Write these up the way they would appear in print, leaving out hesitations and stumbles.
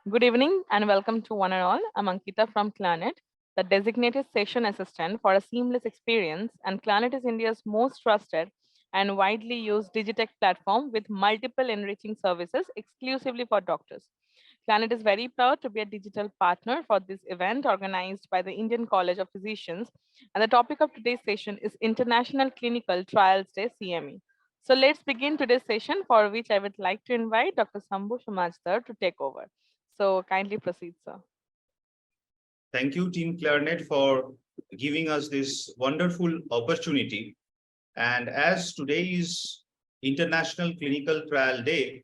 Good evening and welcome to one and all. I'm Ankita from Planet, the designated session assistant for a seamless experience, and Planet is India's most trusted and widely used digitech platform with multiple enriching services exclusively for doctors. Planet is very proud to be a digital partner for this event organized by the Indian College of Physicians, and the topic of today's session is International Clinical Trials Day CME. So let's begin today's session, for which I would like to invite Dr. Samajdar to take over. So kindly proceed, sir. Thank you, Team Clarinet, for giving us this wonderful opportunity. And as today is International Clinical Trial Day,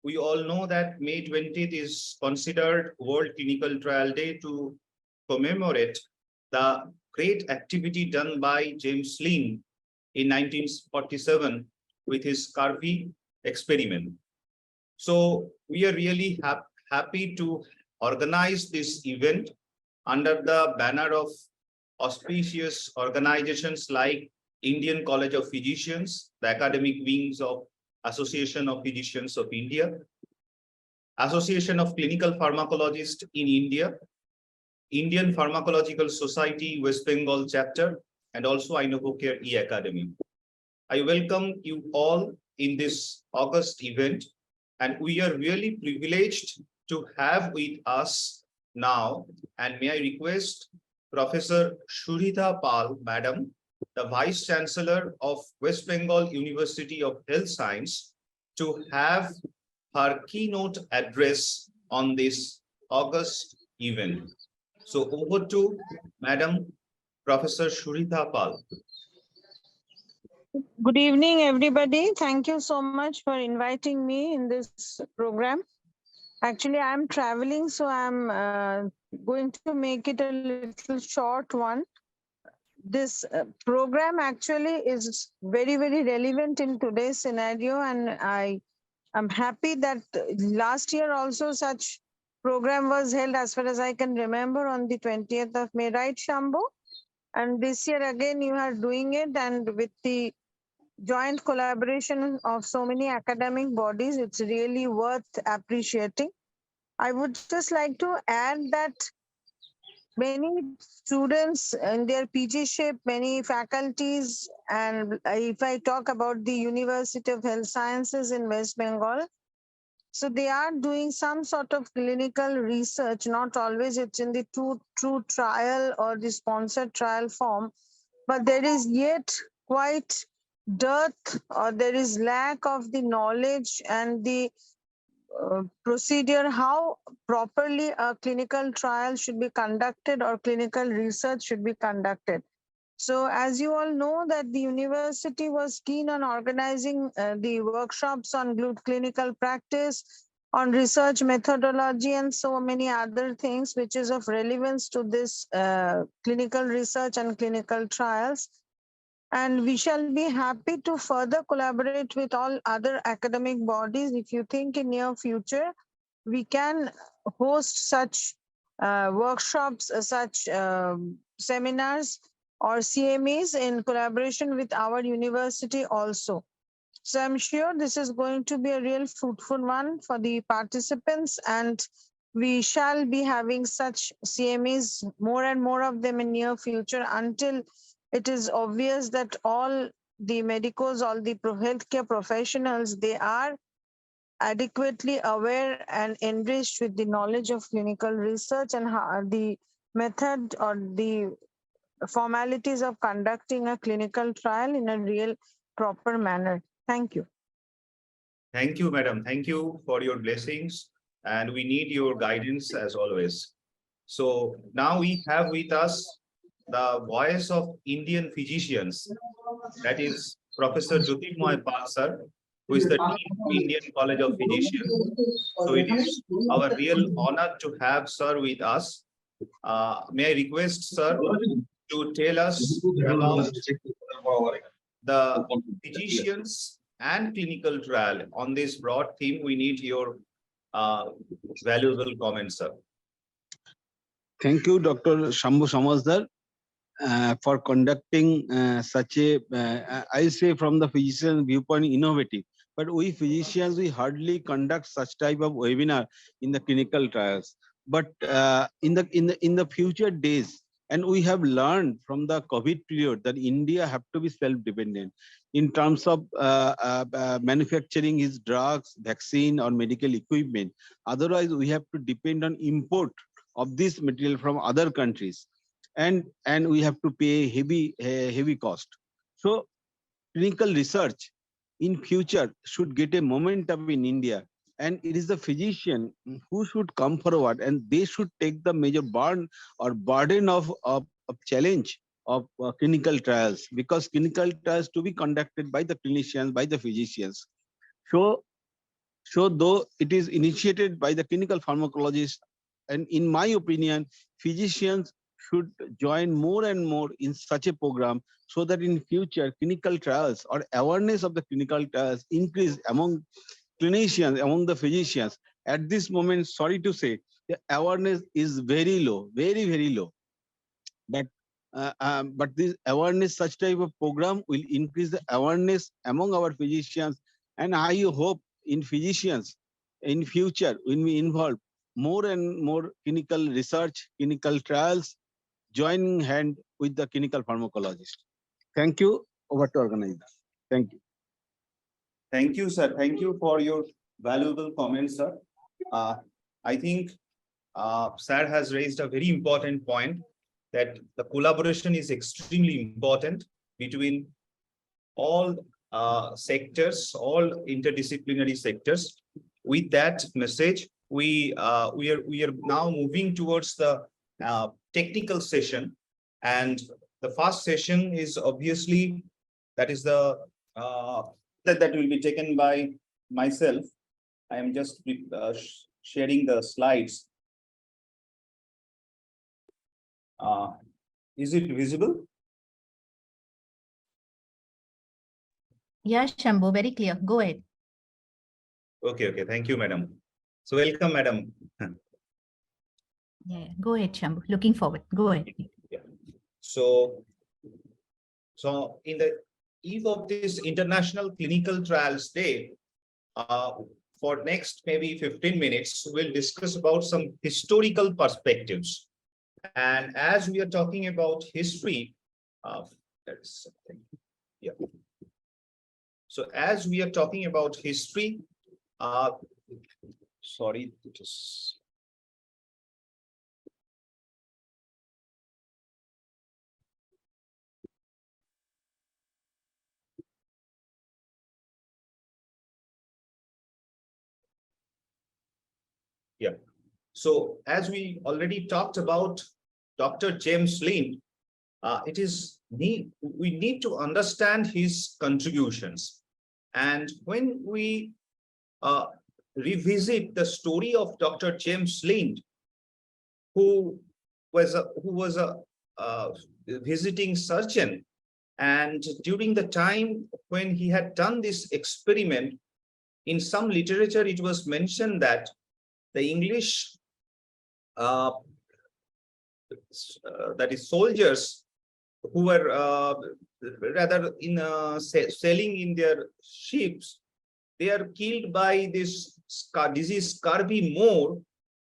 we all know that May 20th is considered World Clinical Trial Day to commemorate the great activity done by James Lin in 1947 with his Carvey experiment. So we are really happy to organize this event under the banner of auspicious organizations like Indian College of Physicians, the academic wings of Association of Physicians of India, Association of Clinical Pharmacologists in India, Indian Pharmacological Society West Bengal chapter, and also Inovocare E-Academy. I welcome you all in this August event, and we are really privileged to have with us now, and may I request Professor Suhrita Pal, Madam, the Vice Chancellor of West Bengal University of Health Science, to have her keynote address on this August event. So over to Madam Professor Suhrita Pal. Good evening, everybody. Thank you so much for inviting me in this program. Actually, I'm traveling, so I'm going to make it a little short one. This program actually is very, very relevant in today's scenario, and I am happy that last year also such program was held, as far as I can remember, on the 20th of May, right, Shambo? And this year again you are doing it, and with the joint collaboration of so many academic bodies, it's really worth appreciating. I would just like to add that many students in their PGship, many faculties, and if I talk about the University of Health Sciences in West Bengal, so they are doing some sort of clinical research, not always it's in the true trial or the sponsored trial form, but there is yet quite dearth, or there is lack of the knowledge and the procedure, how properly a clinical trial should be conducted or clinical research should be conducted. So as you all know that the university was keen on organizing the workshops on good clinical practice, on research methodology, and so many other things which is of relevance to this clinical research and clinical trials. And we shall be happy to further collaborate with all other academic bodies. If you think in near future, we can host such workshops, such seminars or CMEs in collaboration with our university also. So I'm sure this is going to be a real fruitful one for the participants, and we shall be having such CMEs, more and more of them in near future, until it is obvious that all the medicos, all the healthcare professionals, they are adequately aware and enriched with the knowledge of clinical research and how the method or the formalities of conducting a clinical trial in a real proper manner. Thank you. Thank you, Madam. Thank you for your blessings, and we need your guidance as always. So now we have with us the voice of Indian physicians, that is Professor Jyotirmoy Pal, sir, who is the Dean of Indian College of Physicians. So it is our real honor to have sir with us. May I request sir to tell us about the physicians and clinical trial. On this broad theme, we need your valuable comments, sir. Thank you, Dr. Shambo Samajdar, for conducting such a, I say from the physician viewpoint, innovative, but we physicians, we hardly conduct such type of webinar in the clinical trials. But in the future days, and we have learned from the COVID period that India have to be self-dependent in terms of manufacturing his drugs, vaccine, or medical equipment. Otherwise, we have to depend on import of this material from other countries, and we have to pay heavy cost. So clinical research in future should get a momentum in India, and it is the physician who should come forward, and they should take the major burden of challenge of clinical trials, because clinical trials to be conducted by the clinicians, by the physicians. So though it is initiated by the clinical pharmacologists, and in my opinion, physicians should join more and more in such a program, so that in future clinical trials or awareness of the clinical trials increase among clinicians, among the physicians. At this moment, sorry to say, the awareness is very low, very low. But this awareness, such type of program will increase the awareness among our physicians, and I hope in physicians in future when we involve more and more clinical research, clinical trials, joining hand with the clinical pharmacologist. Thank you. Over to organizer. Thank you. Thank you, sir. Thank you for your valuable comments, sir. I think sir has raised a very important point, that the collaboration is extremely important between all sectors, all interdisciplinary sectors. With that message, we are now moving towards the technical session, and the first session is obviously that is the that will be taken by myself. I am just sharing the slides. Is it visible? Yeah, Shambo, very clear. Go ahead. Okay. Thank you, madam. So welcome, madam. Yeah, go ahead, Shambo. Looking forward. Go ahead. Yeah. So in the eve of this International Clinical Trials Day, for next maybe 15 minutes, we'll discuss about some historical perspectives. And as we are talking about history, that's something. Yeah. So as we are talking about history, sorry, just. Yeah. So as we already talked about Dr. James Lind, we need to understand his contributions. And when we revisit the story of Dr. James Lind, who was a visiting surgeon, and during the time when he had done this experiment, in some literature it was mentioned that the English that is soldiers who were rather in sailing in their ships, they are killed by this disease scurvy more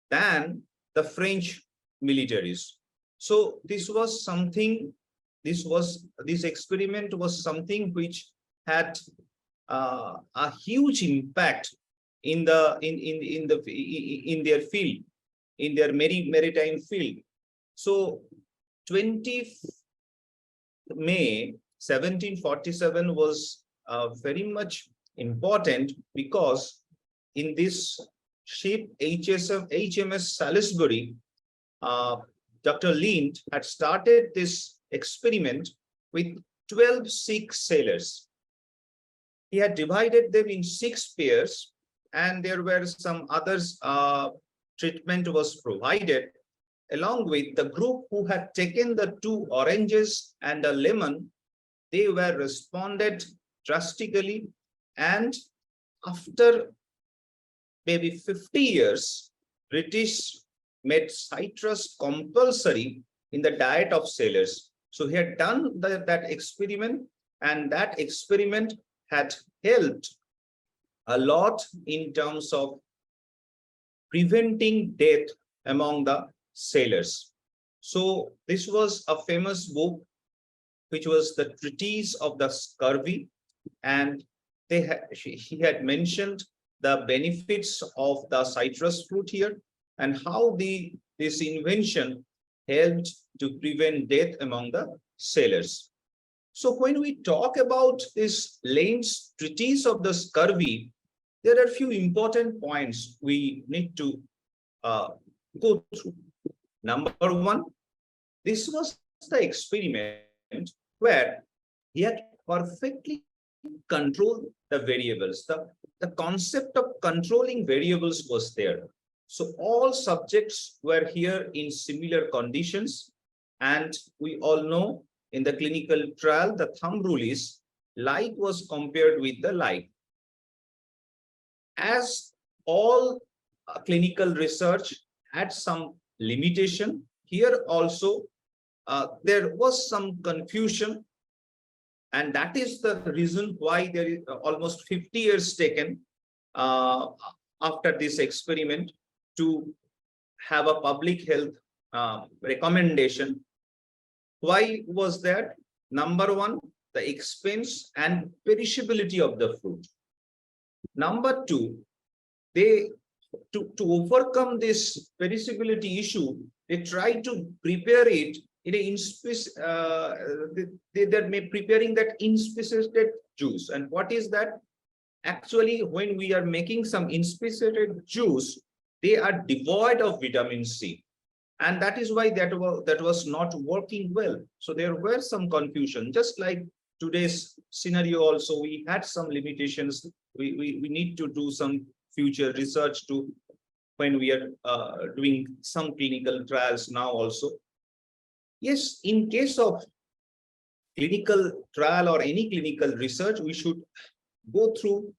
than the French militaries. So this was something. This experiment was something which had a huge impact in their field, in their maritime field. So 20 May 1747 was very much important, because in this ship HMS Salisbury, Dr. Lind had started this experiment with 12 sick sailors. He had divided them in 6 pairs, and there were some others. Treatment was provided, along with the group who had taken the 2 oranges and a lemon. They were responded drastically, and after maybe 50 years, British made citrus compulsory in the diet of sailors. So he had done that experiment, and that experiment had helped a lot in terms of preventing death among the sailors. So this was a famous book, which was the Treatise of the Scurvy, and he had mentioned the benefits of the citrus fruit here and how this invention helped to prevent death among the sailors. So when we talk about this Lane's Treatise of the Scurvy, there are a few important points we need to go through. Number one, this was the experiment where he had perfectly controlled the variables. The concept of controlling variables was there. So all subjects were here in similar conditions. And we all know in the clinical trial, the thumb rule is like was compared with the like. As all clinical research had some limitation, here also there was some confusion, and that is the reason why there is almost 50 years taken after this experiment to have a public health recommendation. Why was that? Number one, the expense and perishability of the fruit. Number two, to overcome this perishability issue, they try to prepare it in a preparing that inspissated juice. And what is that? Actually, when we are making some inspissated juice, they are devoid of vitamin C. And that is why that was not working well. So there were some confusion, just like today's scenario also, we had some limitations. We need to do some future research to when we are doing some clinical trials now also. Yes, in case of clinical trial or any clinical research, we should go through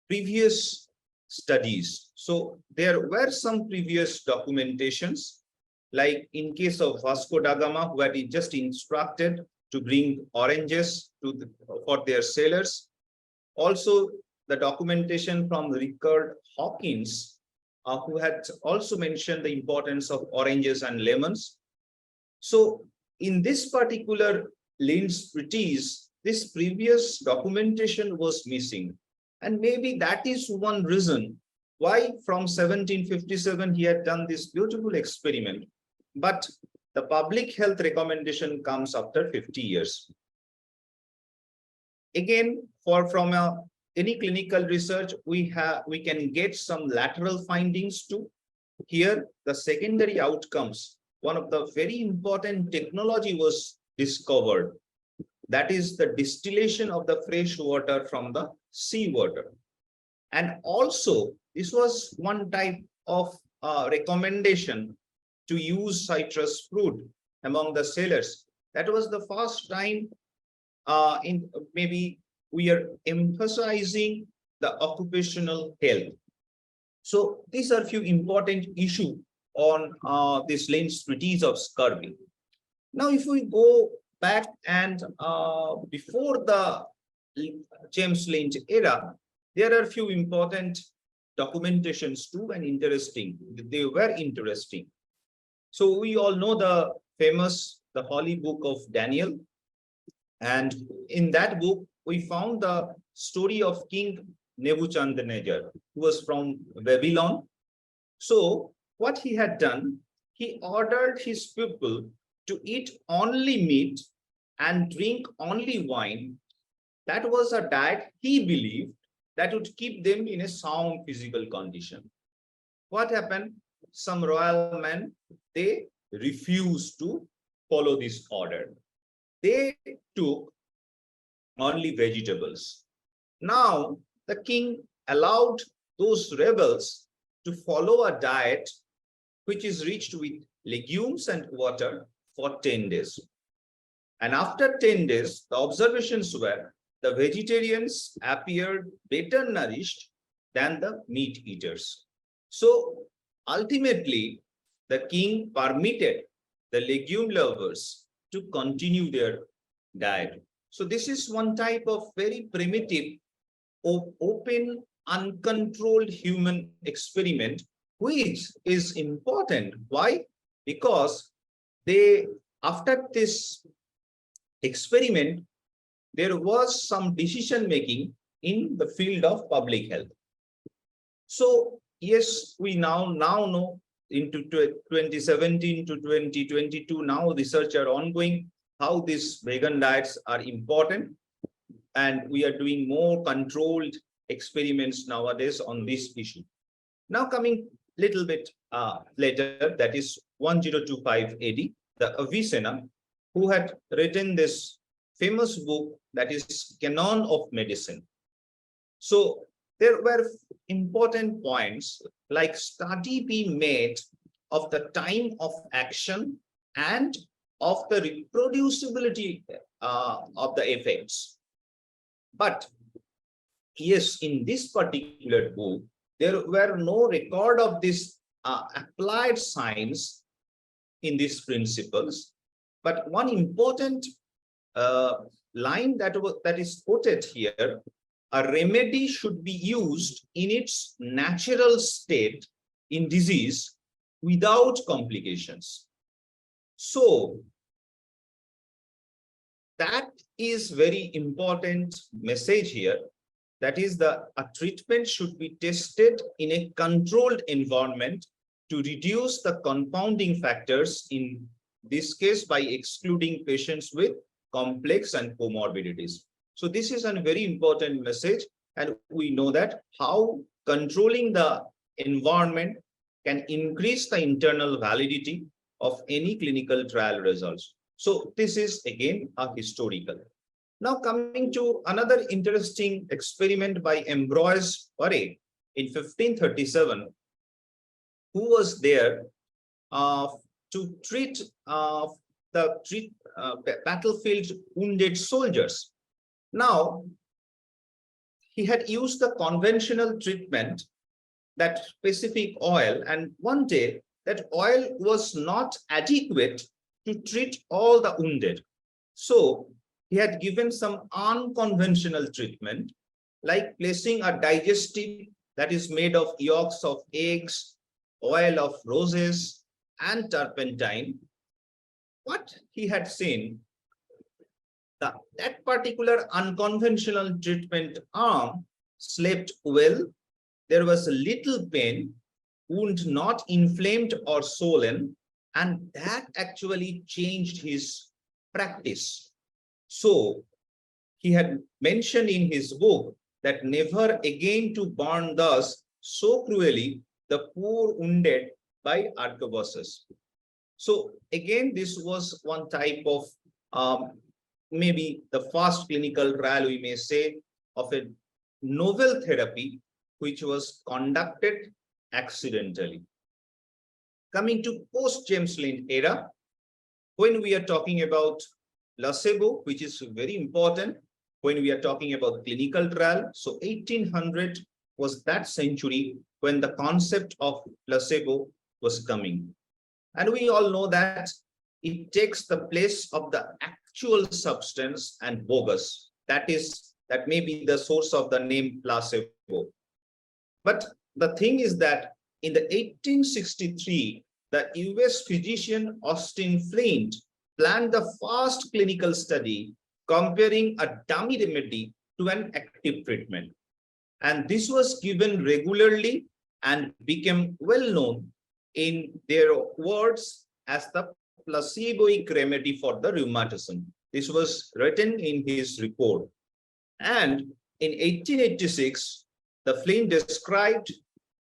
previous studies. So there were some previous documentations, like in case of Vasco da Gama, who had just instructed to bring oranges for their sailors. Also, the documentation from Richard Hawkins, who had also mentioned the importance of oranges and lemons. So in this particular Lind's treatise, this previous documentation was missing. And maybe that is one reason why from 1757 he had done this beautiful experiment. But the public health recommendation comes after 50 years. Again, from any clinical research, we can get some lateral findings too. Here, the secondary outcomes, one of the very important technology was discovered. That is the distillation of the fresh water from the seawater. And also, this was one type of recommendation to use citrus fruit among the sailors. That was the first time maybe we are emphasizing the occupational health. So these are few important issues on this Lind's treatise of scurvy. Now, if we go back and before the James Lind era, there are few important documentations too, and interesting. They were interesting. So we all know the Holy Book of Daniel. And in that book, we found the story of King Nebuchadnezzar, who was from Babylon. So what he had done, he ordered his people to eat only meat and drink only wine. That was a diet he believed that would keep them in a sound physical condition. What happened? Some royal men, they refused to follow this order. They took only vegetables. Now, the king allowed those rebels to follow a diet which is rich with legumes and water for 10 days. And after 10 days, the observations were the vegetarians appeared better nourished than the meat eaters. So ultimately, the king permitted the legume lovers to continue their diet. So this is one type of very primitive, open uncontrolled human experiment, which is important. Why? Because after this experiment, there was some decision making in the field of public health. So yes, we now know into 2017 to 2022, now research are ongoing how these vegan diets are important, and we are doing more controlled experiments nowadays on this issue. Now coming little bit later, that is 1025 AD, the Avicenna, who had written this famous book that is Canon of Medicine. So there were important points like study being made of the time of action and of the reproducibility of the effects. But yes, in this particular book, there were no record of this applied science in these principles. But one important line that is quoted here: a remedy should be used in its natural state in disease without complications. So that is very important message here. That is, a treatment should be tested in a controlled environment to reduce the confounding factors, in this case by excluding patients with complex and comorbidities. So this is a very important message, and we know that how controlling the environment can increase the internal validity of any clinical trial results. So this is again a historical. Now coming to another interesting experiment by Ambroise Paré in 1537, who was there to treat battlefield wounded soldiers. Now, he had used the conventional treatment, that specific oil, and one day that oil was not adequate to treat all the wounded. So he had given some unconventional treatment, like placing a digestive that is made of yolks of eggs, oil of roses, and turpentine. What he had seen, that particular unconventional treatment arm slept well. There was a little pain, wound not inflamed or swollen, and that actually changed his practice. So he had mentioned in his book that never again to burn thus so cruelly the poor wounded by arquebuses. So again, this was one type of maybe the first clinical trial, we may say, of a novel therapy which was conducted accidentally. Coming to post-James Lind era, when we are talking about placebo, which is very important when we are talking about clinical trial. So 1800 was that century when the concept of placebo was coming. And we all know that it takes the place of the actual substance and bogus. That may be the source of the name placebo. But the thing is that in the 1863, the US physician Austin Flint planned the first clinical study comparing a dummy remedy to an active treatment. And this was given regularly and became well known in their words as the placeboic remedy for the rheumatism. This was written in his report. And in 1886, the Flint described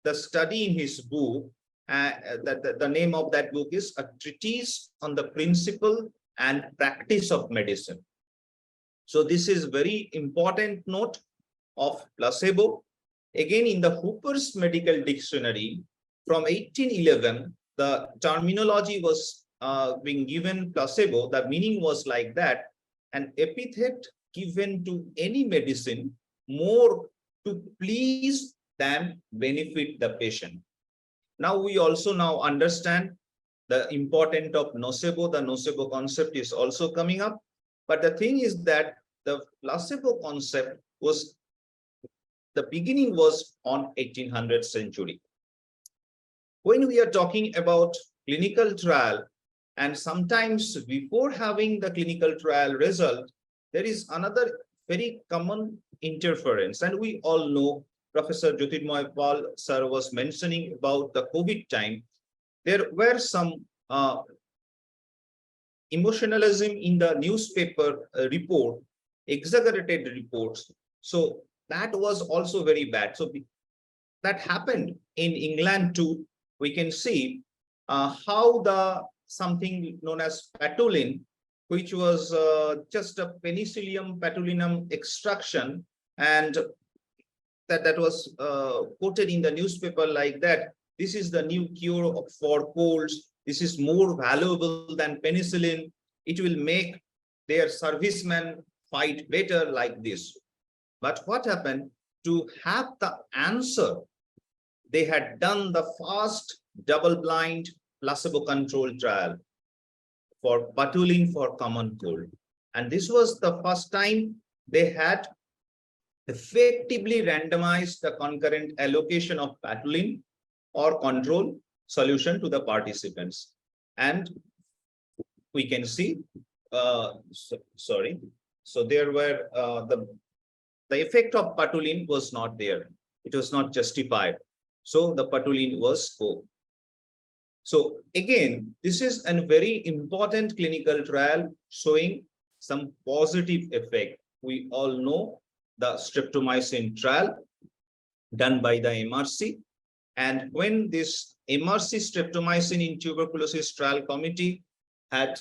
the study in his book. The name of that book is A Treatise on the Principle and Practice of Medicine. So this is very important note of placebo. Again, in the Hooper's Medical Dictionary from 1811, the terminology was being given placebo. The meaning was like that: an epithet given to any medicine more to please than benefit the patient. Now we also now understand the importance of nocebo. The nocebo concept is also coming up. But the thing is that the placebo concept was the beginning was on 1800th century. When we are talking about clinical trial, and sometimes before having the clinical trial result, there is another very common interference. And we all know, Professor Jyotirmoy Paul sir was mentioning about the COVID time, there were some emotionalism in the newspaper report, exaggerated reports. So that was also very bad. So that happened in England too. We can see how the something known as patulin, which was just a penicillium patulinum extraction, and that was quoted in the newspaper like that. This is the new cure for colds. This is more valuable than penicillin. It will make their servicemen fight better like this. But what happened? To have the answer, they had done the first double-blind placebo-controlled trial for patulin for common cold. And this was the first time they had effectively randomized the concurrent allocation of patulin or control solution to the participants. And we can see, so there were the effect of patulin was not there. It was not justified. So the patulin was go. So again, this is a very important clinical trial showing some positive effect. We all know the streptomycin trial done by the MRC. And when this MRC streptomycin in tuberculosis trial committee had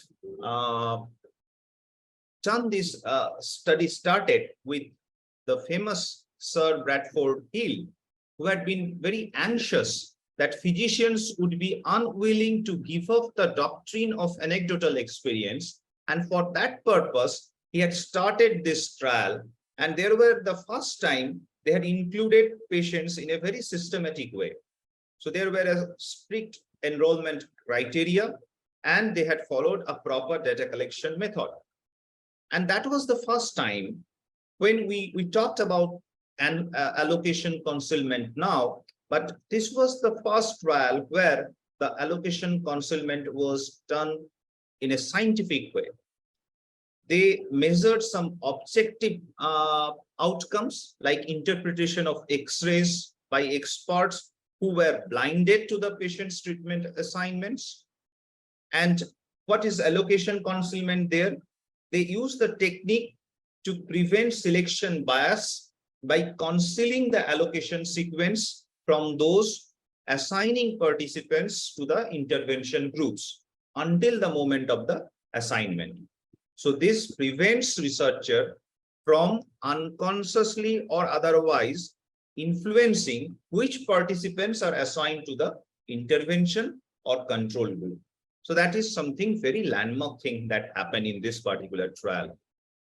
done this study, started with the famous Sir Bradford Hill, who had been very anxious that physicians would be unwilling to give up the doctrine of anecdotal experience. And for that purpose, he had started this trial. And there were the first time they had included patients in a very systematic way. So there were a strict enrollment criteria, and they had followed a proper data collection method. And that was the first time when we talked about an allocation concealment now, but this was the first trial where the allocation concealment was done in a scientific way. They measured some objective outcomes like interpretation of X-rays by experts who were blinded to the patient's treatment assignments. And what is allocation concealment there? They use the technique to prevent selection bias by concealing the allocation sequence from those assigning participants to the intervention groups until the moment of the assignment. So this prevents researcher from unconsciously or otherwise influencing which participants are assigned to the intervention or control group. So that is something very landmark thing that happened in this particular trial.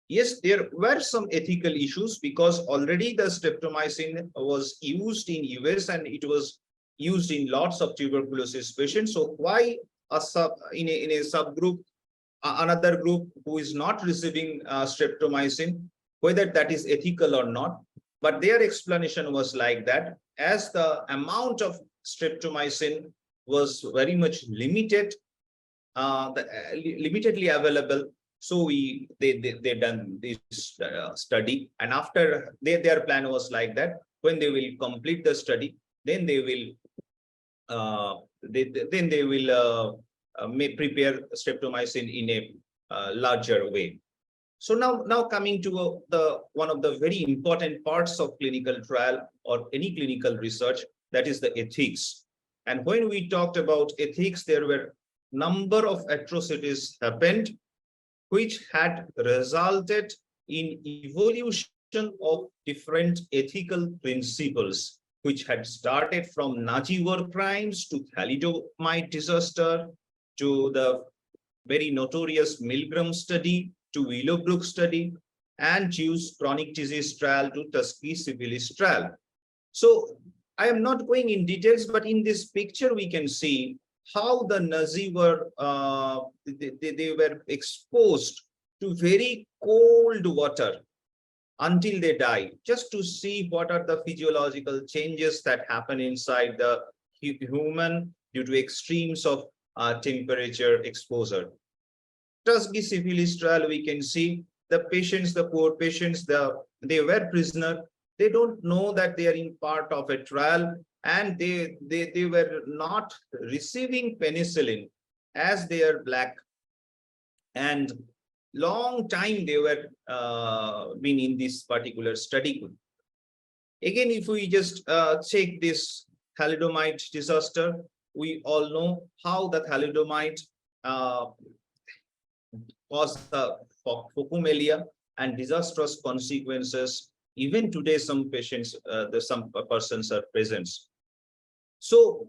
Yes, there were some ethical issues because already the streptomycin was used in US and it was used in lots of tuberculosis patients. So why in a subgroup, another group who is not receiving streptomycin, whether that is ethical or not? But their explanation was like that, as the amount of streptomycin was very much limited, limitedly available. So they done this study, and after their plan was like that, when they will complete the study, then they will prepare streptomycin in a larger way. So now coming to one of the very important parts of clinical trial or any clinical research, that is the ethics. And when we talked about ethics, there were number of atrocities happened, which had resulted in evolution of different ethical principles, which had started from Nazi war crimes to thalidomide disaster, to the very notorious Milgram study, to Willowbrook study, and Jews chronic disease trial to Tuskegee syphilis trial. So I am not going in details, but in this picture we can see how the Nazi were they were exposed to very cold water until they die, just to see what are the physiological changes that happen inside the human due to extremes of temperature exposure. Tuskegee syphilis trial, we can see the patients, the poor patients, they were prisoner. They don't know that they are in part of a trial, and they were not receiving penicillin as they are black, and long time they were been in this particular study. Again, if we just check this thalidomide disaster, we all know how the thalidomide caused the phocomelia and disastrous consequences. Even today, some patients, some persons are present. So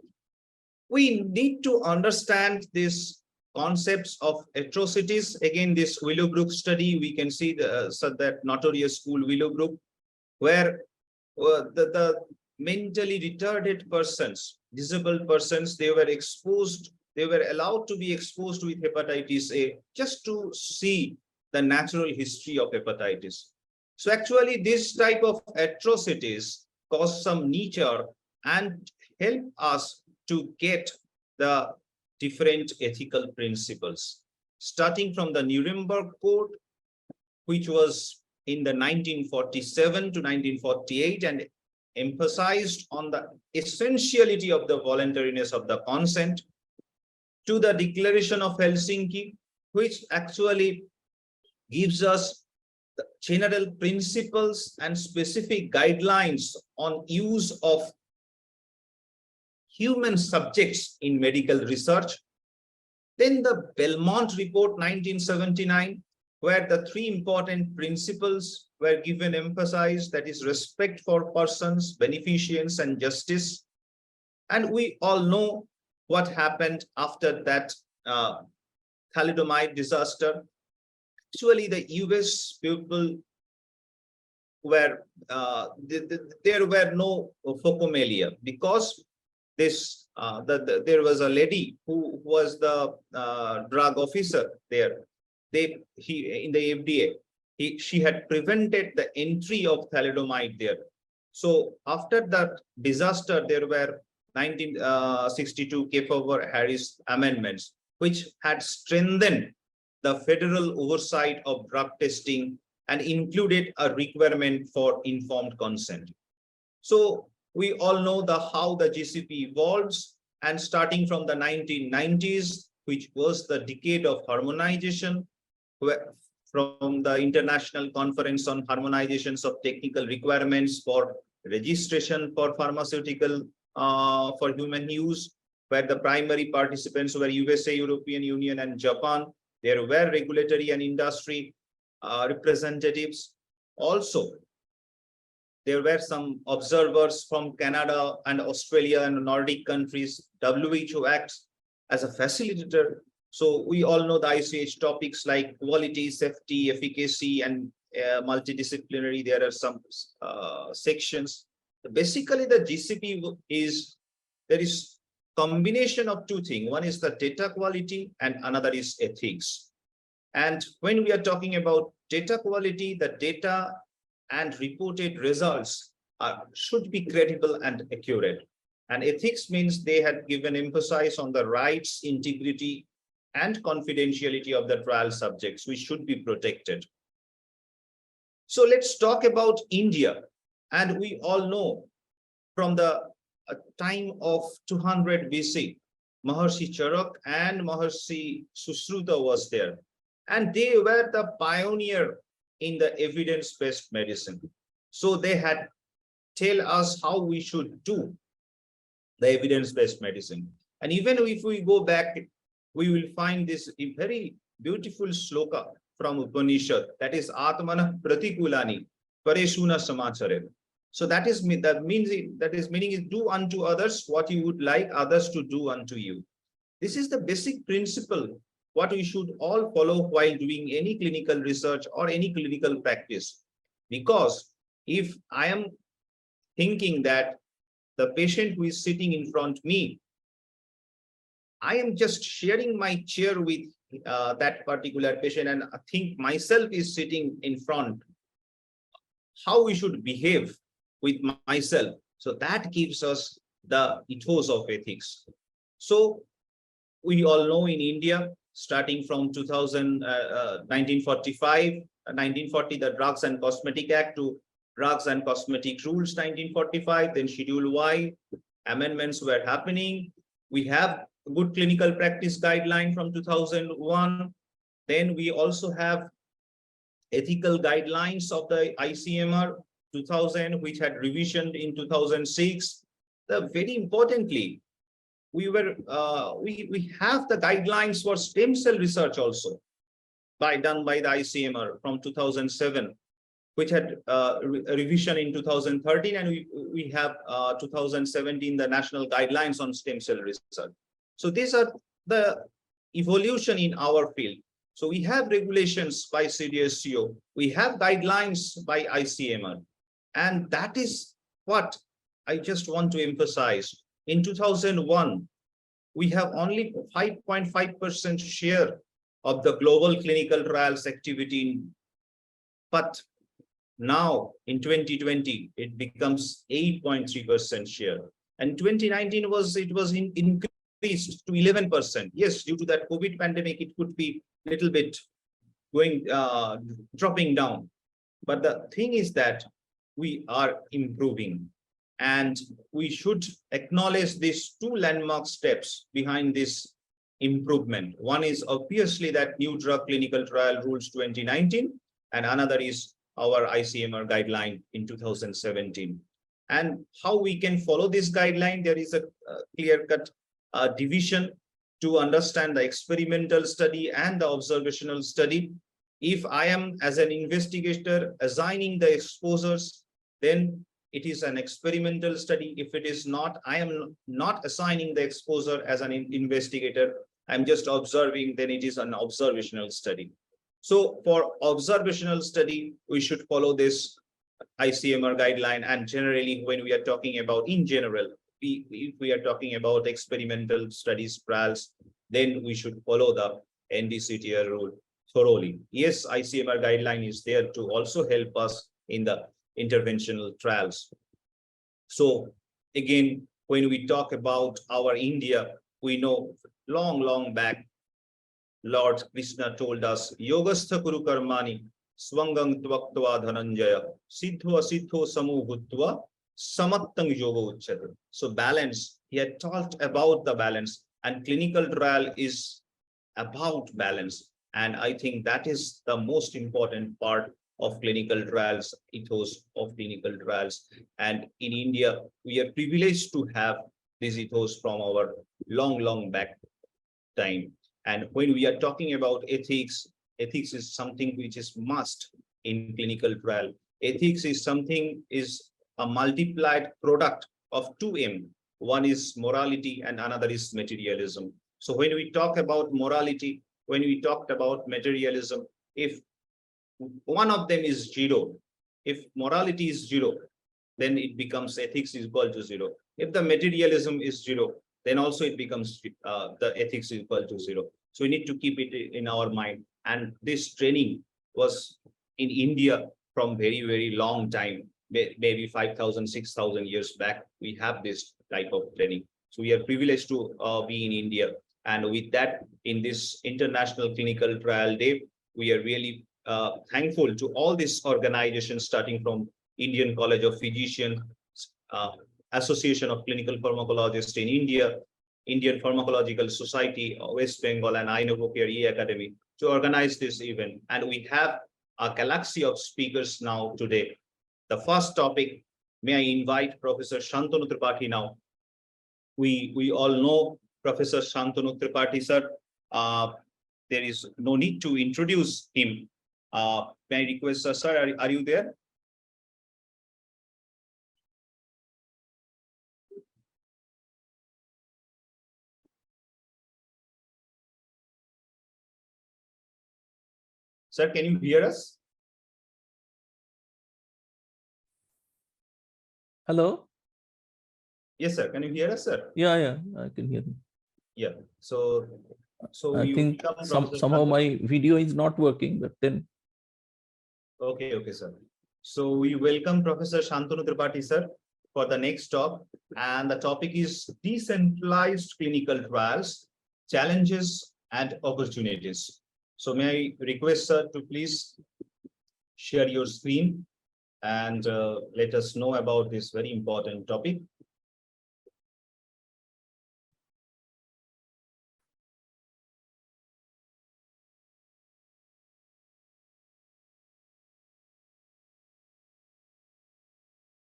we need to understand these concepts of atrocities. Again, this Willowbrook study, we can see that notorious school Willowbrook, where the mentally retarded persons, disabled persons, they were exposed, they were allowed to be exposed with hepatitis A just to see the natural history of hepatitis. So actually, this type of atrocities cause some nature and help us to get the different ethical principles, starting from the Nuremberg Code, which was in the 1947 to 1948 and emphasized on the essentiality of the voluntariness of the consent, to the Declaration of Helsinki, which actually gives us the general principles and specific guidelines on use of human subjects in medical research. Then the Belmont Report 1979, where the three important principles were given emphasized, that is respect for persons, beneficence, and justice. And we all know what happened after that thalidomide disaster. Actually, the US people were, there were no phocomelia, because this there was a lady who was the drug officer there. In the FDA, she had prevented the entry of thalidomide there. So after that disaster, there were 1962 Kefauver-Harris amendments, which had strengthened the federal oversight of drug testing and included a requirement for informed consent. So we all know how the GCP evolves, and starting from the 1990s, which was the decade of harmonization, from the International Conference on Harmonizations of Technical Requirements for registration for pharmaceutical for human use, where the primary participants were USA, European Union, and Japan. There were regulatory and industry representatives. Also, there were some observers from Canada and Australia and Nordic countries. WHO acts as a facilitator. So we all know the ICH topics like quality, safety, efficacy, and multidisciplinary. There are some sections. Basically, the GCP is, there is combination of two things. One is the data quality and another is ethics. And when we are talking about data quality, the data and reported results should be credible and accurate. And ethics means they had given emphasis on the rights, integrity, and confidentiality of the trial subjects, which should be protected. So let's talk about India. And we all know from the time of 200 BC, Maharshi Charak and Maharshi Suhrita was there. And they were the pioneer in the evidence-based medicine. So they had tell us how we should do the evidence-based medicine. And even if we go back, we will find this very beautiful sloka from Upanishad, that is Atmana Pratikulani Pareshuna Samachare. So that is meaning is do unto others what you would like others to do unto you. This is the basic principle what we should all follow while doing any clinical research or any clinical practice. Because if I am thinking that the patient who is sitting in front of me, I am just sharing my chair with that particular patient, and I think myself is sitting in front how we should behave with myself. So that gives us the ethos of ethics. So we all know in India, starting from 1940, the Drugs and Cosmetic Act to Drugs and Cosmetic Rules 1945, then Schedule Y, amendments were happening. We have good clinical practice guideline from 2001. Then we also have ethical guidelines of the ICMR 2000, which had revisioned in 2006. Very importantly, we have the guidelines for stem cell research also done by the ICMR from 2007, which had revision in 2013, and we have 2017 the national guidelines on stem cell research. So these are the evolution in our field. So we have regulations by CDSCO, we have guidelines by ICMR, and that is what I just want to emphasize. In 2001, we have only 5.5% share of the global clinical trials activity, but now in 2020, it becomes 8.3% share. And 2019 it was increased to 11%. Yes, due to that COVID pandemic, it could be a little bit dropping down. But the thing is that we are improving, and we should acknowledge these two landmark steps behind this improvement. One is obviously that new drug clinical trial rules 2019, and another is our ICMR guideline in 2017. And how we can follow this guideline, there is a clear-cut division to understand the experimental study and the observational study. If I am, as an investigator, assigning the exposures, then it is an experimental study. If it is not, I am not assigning the exposure as an investigator, I'm just observing, then it is an observational study. So for observational study, we should follow this ICMR guideline. And generally, when we are talking about, in general, if we are talking about experimental studies, trials, then we should follow the NDCTR rule thoroughly. Yes, ICMR guideline is there to also help us in the interventional trials. So again, when we talk about our India, we know long back, Lord Krishna told us, Yogastha Kuru Karmani, Swangang Tvaktva Dhananjaya, Siddho Asiddho Samu Bhuttva, Samattang Yoga Uchchata. So balance, he had talked about the balance, and clinical trial is about balance. And I think that is the most important part of clinical trials, ethos of clinical trials. And in India, we are privileged to have this ethos from our long back time. And when we are talking about ethics, ethics is something which is must in clinical trial. Ethics is a multiplied product of 2M. One is morality and another is materialism. So when we talk about morality, when we talked about materialism, if one of them is zero, if morality is zero, then it becomes ethics is equal to zero. If the materialism is zero, then also it becomes the ethics is equal to zero. So we need to keep it in our mind. And this training was in India from very long time, maybe 5,000, 6,000 years back. We have this type of training. So we are privileged to be in India. And with that, in this International Clinical Trial Day, we are really thankful to all these organizations, starting from Indian College of Physicians, Association of Clinical Pharmacologists in India, Indian Pharmacological Society, West Bengal, and Inovocare E-Academy to organize this event. And we have a galaxy of speakers now today. The first topic, may I invite Professor Santanu Tripathi now. We all know Professor Santanu Tripathi, sir. There is no need to introduce him. May I request, sir, are you there? Sir, can you hear us? Hello? Yes, sir. Can you hear us, sir? Yeah, I can hear you. Yeah. So I think somehow my video is not working, but then. Okay, sir. So we welcome Professor Santanu Tripathi, sir, for the next talk. And the topic is Decentralized Clinical Trials, Challenges and Opportunities. So may I request, sir, to please share your screen and let us know about this very important topic.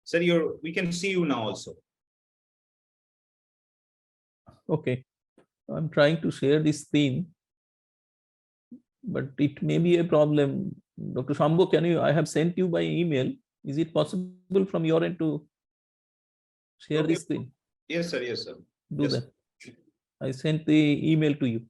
Sir, we can see you now also. Okay, I'm trying to share this screen, but it may be a problem. Dr. Shambo, I have sent you by email. Is it possible from your end to share this screen? Yes, sir. Yes, sir. Do that. I sent the email to you.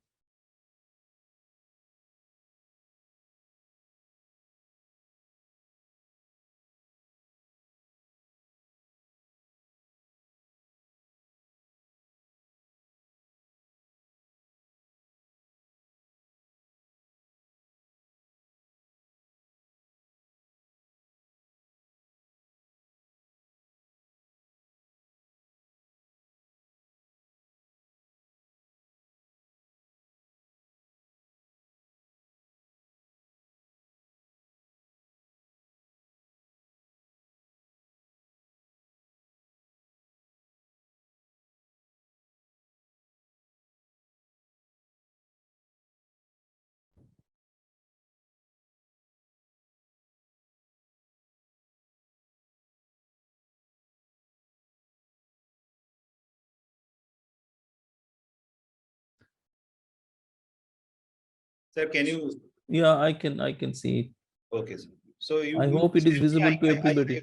Sir, can you? Yeah, I can see it. Okay, sir. So I hope it is visible to everybody.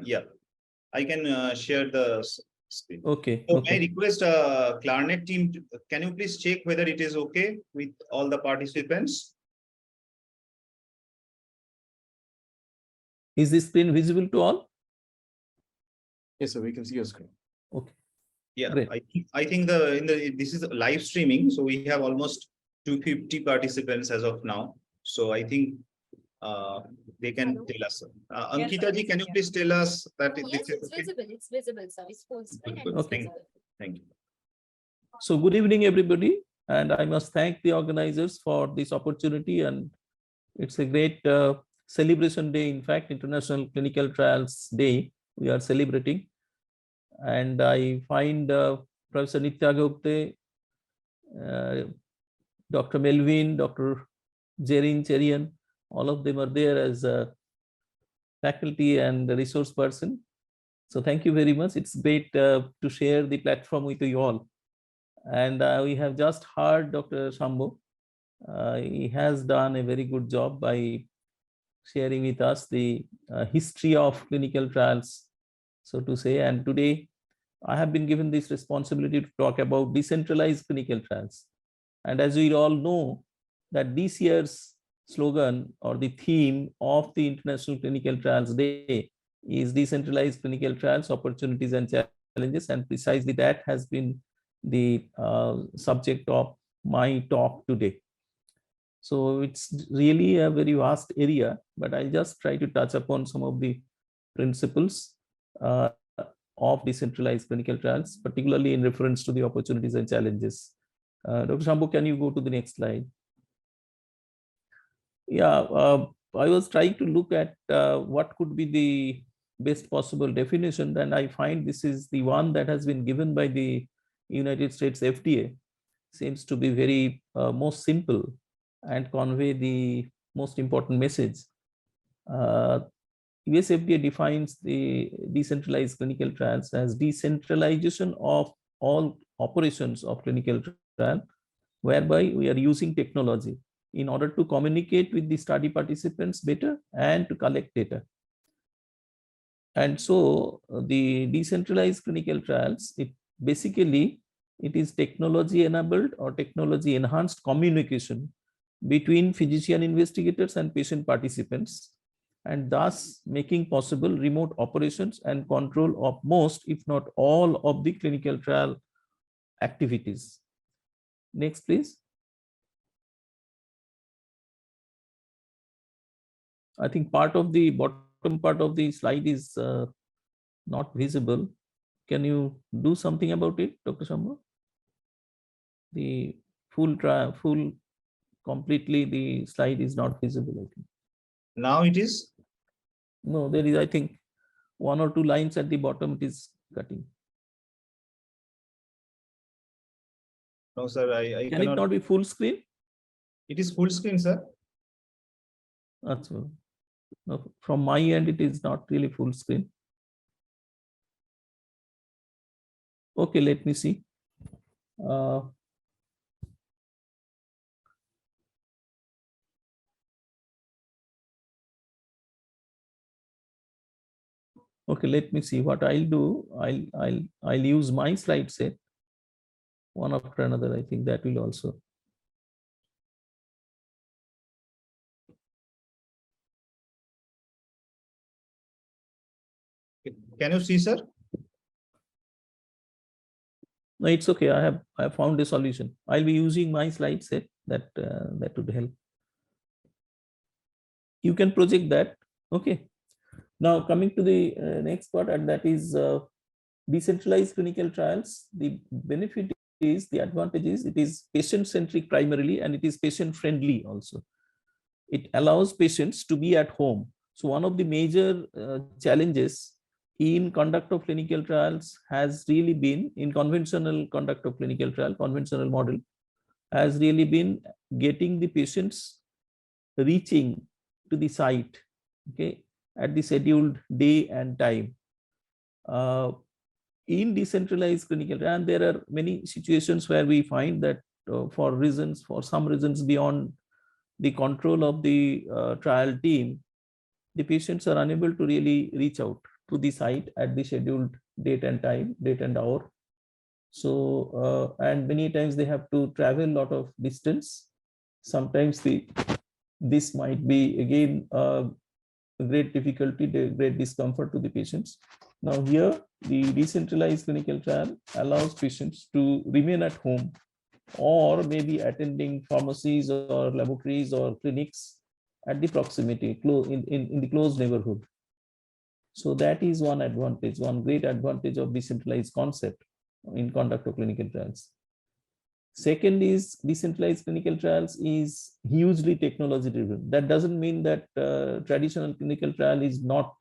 Yeah, I can share the screen. Okay. So Okay. I request Clarinet team, can you please check whether it is okay with all the participants? Is this screen visible to all? Yes, sir. We can see your screen. Okay. Yeah, Great. I think this is live streaming, so we have almost 250 participants as of now. So I think they can tell us. Ankita ji, can you please tell us that Yes, this is it's okay? visible. It's visible, sir. It's full screen and Good. it's Okay. visible. Thank you. So good evening, everybody. And I must thank the organizers for this opportunity. And it's a great celebration day. In fact, International Clinical Trials Day, we are celebrating. And I find Professor Nitya Gupte, Dr. Melvin, Dr. Jerin, Cherian, all of them are there as faculty and resource person. So thank you very much. It's great to share the platform with you all. And we have just heard Dr. Shambo. He has done a very good job by sharing with us the history of clinical trials, so to say. And today, I have been given this responsibility to talk about decentralized clinical trials. And as we all know, that this year's slogan or the theme of the International Clinical Trials Day is decentralized clinical trials, opportunities and challenges. And precisely that has been the subject of my talk today. So it's really a very vast area, but I'll just try to touch upon some of the principles of decentralized clinical trials, particularly in reference to the opportunities and challenges. Dr. Shambo, can you go to the next slide? Yeah, I was trying to look at what could be the best possible definition, and I find this is the one that has been given by the United States FDA. Seems to be very most simple and convey the most important message. US FDA defines the decentralized clinical trials as decentralization of all operations of clinical trial, whereby we are using technology in order to communicate with the study participants better and to collect data. And so the decentralized clinical trials, it is technology enabled or technology enhanced communication between physician investigators and patient participants, and thus making possible remote operations and control of most, if not all, of the clinical trial activities. Next, please. I think part of the bottom bottom part of the slide is not visible. Can you do something about it, Dr. Shambo? The full completely the slide is not visible, I think. Now it is. No, there is, I think, 1 or 2 lines at the bottom it is cutting. No, sir, I Can it not be full screen? It is full screen, sir. That's all. No, from my end, it is not really full screen. Okay, let me see. Okay, let me see what I'll do. I'll use my slide set one after another. I think that will also. Can you see, sir? No, it's okay. I have found a solution. I'll be using my slide set. That would help. You can project that. Okay. Now coming to the next part, and that is decentralized clinical trials. The benefit is, the advantage is, it is patient-centric primarily, and it is patient-friendly also. It allows patients to be at home. So one of the major challenges in conduct of clinical trials has really been, in conventional conduct of clinical trial, conventional model, has really been getting the patients reaching to the site, okay, at the scheduled day and time. In decentralized clinical trial, and there are many situations where we find that for some reasons beyond the control of the trial team, the patients are unable to really reach out to the site at the scheduled date and time, date and hour. So, and many times they have to travel a lot of distance. Sometimes this might be again a great difficulty, great discomfort to the patients. Now here, the decentralized clinical trial allows patients to remain at home, or maybe attending pharmacies or laboratories or clinics at the proximity, in the close neighborhood. So that is one advantage, one great advantage of decentralized concept in conduct of clinical trials. Second is, decentralized clinical trials is hugely technology driven. That doesn't mean that traditional clinical trial is not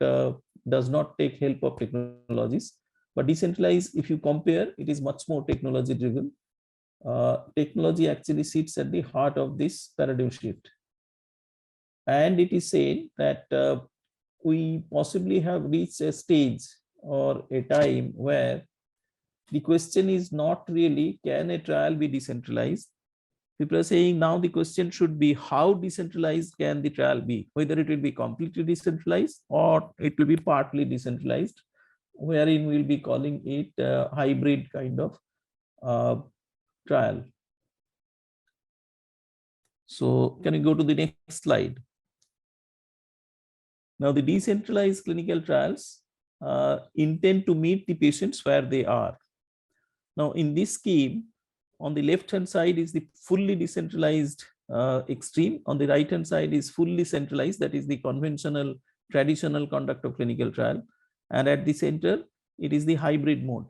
does not take help of technologies, but decentralized, if you compare, it is much more technology driven. Technology actually sits at the heart of this paradigm shift. And it is said that we possibly have reached a stage or a time where the question is not really, can a trial be decentralized? People are saying now the question should be, how decentralized can the trial be? Whether it will be completely decentralized or it will be partly decentralized, wherein we'll be calling it a hybrid kind of trial. So can you go to the next slide? Now the decentralized clinical trials intend to meet the patients where they are. Now in this scheme, on the left hand side is the fully decentralized extreme. On the right hand side is fully centralized, that is the conventional traditional conduct of clinical trial. And at the center, it is the hybrid mode.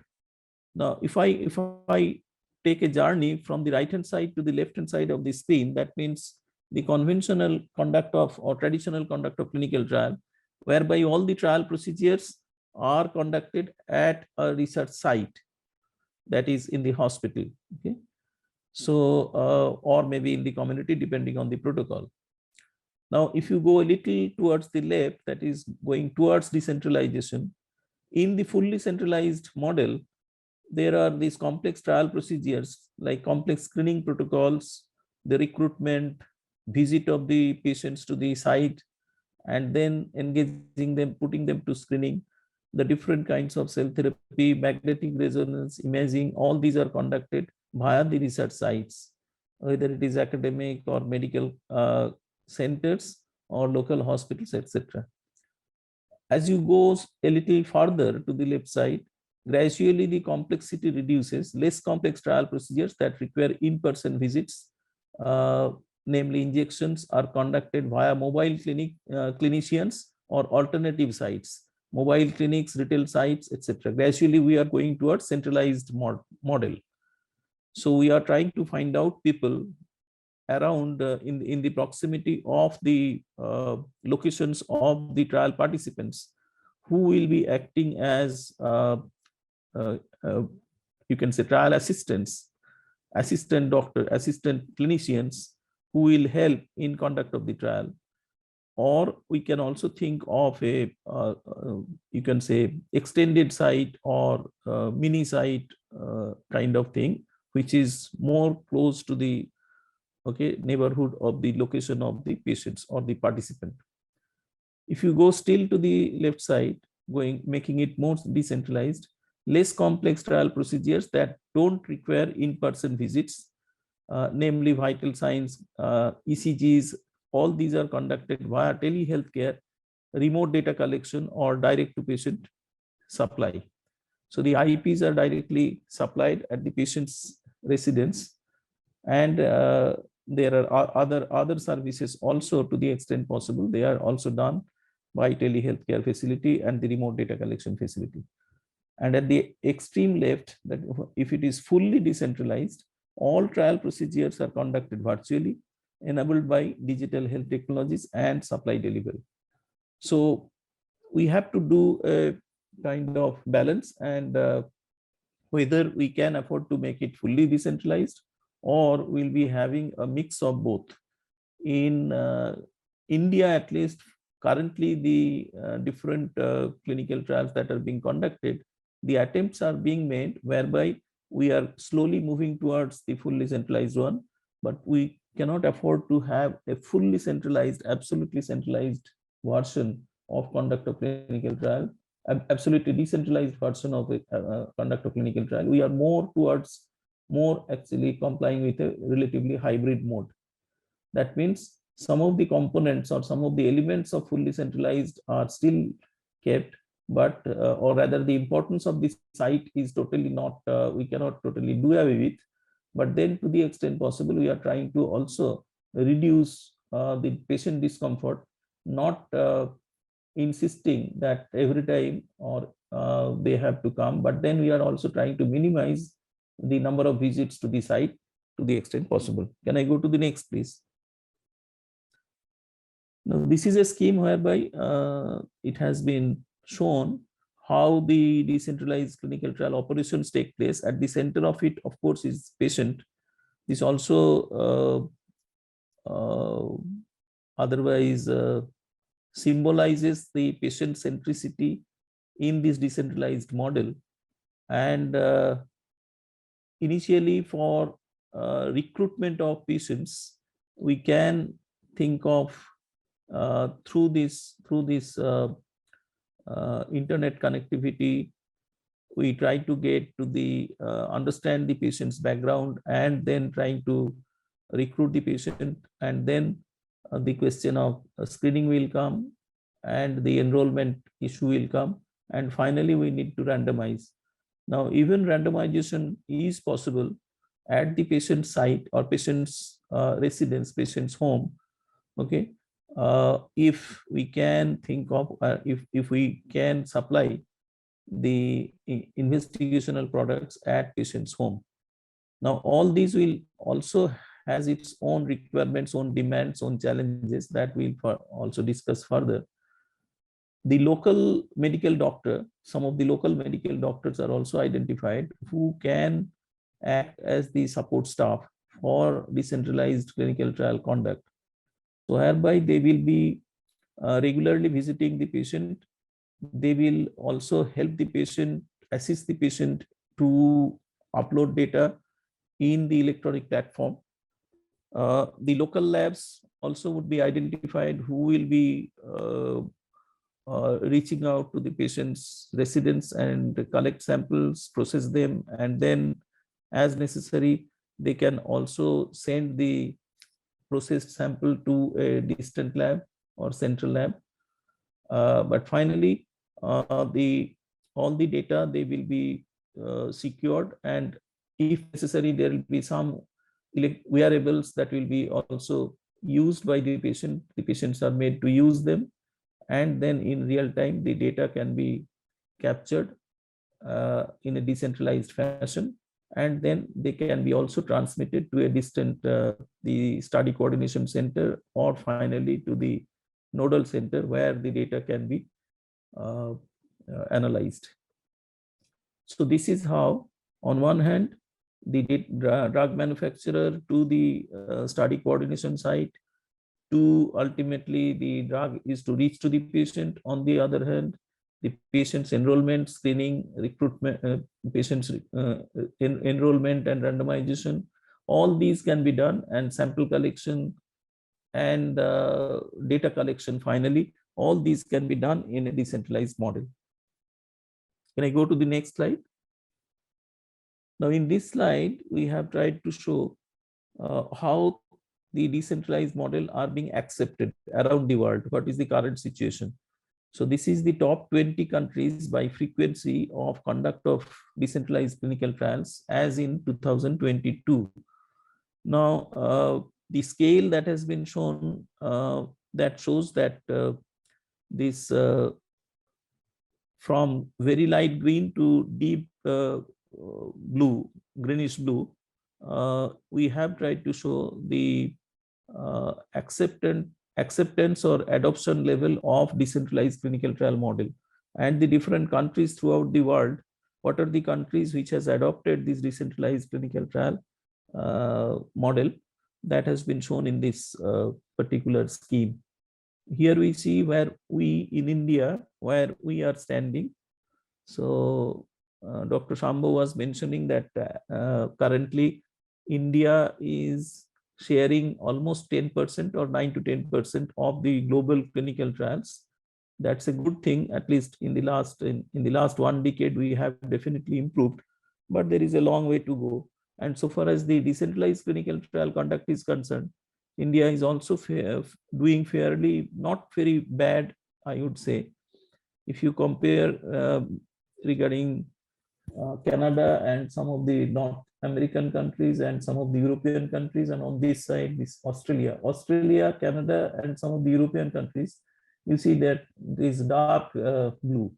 Now, if I take a journey from the right hand side to the left hand side of the screen, that means the conventional conduct of or traditional conduct of clinical trial, whereby all the trial procedures are conducted at a research site, that is in the hospital. Okay, so or maybe in the community, depending on the protocol. Now, if you go a little towards the left, that is going towards decentralization. In the fully centralized model, there are these complex trial procedures like complex screening protocols, the recruitment, visit of the patients to the site, and then engaging them, putting them to screening. The different kinds of cell therapy, magnetic resonance imaging, all these are conducted via the research sites, whether it is academic or medical centers or local hospitals, etc. As you go a little further to the left side, gradually the complexity reduces. Less complex trial procedures that require in-person visits, namely injections, are conducted via mobile clinicians or alternative sites, mobile clinics, retail sites, etc. Gradually, we are going towards centralized model. So we are trying to find out people around in the proximity of the locations of the trial participants who will be acting as uh, uh, you can say trial assistants, assistant doctor, assistant clinicians who will help in conduct of the trial. Or we can also think of a you can say extended site or mini site kind of thing, which is more close to the neighborhood of the location of the patients or the participant. If you go still to the left side, making it more decentralized, less complex trial procedures that don't require in-person visits, namely vital signs, ECGs, all these are conducted via telehealthcare, remote data collection, or direct to patient supply. So the IPs are directly supplied at the patient's residence, and there are other services also, to the extent possible, they are also done by telehealthcare facility and the remote data collection facility. And at the extreme left, that if it is fully decentralized, all trial procedures are conducted virtually, enabled by digital health technologies and supply delivery. So we have to do a kind of balance, and whether we can afford to make it fully decentralized or we'll be having a mix of both. In India, at least currently, the different clinical trials that are being conducted, the attempts are being made whereby we are slowly moving towards the fully centralized one, but we cannot afford to have a fully centralized, absolutely centralized version of conduct of clinical trial, absolutely decentralized version of conduct of clinical trial. We are more towards actually complying with a relatively hybrid mode. That means some of the components or some of the elements of fully centralized are still kept, but or rather the importance of this site is totally not, we cannot totally do away with. But then to the extent possible, we are trying to also reduce the patient discomfort, not insisting that every time or they have to come, but then we are also trying to minimize the number of visits to the site to the extent possible. Can I go to the next, please? Now, this is a scheme whereby it has been shown how the decentralized clinical trial operations take place. At the center of it, of course, is patient. This also otherwise symbolizes the patient centricity in this decentralized model. And initially, for recruitment of patients, we can think of through this internet connectivity, we try to get to the understand the patient's background and then trying to recruit the patient, and then the question of screening will come and the enrollment issue will come, and finally we need to randomize. Now, even randomization is possible at the patient site or patient's residence, patient's home. Okay, if we can think of if we can supply the investigational products at patient's home. Now, all these will also has its own requirements, own demands, own challenges that we'll also discuss further. The local medical doctor, some of the local medical doctors are also identified who can act as the support staff for decentralized clinical trial conduct. So hereby they will be regularly visiting the patient. They will also help the patient, assist the patient to upload data in the electronic platform. The local labs also would be identified who will be reaching out to the patient's residence and collect samples, process them, and then as necessary, they can also send the processed sample to a distant lab or central lab. But finally, all the data, they will be secured, and if necessary, there will be some wearables that will be also used by the patient. The patients are made to use them, and then in real time, the data can be captured in a decentralized fashion, and then they can be also transmitted to a distant the study coordination center, or finally to the nodal center where the data can be analyzed. So this is how, on one hand, the drug manufacturer to the study coordination site, to ultimately the drug is to reach to the patient. On the other hand, the patient's enrollment, screening, recruitment, patient's enrollment and randomization, all these can be done, and sample collection and data collection, finally, all these can be done in a decentralized model. Can I go to the next slide? Now, in this slide, we have tried to show how the decentralized model are being accepted around the world. What is the current situation? So this is the top 20 countries by frequency of conduct of decentralized clinical trials as in 2022. Now, the scale that has been shown, that shows that this from very light green to deep blue, greenish blue, we have tried to show the acceptance or adoption level of decentralized clinical trial model, and the different countries throughout the world. What are the countries which has adopted this decentralized clinical trial model? That has been shown in this particular scheme. Here we see where we in India, where we are standing. So Dr. Shambo was mentioning that currently India is sharing almost 10% or 9 to 10% of the global clinical trials. That's a good thing. At least in the last 1 decade, we have definitely improved, but there is a long way to go. And so far as the decentralized clinical trial conduct is concerned, India is also doing fairly, not very bad, I would say. If you compare regarding Canada and some of the North American countries and some of the European countries, and on this side, this Australia, Canada, and some of the European countries, you see that this dark blue,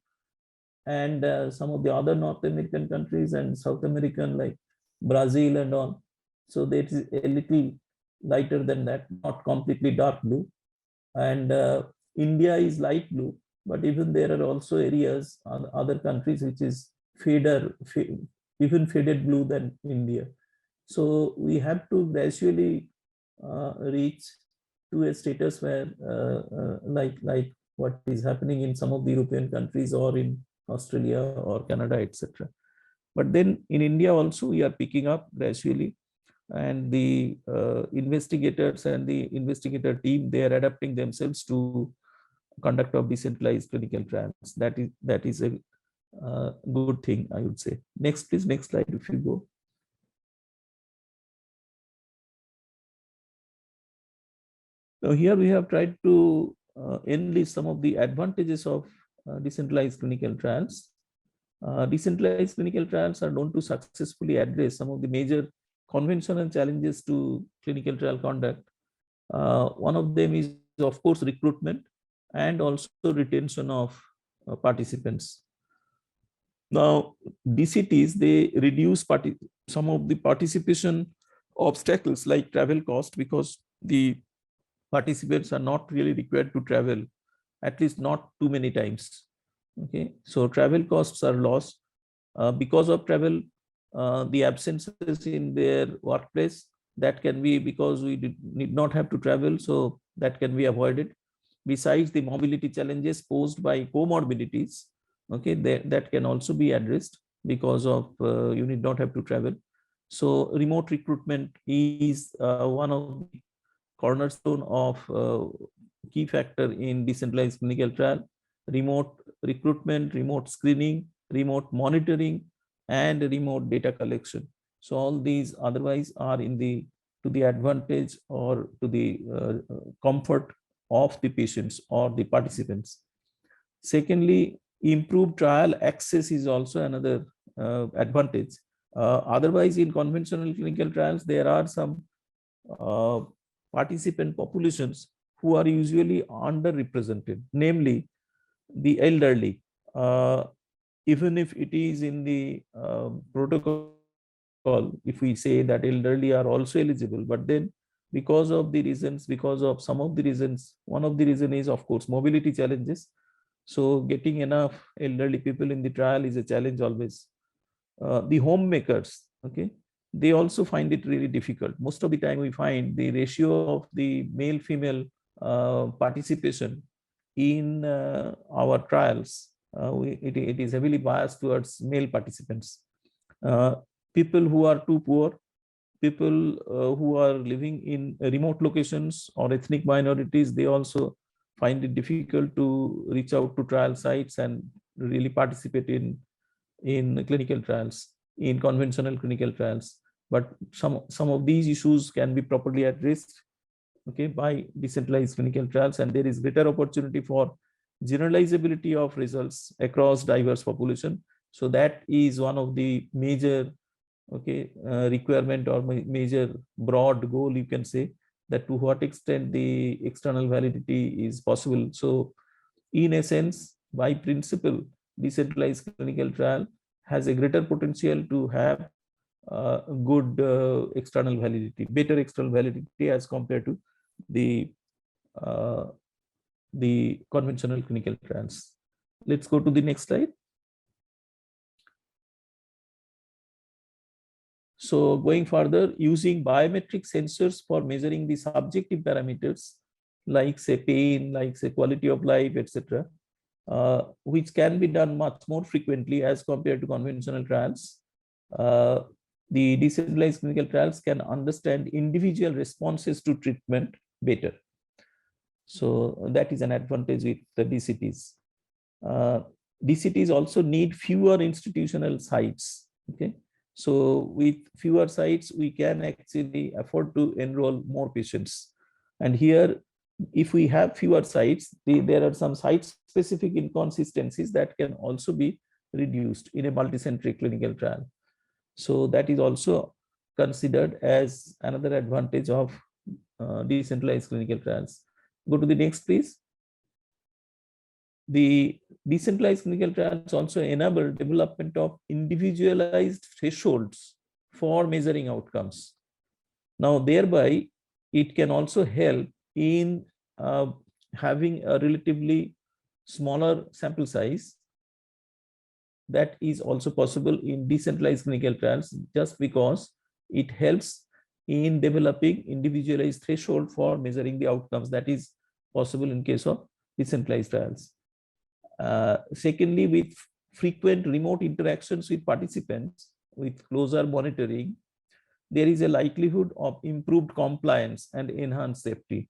and some of the other North American countries and South American like Brazil and all. So that is a little lighter than that, not completely dark blue. And India is light blue, but even there are also areas, other countries, which is even faded blue than India. So we have to gradually reach to a status where like what is happening in some of the European countries or in Australia or Canada, etc. But then in India also we are picking up gradually, and the investigators and the investigator team, they are adapting themselves to conduct of decentralized clinical trials. That is a good thing, I would say. Next, please, next slide if you go. Now here we have tried to enlist some of the advantages of decentralized clinical trials. Decentralized clinical trials are known to successfully address some of the major conventional challenges to clinical trial conduct. One of them is, of course, recruitment and also retention of participants. Now, DCTs, they reduce some of the participation obstacles like travel cost, because the participants are not really required to travel, at least not too many times. Okay, so travel costs are lost. Because of travel, the absences in their workplace, that can be because we need not have to travel, so that can be avoided. Besides the mobility challenges posed by comorbidities, okay, that can also be addressed because of you need not have to travel. So remote recruitment is one of the cornerstone of key factor in decentralized clinical trial. Remote recruitment, remote screening, remote monitoring, and remote data collection. So all these otherwise are to the advantage or to the comfort of the patients or the participants. Secondly, improved trial access is also another advantage. Otherwise, in conventional clinical trials, there are some participant populations who are usually underrepresented, namely the elderly. Even if it is in the protocol, if we say that elderly are also eligible, but then because of the reasons, because of some of the reasons, one of the reason is of course mobility challenges. So getting enough elderly people in the trial is a challenge always. The homemakers, okay, they also find it really difficult. Most of the time we find the ratio of the male female participation in our trials, it is heavily biased towards male participants. People who are too poor, people who are living in remote locations or ethnic minorities, they also find it difficult to reach out to trial sites and really participate in clinical trials, in conventional clinical trials. But some of these issues can be properly addressed, okay, by decentralized clinical trials, and there is greater opportunity for generalizability of results across diverse population. So that is one of the major, okay, requirement or major broad goal, you can say, that to what extent the external validity is possible. So in a sense, by principle, decentralized clinical trial has a greater potential to have good external validity, better external validity as compared to the conventional clinical trials. Let's go to the next slide. So going further, using biometric sensors for measuring the subjective parameters, like say pain, like say quality of life, etc., which can be done much more frequently as compared to conventional trials. The decentralized clinical trials can understand individual responses to treatment better. So that is an advantage with the DCTs. DCTs also need fewer institutional sites. Okay, so with fewer sites, we can actually afford to enroll more patients. And here, if we have fewer sites, there are some site-specific inconsistencies that can also be reduced in a multicentric clinical trial. So that is also considered as another advantage of decentralized clinical trials. Go to the next, please. The decentralized clinical trials also enable development of individualized thresholds for measuring outcomes. Now, thereby, it can also help in having a relatively smaller sample size. That is also possible in decentralized clinical trials, just because it helps in developing individualized threshold for measuring the outcomes. That is possible in case of decentralized trials. Secondly, with frequent remote interactions with participants, with closer monitoring, there is a likelihood of improved compliance and enhanced safety.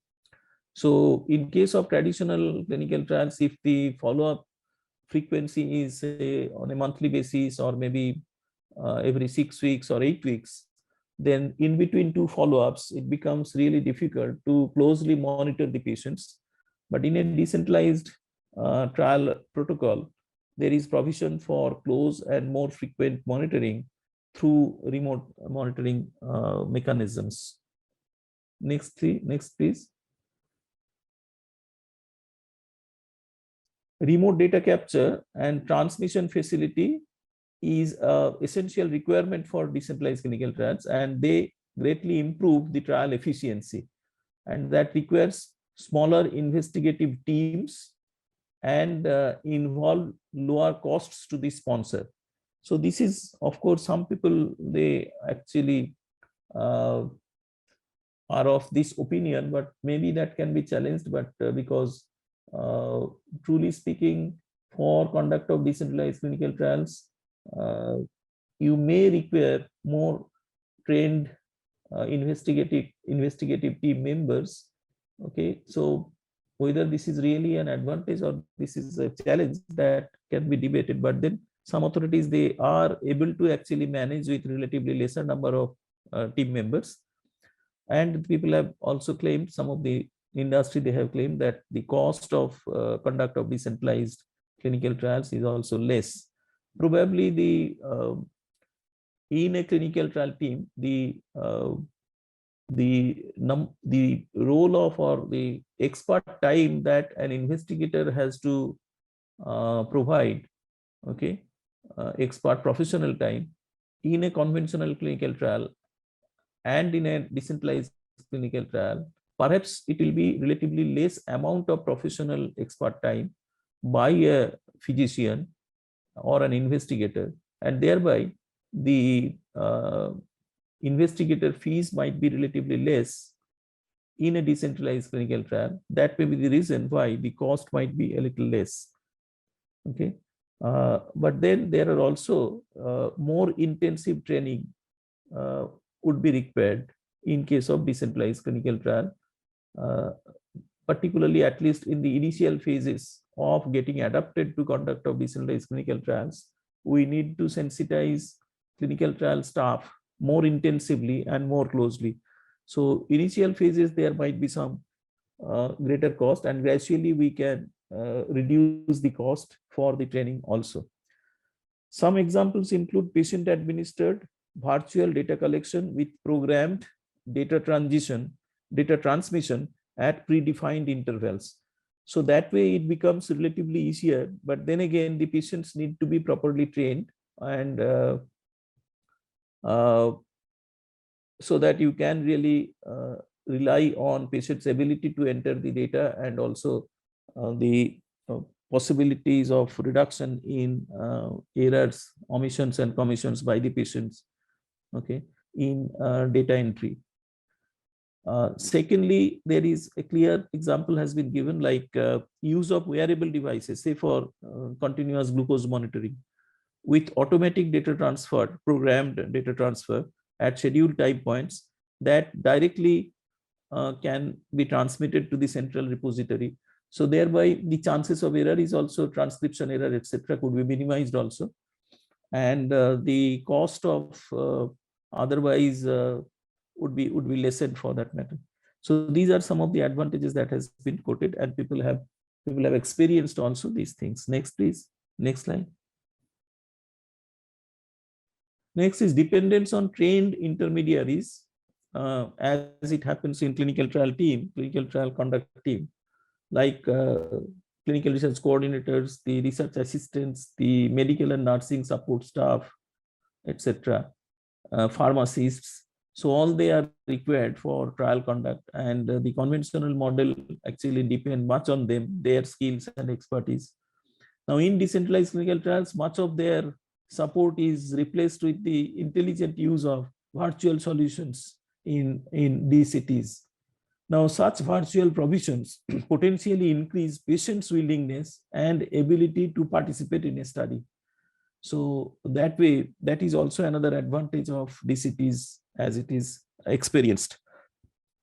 So in case of traditional clinical trials, if the follow-up frequency is on a monthly basis, or maybe every 6 weeks or 8 weeks, then in between two follow-ups, it becomes really difficult to closely monitor the patients. But in a decentralized trial protocol, there is provision for close and more frequent monitoring through remote monitoring mechanisms. Next, please. Remote data capture and transmission facility is an essential requirement for decentralized clinical trials, and they greatly improve the trial efficiency. And that requires smaller investigative teams and involve lower costs to the sponsor. So this is, of course, some people, they actually are of this opinion, but maybe that can be challenged. But because truly speaking, for conduct of decentralized clinical trials, you may require more trained investigative team members. Okay, so whether this is really an advantage or this is a challenge, that can be debated. But then some authorities, they are able to actually manage with relatively lesser number of team members. And people have also claimed, some of the industry, they have claimed that the cost of conduct of decentralized clinical trials is also less. Probably in a clinical trial team, the the role of or the expert time that an investigator has to provide, okay, expert professional time in a conventional clinical trial and in a decentralized clinical trial, perhaps it will be relatively less amount of professional expert time by a physician or an investigator, and thereby the investigator fees might be relatively less in a decentralized clinical trial. That may be the reason why the cost might be a little less. Okay, but then there are also more intensive training would be required in case of decentralized clinical trial, particularly at least in the initial phases of getting adapted to conduct of decentralized clinical trials. We need to sensitize clinical trial staff more intensively and more closely. So initial phases, there might be some greater cost, and gradually we can reduce the cost for the training also. Some examples include patient administered virtual data collection with programmed data transmission at predefined intervals. So that way it becomes relatively easier, but then again the patients need to be properly trained, and so that you can really rely on patient's ability to enter the data, and also the possibilities of reduction in errors, omissions and commissions by the patients, okay, in data entry. Secondly, there is a clear example has been given, like use of wearable devices, say for continuous glucose monitoring, with automatic data transfer, programmed data transfer at scheduled time points that directly can be transmitted to the central repository. So thereby the chances of error is also transcription error, etc., could be minimized also, and the cost of otherwise would be lessened for that matter. So these are some of the advantages that has been quoted, and people have experienced also these things. Next, please. Next slide. Next is dependence on trained intermediaries, as it happens in clinical trial conduct team, like clinical research coordinators, the research assistants, the medical and nursing support staff, etc., pharmacists. So all they are required for trial conduct, and the conventional model actually depend much on them, their skills and expertise. Now in decentralized clinical trials, much of their support is replaced with the intelligent use of virtual solutions in DCTs. Now such virtual provisions potentially increase patients' willingness and ability to participate in a study. So that way, that is also another advantage of DCTs as it is experienced.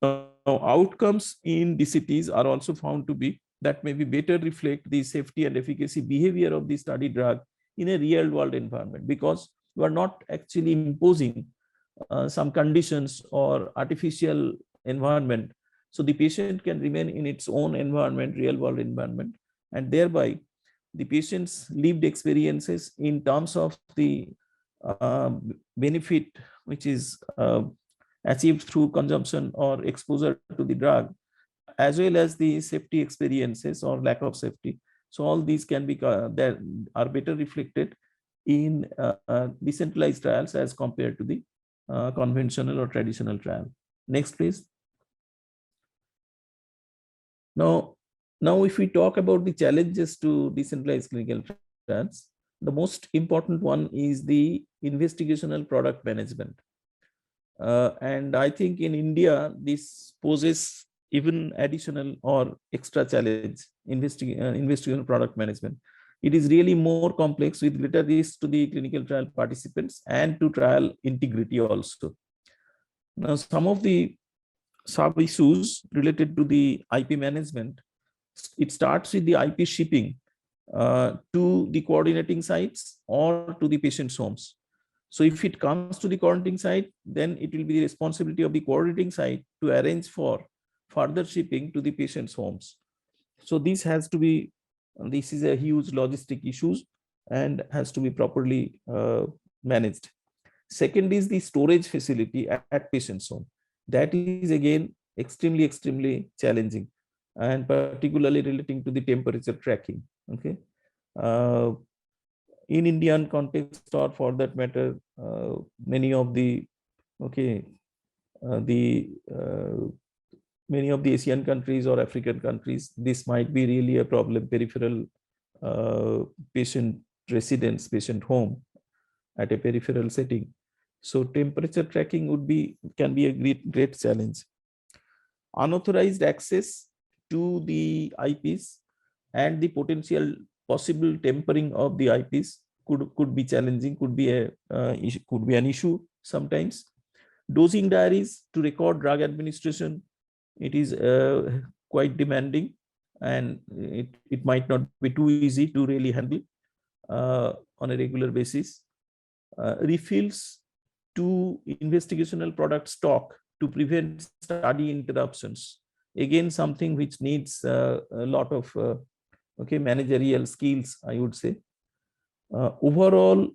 Now, outcomes in DCTs are also found to be that maybe better reflect the safety and efficacy behavior of the study drug in a real world environment, because we are not actually imposing some conditions or artificial environment. So the patient can remain in its own environment, real world environment, and thereby the patient's lived experiences in terms of the benefit which is achieved through consumption or exposure to the drug, as well as the safety experiences or lack of safety. So all these can be that are better reflected in decentralized trials as compared to the conventional or traditional trial. Next, please. Now if we talk about the challenges to decentralized clinical trials, the most important one is the investigational product management. And I think in India, this poses even additional or extra challenge, investigational product management. It is really more complex, with greater risk to the clinical trial participants and to trial integrity also. Now, some of the sub issues related to the IP management, it starts with the IP shipping to the coordinating sites or to the patient's homes. So if it comes to the coordinating site, then it will be the responsibility of the coordinating site to arrange for further shipping to the patient's homes. So this has to be, this is a huge logistic issues and has to be properly managed. Second is the storage facility at patient's home. That is again extremely challenging, and particularly relating to the temperature tracking. Okay, in Indian context, or for that matter, many of the okay the many of the Asian countries or African countries, this might be really a problem. Peripheral patient residence, patient home at a peripheral setting. So temperature tracking can be a great challenge. Unauthorized access to the IPs and the potential possible tampering of the IPs could be challenging, could be an issue sometimes. Dosing diaries to record drug administration, it is quite demanding, and it might not be too easy to really handle on a regular basis. Refills to investigational product stock to prevent study interruptions. Again, something which needs a lot of managerial skills, I would say. Overall,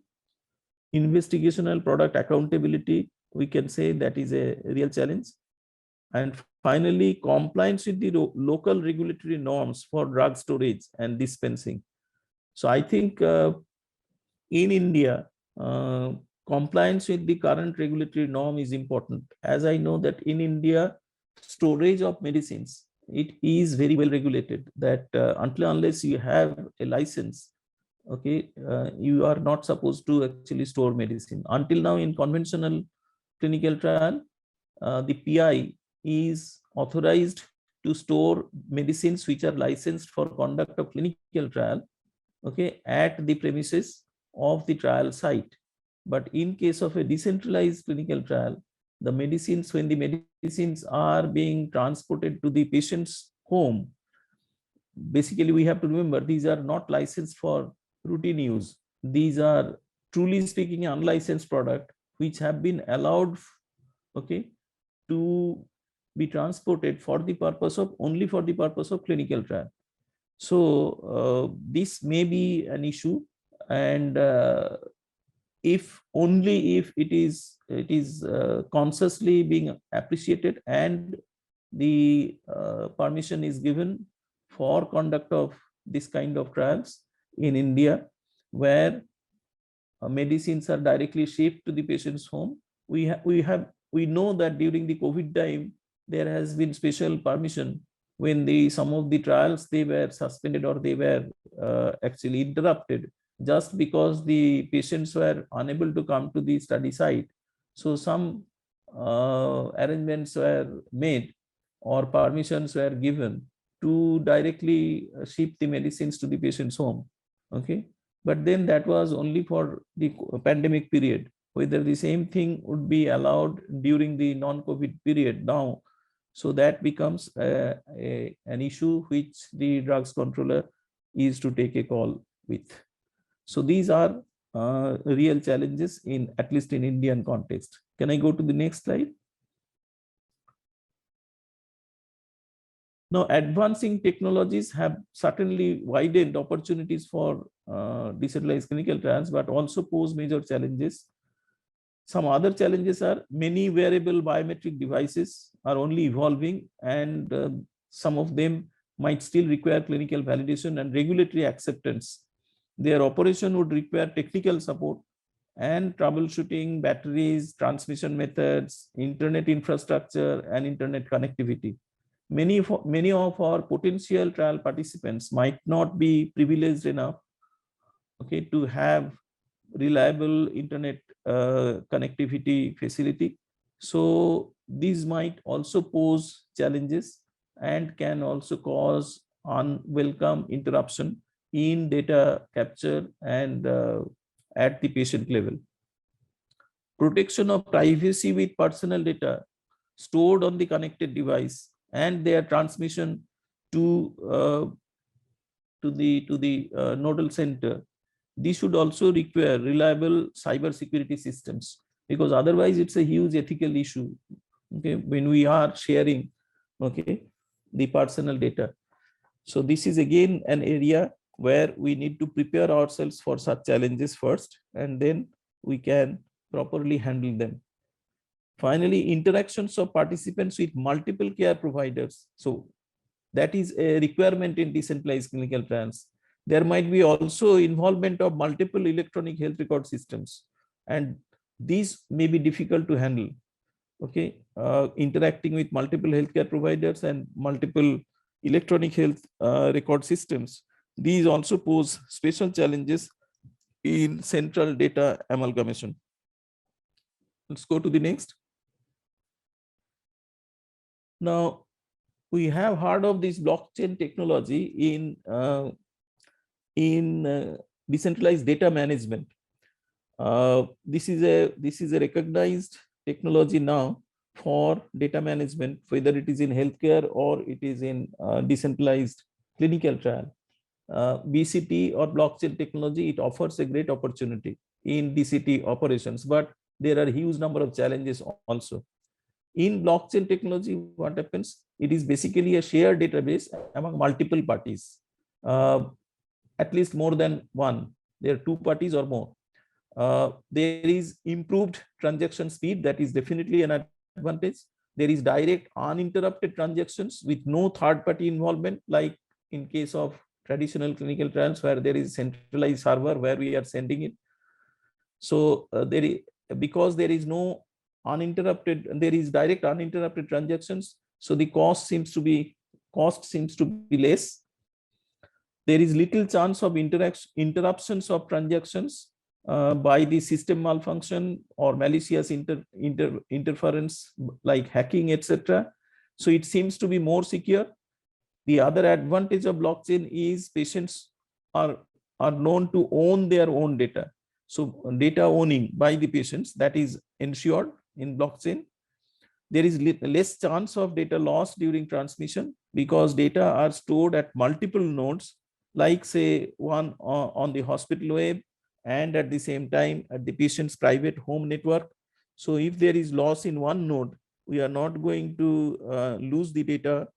investigational product accountability, we can say that is a real challenge. And finally, compliance with the local regulatory norms for drug storage and dispensing. So I think in India, compliance with the current regulatory norm is important. As I know that in India, storage of medicines, it is very well regulated, that unless you have a license, okay, you are not supposed to actually store medicine. Until now, in conventional clinical trial, the PI is authorized to store medicines which are licensed for conduct of clinical trial, okay, at the premises of the trial site. But in case of a decentralized clinical trial, the medicines, when the medicines are being transported to the patient's home, basically we have to remember these are not licensed for routine use. These are, truly speaking, unlicensed product which have been allowed, okay, to be transported for the purpose of, only for the purpose of clinical trial. So this may be an issue, and if it is consciously being appreciated, and the permission is given for conduct of this kind of trials in India, where medicines are directly shipped to the patient's home. We know that during the COVID time, there has been special permission when some of the trials, they were suspended, or they were actually interrupted, just because the patients were unable to come to the study site. So some arrangements were made, or permissions were given to directly ship the medicines to the patient's home. Okay, but then that was only for the pandemic period. Whether the same thing would be allowed during the non-COVID period now, so that becomes an issue which the drugs controller is to take a call with. So these are real challenges, in at least in Indian context. Can I go to the next slide? Now, advancing technologies have certainly widened opportunities for decentralized clinical trials, but also pose major challenges. Some other challenges are, many wearable biometric devices are only evolving, and some of them might still require clinical validation and regulatory acceptance. Their operation would require technical support and troubleshooting, batteries, transmission methods, internet infrastructure, and internet connectivity. Many of our potential trial participants might not be privileged enough, okay, to have reliable internet connectivity facility. So these might also pose challenges, and can also cause unwelcome interruption in data capture and at the patient level. Protection of privacy with personal data stored on the connected device, and their transmission to the nodal center. These should also require reliable cyber security systems, because otherwise it's a huge ethical issue, okay, when we are sharing, okay, the personal data. So this is again an area where we need to prepare ourselves for such challenges first, and then we can properly handle them. Finally, interactions of participants with multiple care providers. So that is a requirement in decentralized clinical trials. There might be also involvement of multiple electronic health record systems, and these may be difficult to handle. Okay, interacting with multiple healthcare providers and multiple electronic health record systems. These also pose special challenges in central data amalgamation. Let's go to the next. Now, we have heard of this blockchain technology in decentralized data management. This is a recognized technology now for data management, whether it is in healthcare or it is in decentralized clinical trial. BCT or blockchain technology, it offers a great opportunity in DCT operations, but there are a huge number of challenges also. In blockchain technology, what happens? It is basically a shared database among multiple parties, at least more than one. There are two parties or more. There is improved transaction speed, that is definitely an advantage. There is direct uninterrupted transactions with no third party involvement, like in case of traditional clinical trials where there is centralized server where we are sending it. So because there is no uninterrupted, there is direct uninterrupted transactions, so the cost seems to be less. There is little chance of interruptions of transactions by the system malfunction or malicious interference like hacking, etc. So it seems to be more secure. The other advantage of blockchain is patients are known to own their own data. So data owning by the patients, that is ensured in blockchain. There is less chance of data loss during transmission because data are stored at multiple nodes, like say one on the hospital web and at the same time at the patient's private home network. So if there is loss in one node, we are not going to lose the data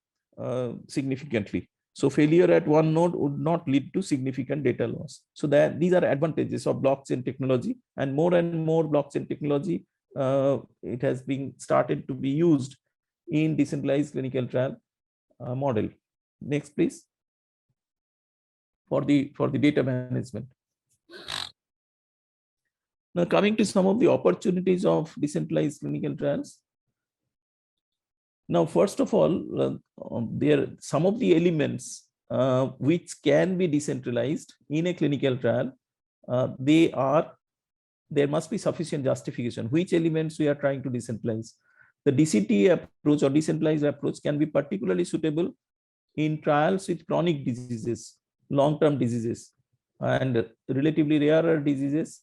significantly. So failure at one node would not lead to significant data loss. So that these are advantages of blockchain technology, and more blockchain technology it has been started to be used in decentralized clinical trial model. Next, please. For the data management. Now, coming to some of the opportunities of decentralized clinical trials. Now, first of all, there are some of the elements which can be decentralized in a clinical trial. There must be sufficient justification. Which elements we are trying to decentralize? The DCT approach or decentralized approach can be particularly suitable in trials with chronic diseases, long-term diseases, and relatively rarer diseases,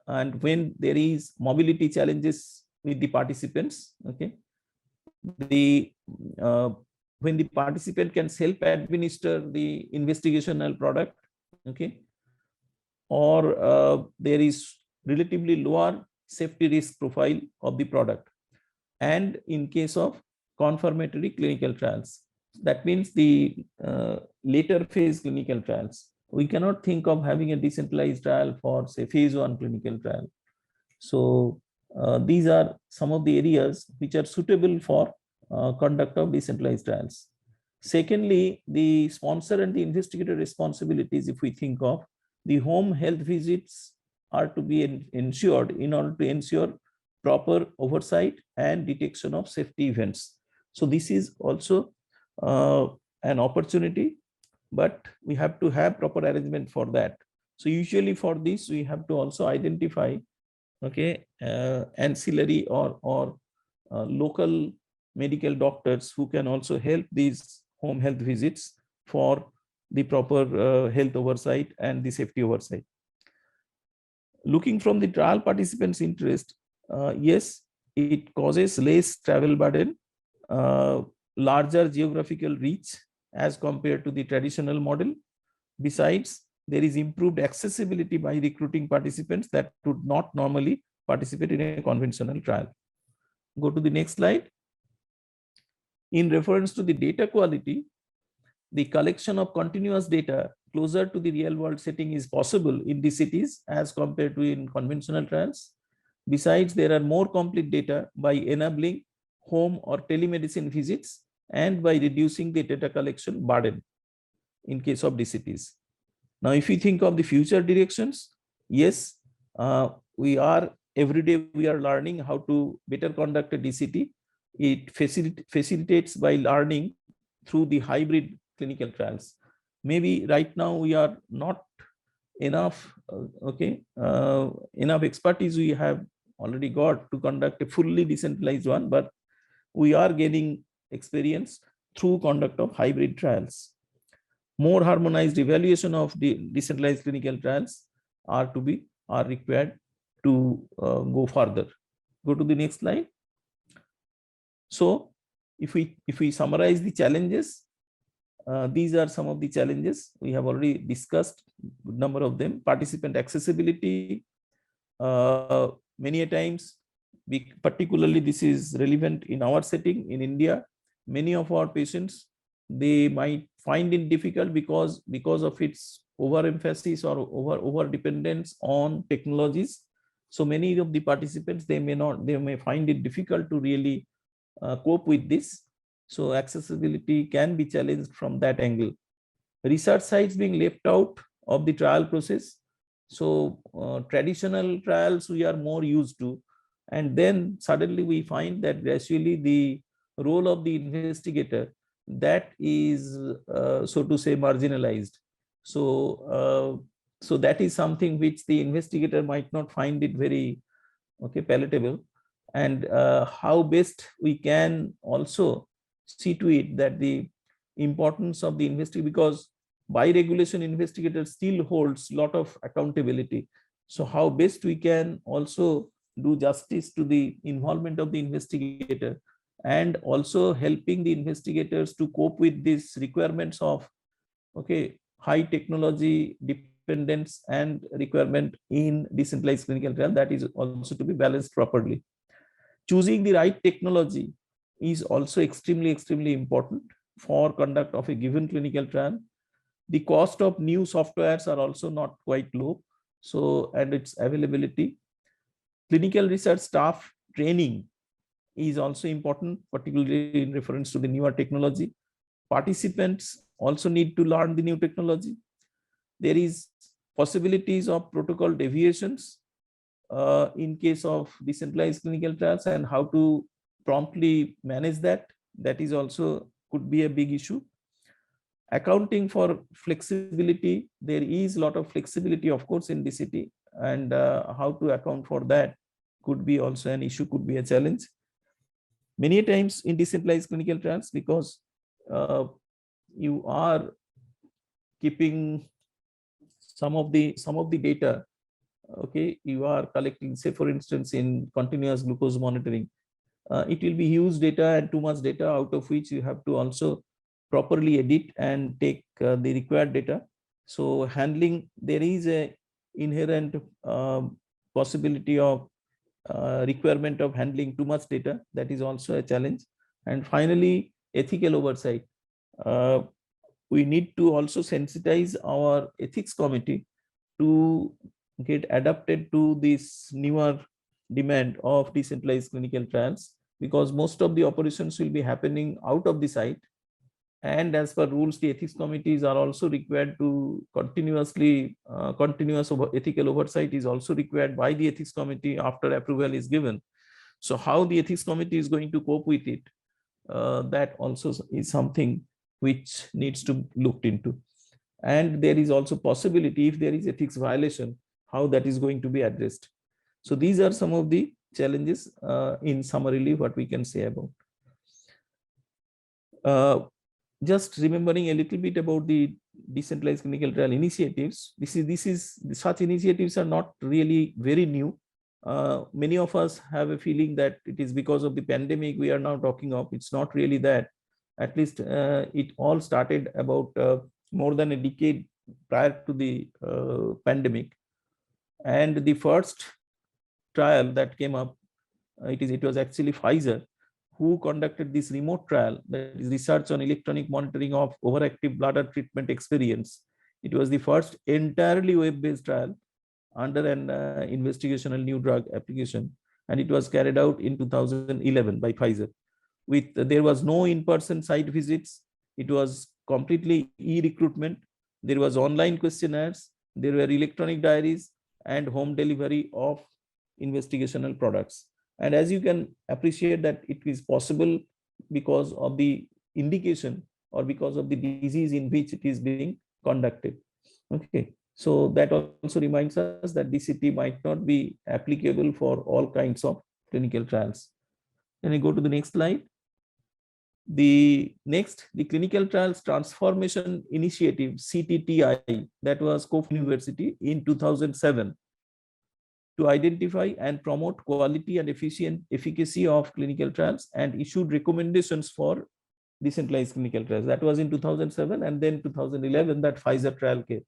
and when there is mobility challenges with the participants. Okay, when the participant can self-administer the investigational product, okay, or there is relatively lower safety risk profile of the product, and in case of confirmatory clinical trials, that means the later phase clinical trials, we cannot think of having a decentralized trial for say phase 1 clinical trial. So these are some of the areas which are suitable for conduct of decentralized trials. Secondly, the sponsor and the investigator responsibilities, if we think of, the home health visits are to be ensured in order to ensure proper oversight and detection of safety events. So this is also an opportunity, but we have to have proper arrangement for that. So usually for this, we have to also identify, okay, ancillary or local medical doctors who can also help these home health visits for the proper health oversight and the safety oversight. Looking from the trial participants' interest, yes, it causes less travel burden, larger geographical reach as compared to the traditional model. Besides, there is improved accessibility by recruiting participants that would not normally participate in a conventional trial. Go to the next slide. In reference to the data quality, the collection of continuous data closer to the real world setting is possible in DCTs as compared to in conventional trials. Besides, there are more complete data by enabling home or telemedicine visits and by reducing the data collection burden in case of DCTs. Now, if you think of the future directions, yes, we are every day we are learning how to better conduct a DCT. It facilitates by learning through the hybrid clinical trials. Maybe right now we are not enough, enough expertise we have already got to conduct a fully decentralized one, but we are gaining experience through conduct of hybrid trials. More harmonized evaluation of the decentralized clinical trials are required to go further. Go to the next slide. So if we summarize the challenges, these are some of the challenges we have already discussed, good number of them. Participant accessibility, many a times, particularly this is relevant in our setting in India. Many of our patients, they might find it difficult because of its overemphasis or over dependence on technologies. So many of the participants, they may find it difficult to really cope with this. So accessibility can be challenged from that angle. Research sites being left out of the trial process. So traditional trials we are more used to, and then suddenly we find that gradually the role of the investigator, that is so to say marginalized. So so that is something which the investigator might not find it very palatable. And how best we can also see to it that the importance of the investigator, because by regulation investigator still holds a lot of accountability. So how best we can also do justice to the involvement of the investigator, and also helping the investigators to cope with these requirements of high technology dependence and requirement in decentralized clinical trial, that is also to be balanced properly. Choosing the right technology is also extremely important for conduct of a given clinical trial. The cost of new softwares are also not quite low, so, and its availability. Clinical research staff training is also important, particularly in reference to the newer technology. Participants also need to learn the new technology. There is possibilities of protocol deviations in case of decentralized clinical trials, and how to promptly manage that. That is also could be a big issue. Accounting for flexibility, there is a lot of flexibility, of course, in DCT, and how to account for that could be also an issue, could be a challenge. Many times in decentralized clinical trials, because you are keeping some of the data, you are collecting, say for instance, in continuous glucose monitoring, it will be huge data and too much data, out of which you have to also properly edit and take the required data. So handling, there is a inherent possibility of requirement of handling too much data. That is also a challenge. And finally, ethical oversight. We need to also sensitize our ethics committee to get adapted to this newer demand of decentralized clinical trials, because most of the operations will be happening out of the site. And as per rules, the ethics committees are also required to continuous ethical oversight is also required by the ethics committee after approval is given. So how the ethics committee is going to cope with it, that also is something which needs to be looked into. And there is also possibility, if there is ethics violation, how that is going to be addressed. So these are some of the challenges in summarily what we can say about. Just remembering a little bit about the decentralized clinical trial initiatives. Such initiatives are not really very new. Many of us have a feeling that it is because of the pandemic we are now talking of. It's not really that. At least it all started about more than a decade prior to the pandemic. And the first trial that came up, it was actually Pfizer who conducted this remote trial, that is research on electronic monitoring of overactive bladder treatment experience. It was the first entirely web-based trial, under an investigational new drug application, and it was carried out in 2011 by Pfizer. There was no in-person site visits. It was completely e-recruitment. There was online questionnaires. There were electronic diaries and home delivery of investigational products. And as you can appreciate that it is possible because of the indication or because of the disease in which it is being conducted. Okay, so that also reminds us that DCT might not be applicable for all kinds of clinical trials. Can I go to the next slide? The Clinical Trials Transformation Initiative, CTTI, that was University in 2007 to identify and promote quality and efficacy of clinical trials and issued recommendations for decentralized clinical trials. That was in 2007, and then 2011 that Pfizer trial came.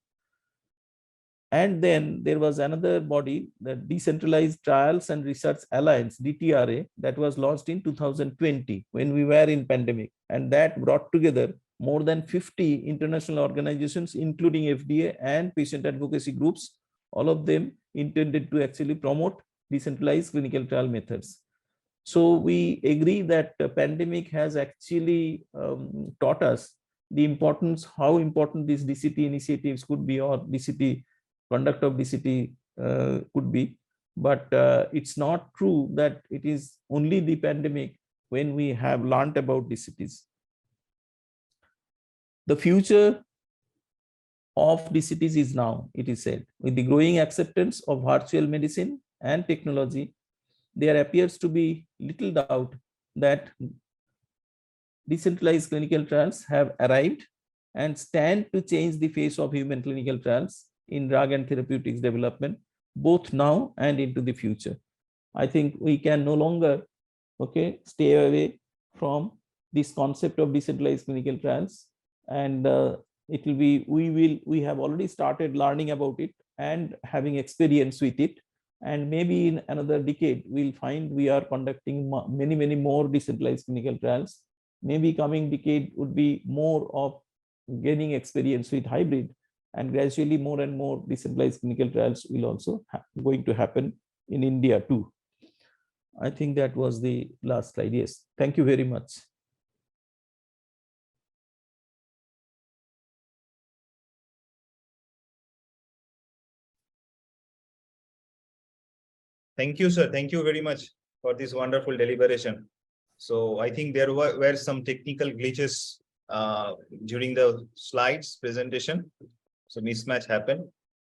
And then there was another body, the Decentralized Trials and Research Alliance, DTRA, that was launched in 2020 when we were in pandemic. And that brought together more than 50 international organizations, including FDA and patient advocacy groups, all of them intended to actually promote decentralized clinical trial methods. So we agree that the pandemic has actually taught us the importance, how important these DCT initiatives could be, or DCT conduct of DCT could be. But it's not true that it is only the pandemic when we have learned about DCTs. The future of DCTs is now, it is said. With the growing acceptance of virtual medicine and technology, there appears to be little doubt that decentralized clinical trials have arrived and stand to change the face of human clinical trials in drug and therapeutics development, both now and into the future. I think we can no longer, stay away from this concept of decentralized clinical trials, and it will be, we have already started learning about it and having experience with it, and maybe in another decade we'll find we are conducting many more decentralized clinical trials. Maybe coming decade would be more of gaining experience with hybrid, and gradually more and more decentralized clinical trials will also going to happen in India too. I think that was the last slide. Yes, thank you very much. Thank you, sir. Thank you very much for this wonderful deliberation. So I think there were some technical glitches during the slides presentation. So mismatch happened.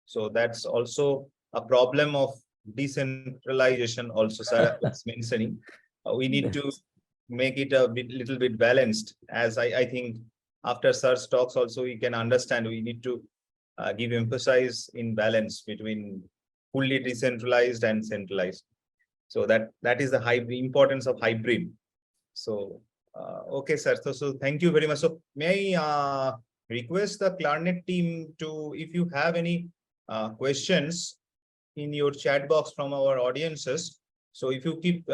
So that's also a problem of decentralization also, sir was mentioning. We need to make it a little bit balanced, as I think after sir's talks also we can understand we need to give emphasis in balance between fully decentralized and centralized. So that is the importance of hybrid. So okay, sir. So thank you very much. So may I request the Clarnet team to, if you have any questions in your chat box from our audiences. So if you keep,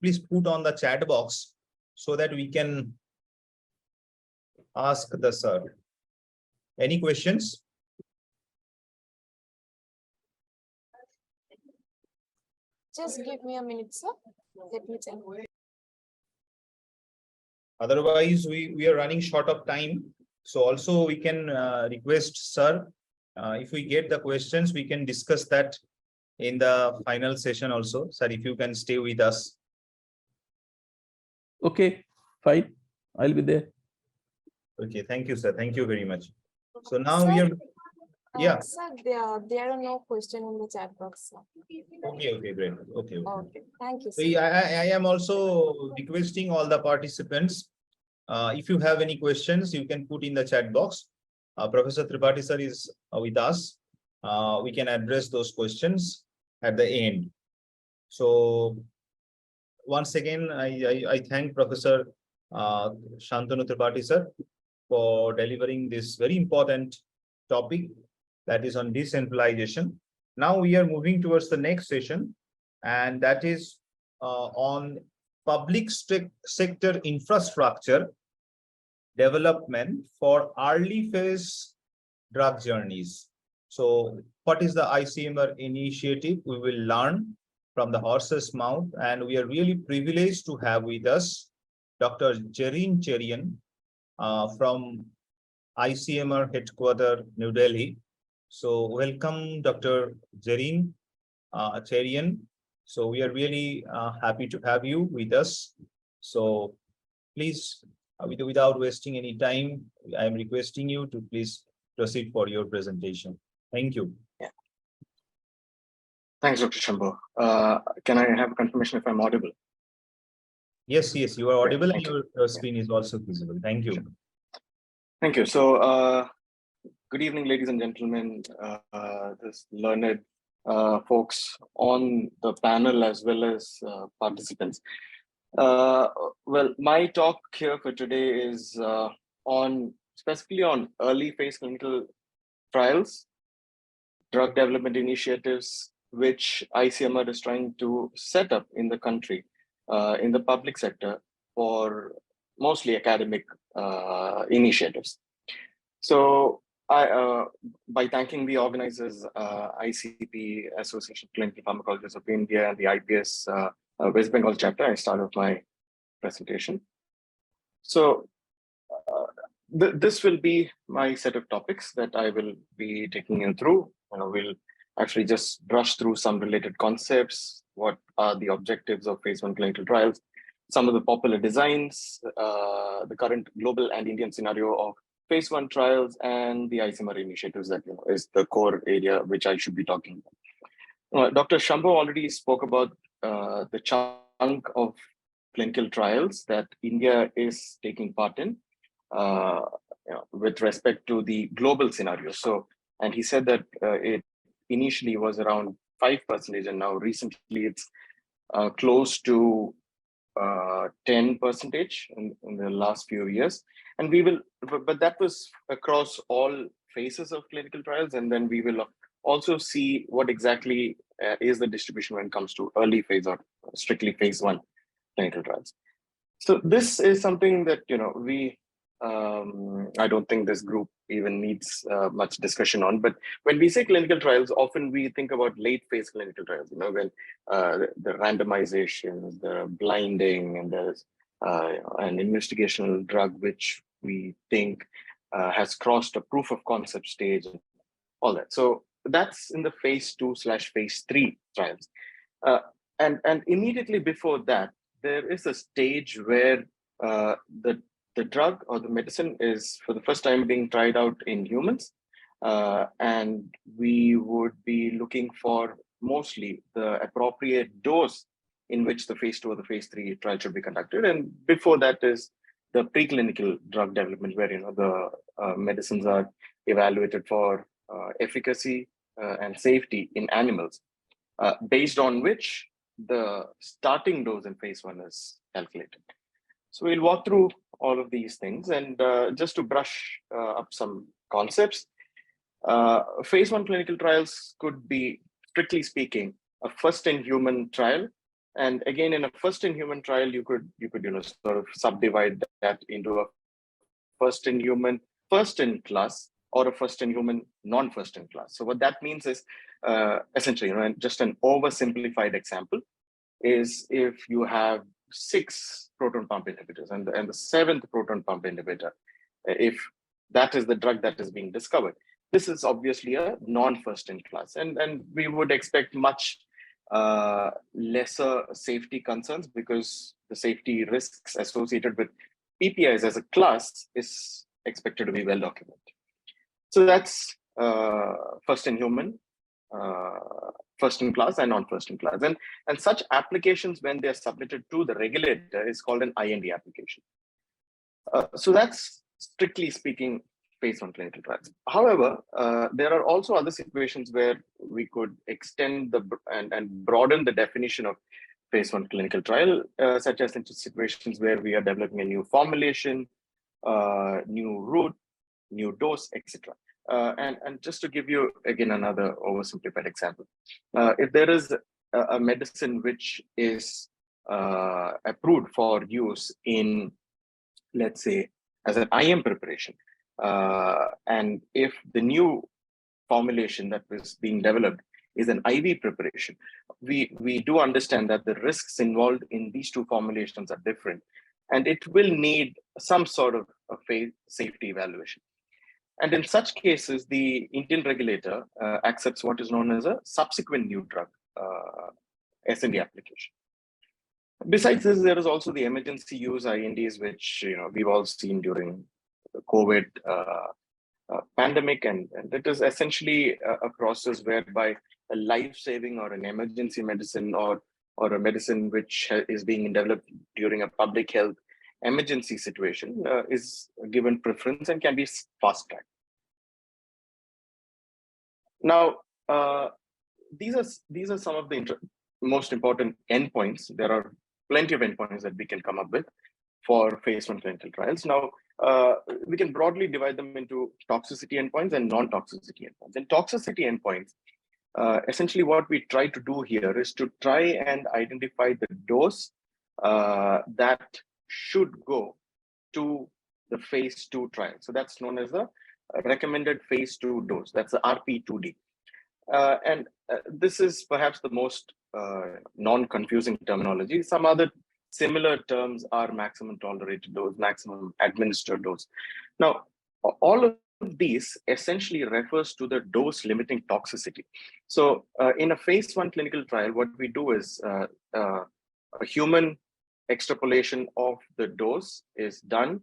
please put on the chat box so that we can ask the sir. Any questions? Just give me a minute, sir. Let me check. Otherwise, we are running short of time. So also we can request sir, if we get the questions, we can discuss that in the final session also. Sir, if you can stay with us. Okay, fine. I'll be there. Okay, thank you, sir. Thank you very much. So now Sir, we are, yeah. Sir, there are no questions in the chat box, sir. Okay, great. Okay. Okay, thank you, So sir. I am also requesting all the participants, if you have any questions, you can put in the chat box. Professor Tripathi sir is with us. We can address those questions at the end. So once again, I thank Professor Santanu Tripathi sir for delivering this very important topic that is on decentralization. Now we are moving towards the next session, and that is on public sector infrastructure development for early phase drug journeys. So what is the ICMR initiative? We will learn from the horse's mouth, and we are really privileged to have with us Dr. Cherian from ICMR headquarters, New Delhi. So welcome, Dr. Cherian. So we are really happy to have you with us. So please, without wasting any time, I am requesting you to please proceed for your presentation. Thank you. Yeah. Thanks, Dr. Shambo. Can I have a confirmation if I'm audible? Yes, you are audible, and you. your screen is also visible. Thank you. Sure. Thank you. So, good evening, ladies and gentlemen, this learned folks on the panel as well as participants. Well, my talk here for today is specifically on early phase clinical trials, drug development initiatives, which ICMR is trying to set up in the country, in the public sector for mostly academic initiatives. So by thanking the organizers, ICP, Association of Clinical Pharmacologists of India, and the IPS West Bengal chapter, I start off my presentation. So this will be my set of topics that I will be taking you through. We'll actually just brush through some related concepts, what are the objectives of phase 1 clinical trials, some of the popular designs, the current global and Indian scenario of phase 1 trials, and the ICMR initiatives that is the core area which I should be talking about. Dr. Shambo already spoke about the chunk of clinical trials that India is taking part in with respect to the global scenario. So, and he said that it initially was around 5%, and now recently it's close to 10% in the last few years. And we will, but that was across all phases of clinical trials. And then we will also see what exactly is the distribution when it comes to early phase or strictly phase 1 clinical trials. So this is something that, I don't think this group even needs much discussion on, but when we say clinical trials, often we think about late phase clinical trials, when the randomization, the blinding, and there's an investigational drug which we think has crossed a proof of concept stage, and all that. So that's in the phase 2/phase 3 trials. And immediately before that, there is a stage where the drug or the medicine is for the first time being tried out in humans. And we would be looking for mostly the appropriate dose in which the phase 2 or the phase 3 trial should be conducted. And before that is the preclinical drug development, where the medicines are evaluated for efficacy and safety in animals, based on which the starting dose in phase 1 is calculated. So we'll walk through all of these things, and just to brush up some concepts, phase 1 clinical trials could be, strictly speaking, a first-in-human trial. And again, in a first-in-human trial, you could sort of subdivide that into a first-in-human, first-in-class, or a first-in-human, non-first-in-class. So what that means is, essentially, just an oversimplified example is if you have 6 proton pump inhibitors, and the 7th proton pump inhibitor, if that is the drug that is being discovered, this is obviously a non-first-in-class, and we would expect much lesser safety concerns, because the safety risks associated with PPIs as a class is expected to be well documented. So that's first-in-human, first-in-class, and non-first-in-class. And such applications, when they're submitted to the regulator, is called an IND application. So that's, strictly speaking, phase 1 clinical trials. However, there are also other situations where we could extend and broaden the definition of phase 1 clinical trial, such as into situations where we are developing a new formulation, new route, new dose, etc. And just to give you, again, another oversimplified example, if there is a medicine which is approved for use in, let's say, as an IM preparation, and if the new formulation that was being developed is an IV preparation, we do understand that the risks involved in these two formulations are different, and it will need some sort of a phase safety evaluation. And in such cases, the Indian regulator accepts what is known as a subsequent new drug SND application. Besides this, there is also the emergency use INDs, which we've all seen during the COVID pandemic, and it is essentially a process whereby a life-saving or an emergency medicine or a medicine which is being developed during a public health emergency situation is given preference and can be fast-tracked. Now, these are some of the most important endpoints. There are plenty of endpoints that we can come up with for phase 1 clinical trials. Now, we can broadly divide them into toxicity endpoints and non-toxicity endpoints. And toxicity endpoints, essentially what we try to do here is to try and identify the dose that should go to the phase 2 trial. So that's known as the recommended phase 2 dose. That's the RP2D. And this is perhaps the most non-confusing terminology. Some other similar terms are maximum tolerated dose, maximum administered dose. Now, all of these essentially refers to the dose limiting toxicity. So in a phase 1 clinical trial, what we do is a human extrapolation of the dose is done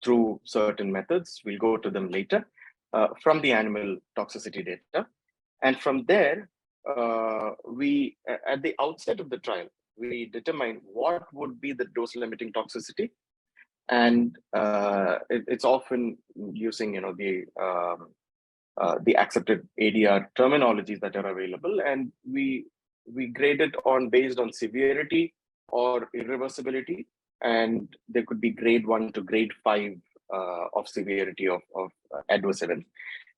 through certain methods. We'll go to them later from the animal toxicity data. And from there, we, at the outset of the trial, we determine what would be the dose limiting toxicity. And it's often using the accepted ADR terminologies that are available, and we grade it based on severity or irreversibility, and there could be grade 1 to grade 5 of severity of adverse events.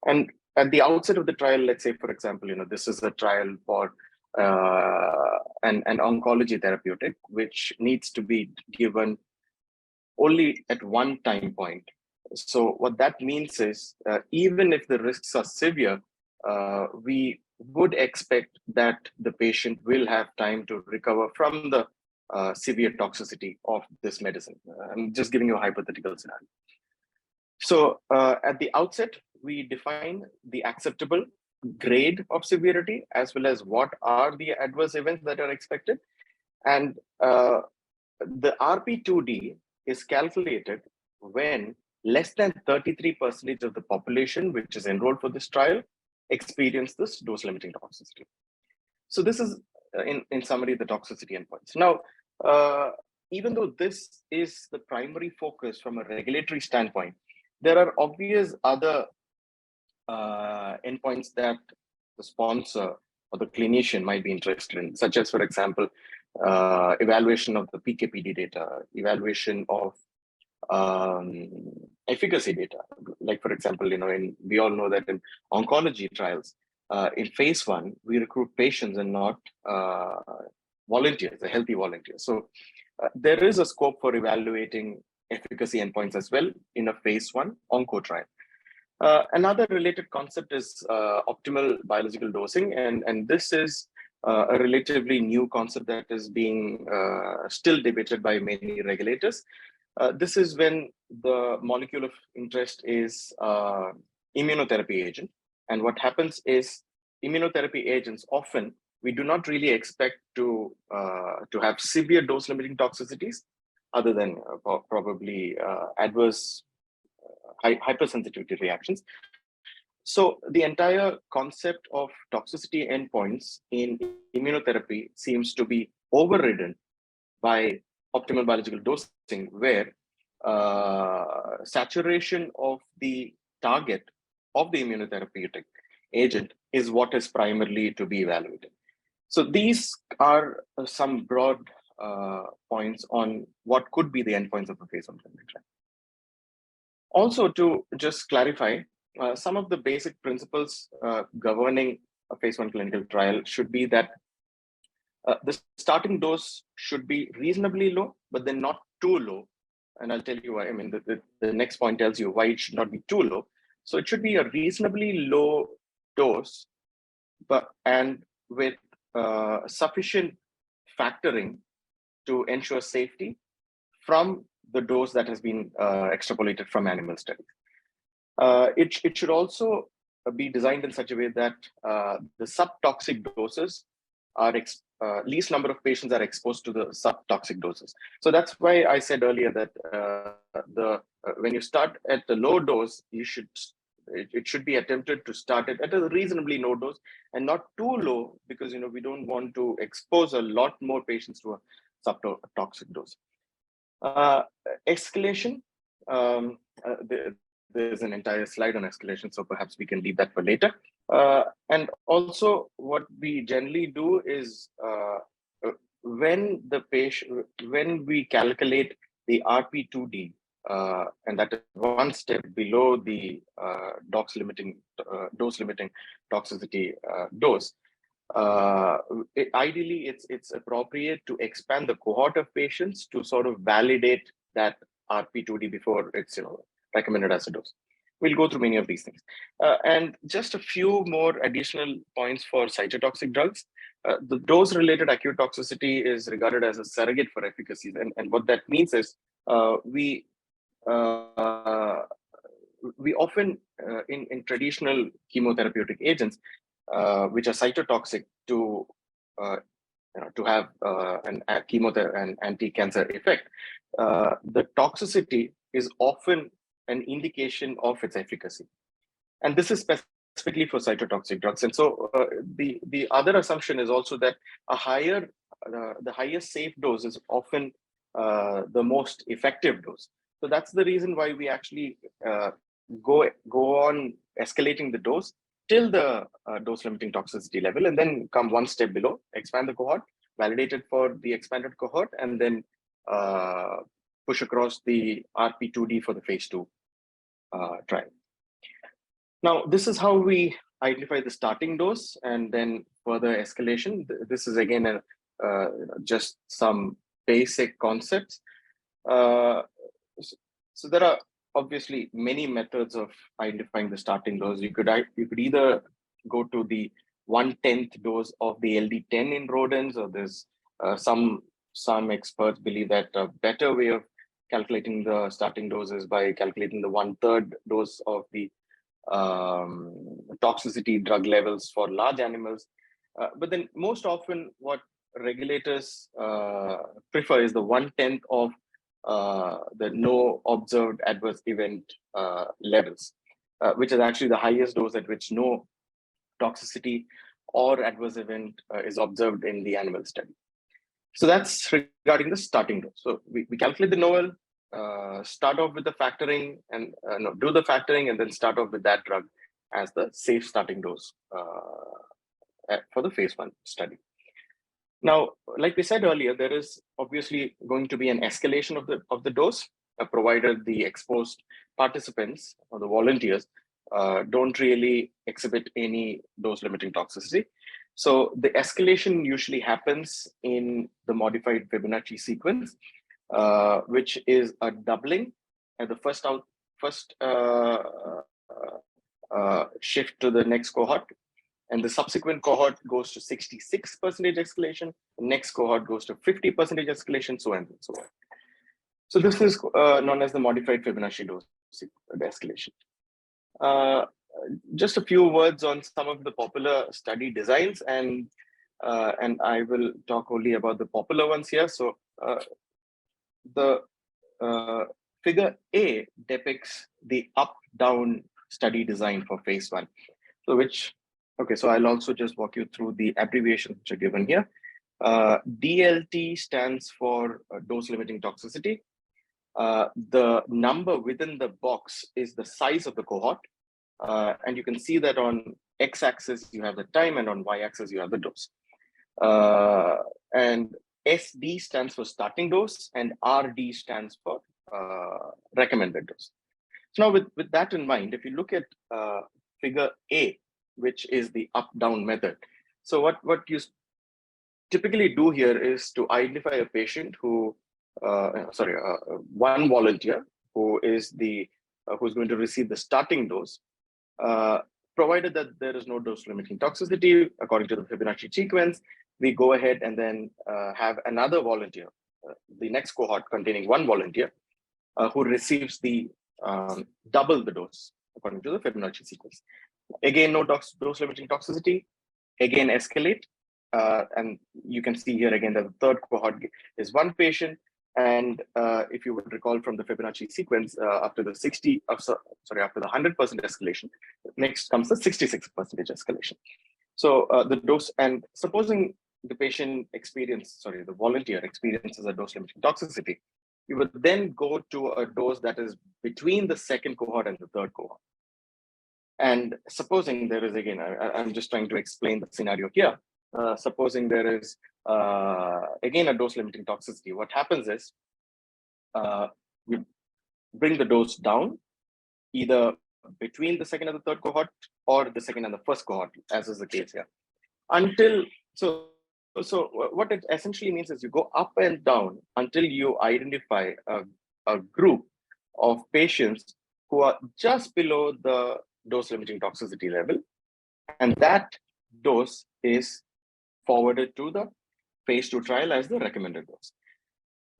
And at the outset of the trial, let's say, for example, this is a trial for an oncology therapeutic, which needs to be given only at one time point. So what that means is, even if the risks are severe, we would expect that the patient will have time to recover from the severe toxicity of this medicine. I'm just giving you a hypothetical scenario. So at the outset, we define the acceptable grade of severity, as well as what are the adverse events that are expected. And the RP2D is calculated when less than 33% of the population which is enrolled for this trial experience this dose-limiting toxicity. So this is, in summary, the toxicity endpoints. Now, even though this is the primary focus from a regulatory standpoint, there are obvious other endpoints that the sponsor or the clinician might be interested in, such as, for example, evaluation of the PK/PD data, evaluation of efficacy data. Like, for example, we all know that in oncology trials, in phase 1, we recruit patients and not volunteers, the healthy volunteers. So there is a scope for evaluating efficacy endpoints as well in a phase 1 onco trial. Another related concept is optimal biological dosing, and this is a relatively new concept that is being still debated by many regulators. This is when the molecule of interest is immunotherapy agent. And what happens is immunotherapy agents, often we do not really expect to have severe dose-limiting toxicities, other than probably adverse hypersensitivity reactions. So the entire concept of toxicity endpoints in immunotherapy seems to be overridden by optimal biological dosing, where saturation of the target of the immunotherapeutic agent is what is primarily to be evaluated. So these are some broad points on what could be the endpoints of a phase 1 clinical trial. Also, to just clarify, some of the basic principles governing a phase 1 clinical trial should be that the starting dose should be reasonably low, but then not too low. And I'll tell you why. I mean, the next point tells you why it should not be too low. So it should be a reasonably low dose, and with sufficient factoring to ensure safety from the dose that has been extrapolated from animal studies. It should also be designed in such a way that the subtoxic doses are least number of patients are exposed to the subtoxic doses. So that's why I said earlier that when you start at the low dose, it should be attempted to start it at a reasonably low dose and not too low, because we don't want to expose a lot more patients to a subtoxic dose. Escalation. There's an entire slide on escalation, so perhaps we can leave that for later. And also, what we generally do is when we calculate the RP2D, and that is one step below the dose-limiting toxicity dose. Ideally, it's appropriate to expand the cohort of patients to sort of validate that RP2D before it's recommended as a dose. We'll go through many of these things. And just a few more additional points for cytotoxic drugs. The dose-related acute toxicity is regarded as a surrogate for efficacy. And what that means is we often, in traditional chemotherapeutic agents, which are cytotoxic to have an anti-cancer effect, the toxicity is often an indication of its efficacy. And this is specifically for cytotoxic drugs. And so the other assumption is also that the highest safe dose is often the most effective dose. So that's the reason why we actually go on escalating the dose till the dose-limiting toxicity level, and then come one step below, expand the cohort, validate it for the expanded cohort, and then push across the RP2D for the phase 2 trial. Now, this is how we identify the starting dose and then further escalation. This is again just some basic concepts. So there are obviously many methods of identifying the starting dose. You could either go to the 1/10th dose of the LD10 in rodents, or there's some experts believe that a better way of calculating the starting dose is by calculating the 1/3 dose of the toxicity drug levels for large animals. But then most often what regulators prefer is the 1/10th of the no observed adverse event levels, which is actually the highest dose at which no toxicity or adverse event is observed in the animal study. So that's regarding the starting dose. So we calculate the NOEL, start off with the factoring, and do the factoring, and then start off with that drug as the safe starting dose for the phase 1 study. Now, like we said earlier, there is obviously going to be an escalation of the dose, provided the exposed participants or the volunteers don't really exhibit any dose-limiting toxicity. So the escalation usually happens in the modified Fibonacci sequence, which is a doubling at the first shift to the next cohort. And the subsequent cohort goes to 66% escalation. The next cohort goes to 50% escalation, so on and so on. So this is known as the modified Fibonacci dose escalation. Just a few words on some of the popular study designs, and I will talk only about the popular ones here. So the figure A depicts the up-down study design for phase 1. So I'll also just walk you through the abbreviations which are given here. DLT stands for dose-limiting toxicity. The number within the box is the size of the cohort. And you can see that on x-axis, you have the time, and on y-axis, you have the dose. And SD stands for starting dose, and RD stands for recommended dose. So now with that in mind, if you look at figure A, which is the up-down method. So what you typically do here is to identify a patient who, one volunteer who is who's going to receive the starting dose, provided that there is no dose-limiting toxicity according to the Fibonacci sequence, we go ahead and then have another volunteer, the next cohort containing one volunteer, who receives the double the dose according to the Fibonacci sequence. Again, no dose-limiting toxicity. Again, escalate. And you can see here again that the third cohort is one patient. And if you would recall from the Fibonacci sequence, after the 100% escalation, next comes the 66% escalation. So the dose, and supposing the the volunteer experiences a dose-limiting toxicity, you would then go to a dose that is between the second cohort and the third cohort. And supposing there is, again, I'm just trying to explain the scenario here. Supposing there is, again, a dose-limiting toxicity, what happens is we bring the dose down, either between the second and the third cohort or the second and the first cohort, as is the case here. So what it essentially means is you go up and down until you identify a group of patients who are just below the dose-limiting toxicity level, and that dose is forwarded to the phase 2 trial as the recommended dose.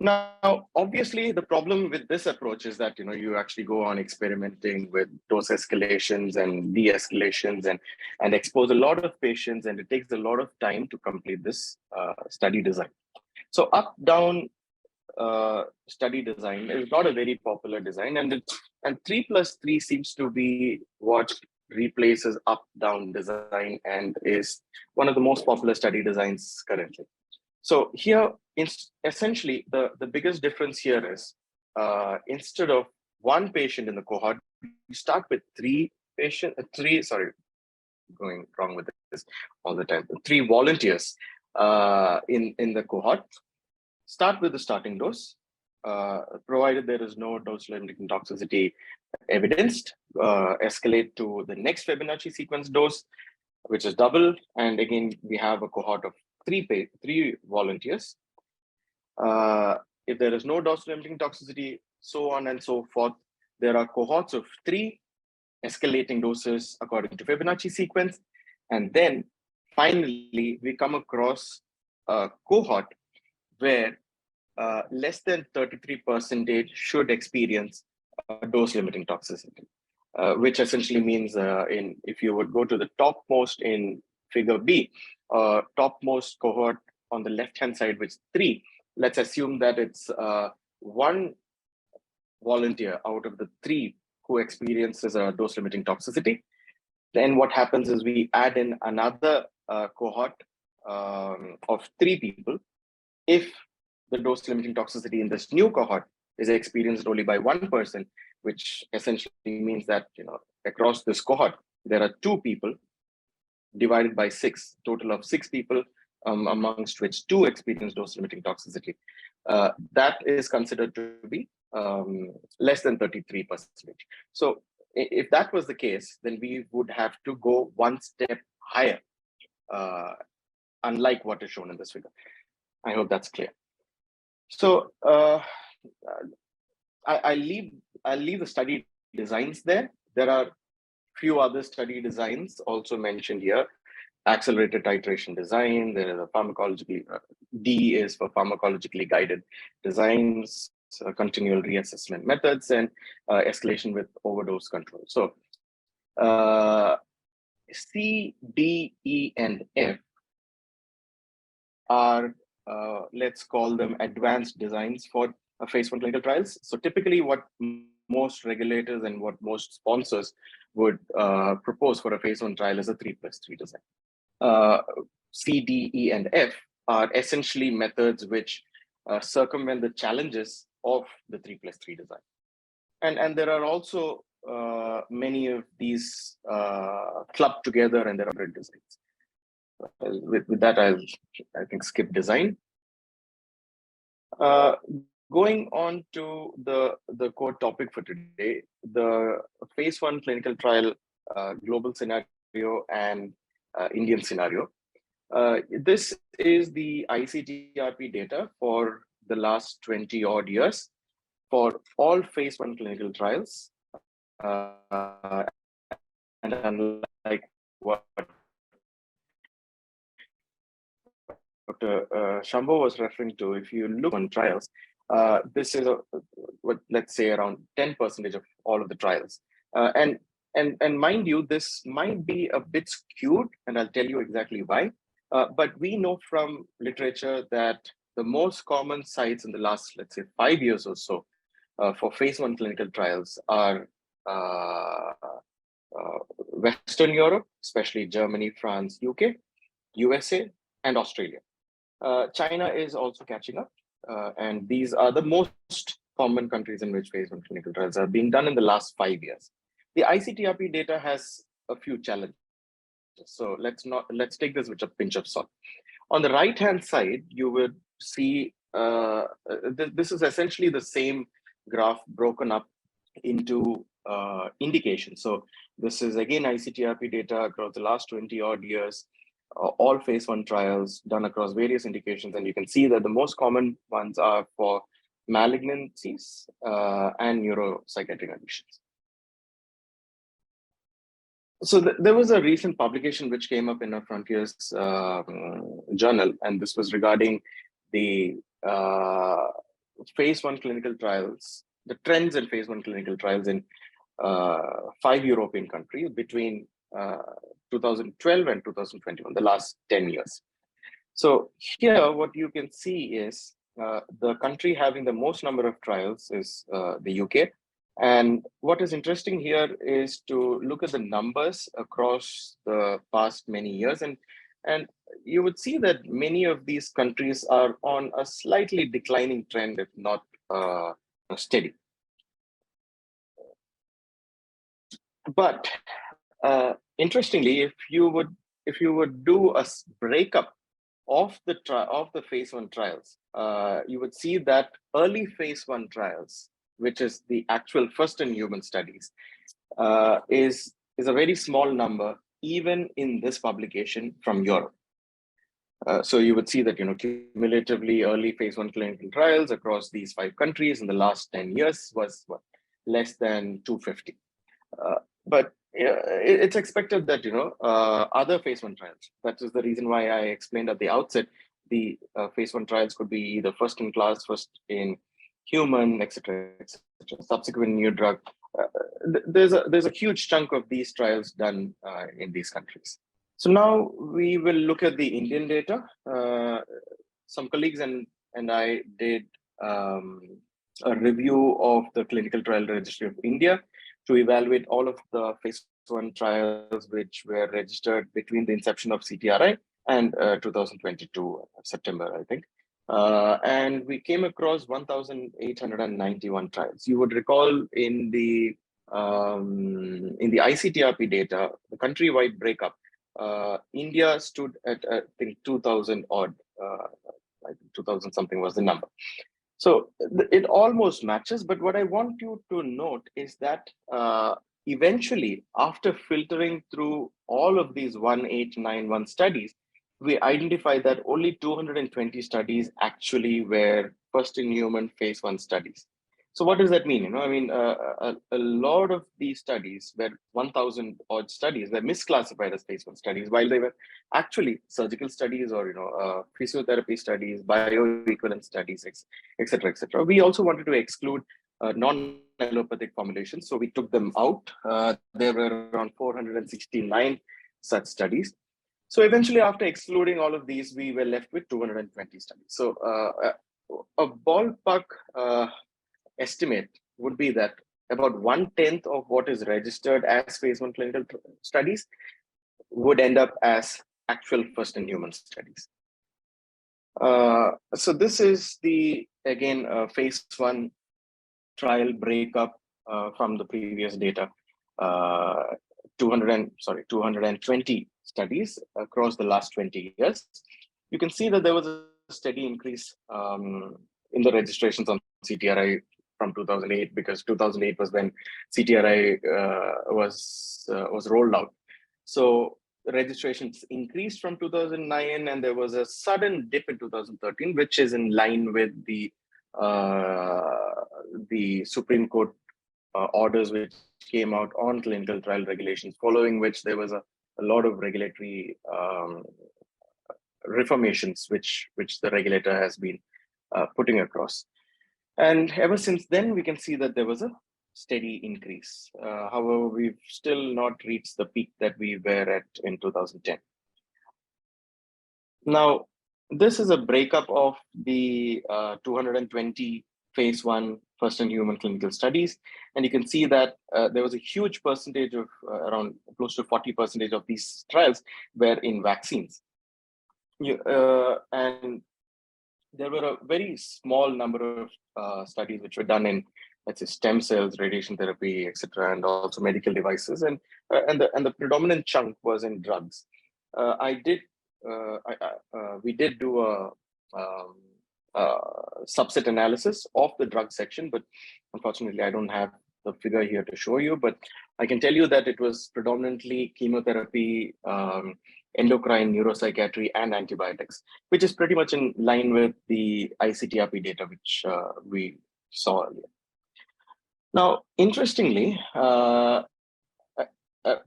Now, obviously, the problem with this approach is that you actually go on experimenting with dose escalations and de-escalations and expose a lot of patients, and it takes a lot of time to complete this study design. So up-down study design is not a very popular design, and 3+3 seems to be what replaces up-down design and is one of the most popular study designs currently. So here, essentially, the biggest difference here is instead of one patient in the cohort, you start with three volunteers in the cohort. Start with the starting dose, provided there is no dose-limiting toxicity evidenced, escalate to the next Fibonacci sequence dose, which is double. And again, we have a cohort of three volunteers. If there is no dose-limiting toxicity, so on and so forth, there are cohorts of 3 escalating doses according to Fibonacci sequence. And then finally, we come across a cohort where less than 33% should experience dose-limiting toxicity, which essentially means if you would go to the topmost in figure B, topmost cohort on the left-hand side, which is 3, let's assume that it's one volunteer out of the 3 who experiences a dose-limiting toxicity. Then what happens is we add in another cohort of 3 people. If the dose-limiting toxicity in this new cohort is experienced only by one person, which essentially means that across this cohort, there are 2 people divided by 6, total of 6 people, amongst which 2 experience dose-limiting toxicity. That is considered to be less than 33%. So if that was the case, then we would have to go one step higher, unlike what is shown in this figure. I hope that's clear. So I leave the study designs there. There are few other study designs also mentioned here. Accelerated titration design. There is a pharmacologically, D is for pharmacologically guided designs, continual reassessment methods, and escalation with overdose control. So C, D, E, and F are, let's call them advanced designs for phase 1 clinical trials. So typically what most regulators and what most sponsors would propose for a phase 1 trial is a 3+3 design. C, D, E, and F are essentially methods which circumvent the challenges of the 3+3 design. And there are also many of these clubbed together, and there are different designs. With that, I think skip design. Going on to the core topic for today, the phase 1 clinical trial global scenario and Indian scenario. This is the ICTRP data for the last 20 odd years for all phase 1 clinical trials. And unlike Shambo was referring to, if you look on trials, this is what, let's say around 10% of all of the trials. And mind you, this might be a bit skewed, and I'll tell you exactly why. But we know from literature that the most common sites in the last, let's say, 5 years or so for phase 1 clinical trials are Western Europe, especially Germany, France, UK, USA, and Australia. China is also catching up, and these are the most common countries in which phase 1 clinical trials are being done in the last 5 years. The ICTRP data has a few challenges, so let's take this with a pinch of salt. On the right-hand side, you would see this is essentially the same graph broken up into indications. So this is again ICTRP data across the last 20 odd years, all phase 1 trials done across various indications. And you can see that the most common ones are for malignancies and neuropsychiatric conditions. So there was a recent publication which came up in a Frontiers journal, and this was regarding the phase 1 clinical trials, the trends in phase 1 clinical trials in 5 European countries between 2012 and 2021, the last 10 years. So here, what you can see is the country having the most number of trials is the UK. And what is interesting here is to look at the numbers across the past many years. And you would see that many of these countries are on a slightly declining trend, if not steady. But interestingly, if you would do a breakup of the phase 1 trials, you would see that early phase 1 trials, which is the actual first in human studies, is a very small number, even in this publication from Europe. So you would see that, cumulatively early phase 1 clinical trials across these 5 countries in the last 10 years was less than 250. But it's expected that, other phase 1 trials, that is the reason why I explained at the outset, the phase 1 trials could be either first in class, first in human, etc., subsequent new drug. There's a huge chunk of these trials done in these countries. So now we will look at the Indian data. Some colleagues and I did a review of the Clinical Trial Registry of India to evaluate all of the phase 1 trials which were registered between the inception of CTRI and 2022 September, I think. And we came across 1,891 trials. You would recall in the ICTRP data, the countrywide breakup, India stood at I think 2,000 odd. I think 2,000 something was the number. So it almost matches. But what I want you to note is that eventually, after filtering through all of these 1891 studies, we identified that only 220 studies actually were first in human phase 1 studies. So what does that mean? I mean, a lot of these studies, were 1,000 odd studies, were misclassified as phase 1 studies, while they were actually surgical studies or physiotherapy studies, bioequivalent studies, etc., etc. We also wanted to exclude non-allopathic formulations, so we took them out. There were around 469 such studies. So eventually, after excluding all of these, we were left with 220 studies. So a ballpark estimate would be that about 1/10 of what is registered as phase 1 clinical studies would end up as actual first in human studies. So this is again phase 1 trial breakup from the previous data. 220 studies across the last 20 years. You can see that there was a steady increase in the registrations on CTRI from 2008, because 2008 was when CTRI was rolled out. So the registrations increased from 2009, and there was a sudden dip in 2013, which is in line with the Supreme Court orders which came out on clinical trial regulations, following which there was a lot of regulatory reformations which the regulator has been putting across. And ever since then, we can see that there was a steady increase. However, we've still not reached the peak that we were at in 2010. Now, this is a breakup of the 220 phase 1 first-in-human clinical studies. And you can see that there was a huge percentage of around close to 40% of these trials were in vaccines. And there were a very small number of studies which were done in, let's say, stem cells, radiation therapy, etc., and also medical devices, and the predominant chunk was in drugs. We did do a subset analysis of the drug section, but unfortunately, I don't have the figure here to show you. But I can tell you that it was predominantly chemotherapy, endocrine, neuropsychiatry, and antibiotics, which is pretty much in line with the ICTRP data, which we saw earlier. Now, interestingly,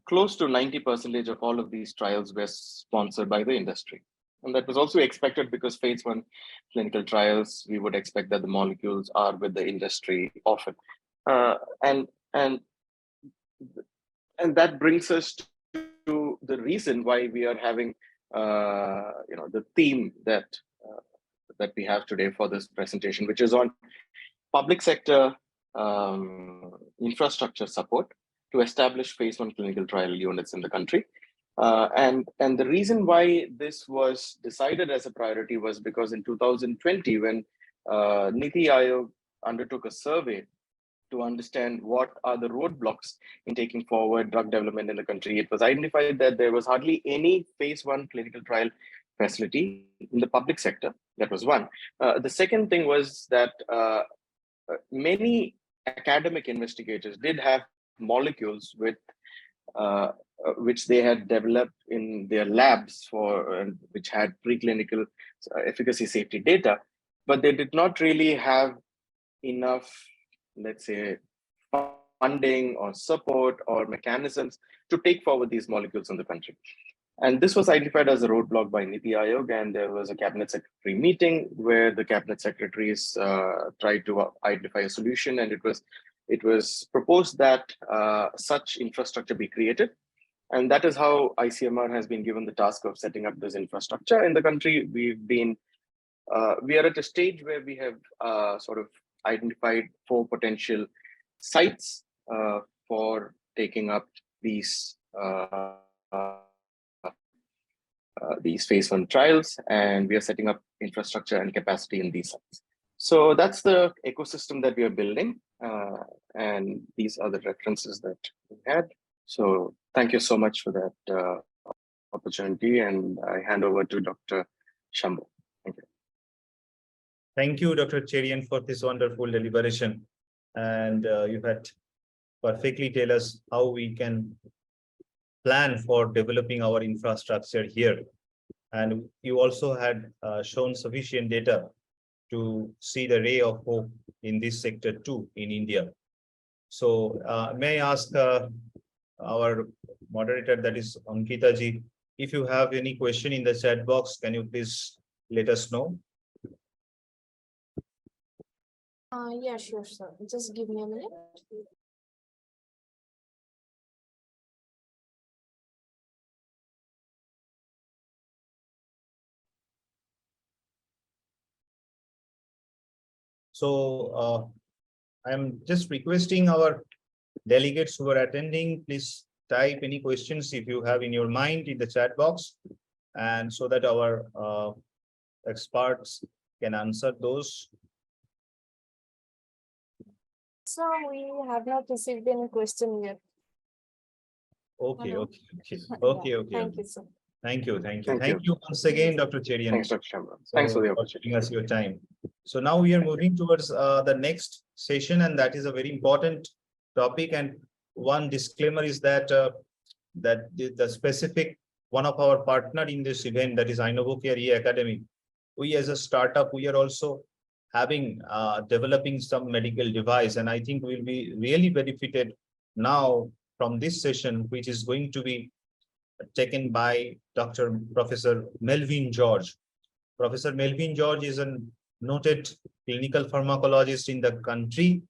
close to 90% of all of these trials were sponsored by the industry. And that was also expected because phase 1 clinical trials, we would expect that the molecules are with the industry often. And that brings us to the reason why we are having, the theme that we have today for this presentation, which is on public sector infrastructure support to establish phase 1 clinical trial units in the country. And the reason why this was decided as a priority was because in 2020, when Niti Aayog undertook a survey to understand what are the roadblocks in taking forward drug development in the country, it was identified that there was hardly any phase 1 clinical trial facility in the public sector. That was one. The second thing was that many academic investigators did have molecules with which they had developed in their labs for which had preclinical efficacy safety data, but they did not really have enough, let's say, funding or support or mechanisms to take forward these molecules in the country. And this was identified as a roadblock by Niti Aayog, and there was a cabinet secretary meeting where the cabinet secretaries tried to identify a solution, and it was proposed that such infrastructure be created. And that is how ICMR has been given the task of setting up this infrastructure in the country. We are at a stage where we have sort of identified 4 potential sites for taking up these phase 1 trials, and we are setting up infrastructure and capacity in these sites. So that's the ecosystem that we are building, and these are the references that we had. So thank you so much for that opportunity, and I hand over to Dr. Shambo. Thank you. Thank you, Dr. Cherian, for this wonderful deliberation. And you had perfectly tell us how we can plan for developing our infrastructure here. And you also had shown sufficient data to see the ray of hope in this sector too in India. So may I ask our moderator, that is Ankita ji, if you have any question in the chat box, can you please let us know? Yeah, sure, sir. Just give me a minute. So I'm just requesting our delegates who are attending, please type any questions if you have in your mind in the chat box, and so that our experts can answer those. So we have not received any question yet. Okay. Thank you, sir. Thank you once again, Dr. Cherian. Thanks, Dr. Shambo. Thanks for the opportunity. Giving us your time. So now we are moving towards the next session, and that is a very important topic. And one disclaimer is that the specific one of our partner in this event, that is Inovocare E-Academy, we as a startup, we are also having developing some medical device, and I think we'll be really benefited now from this session, which is going to be taken by Professor Melvin George. Professor Melvin George is a noted clinical pharmacologist in the country,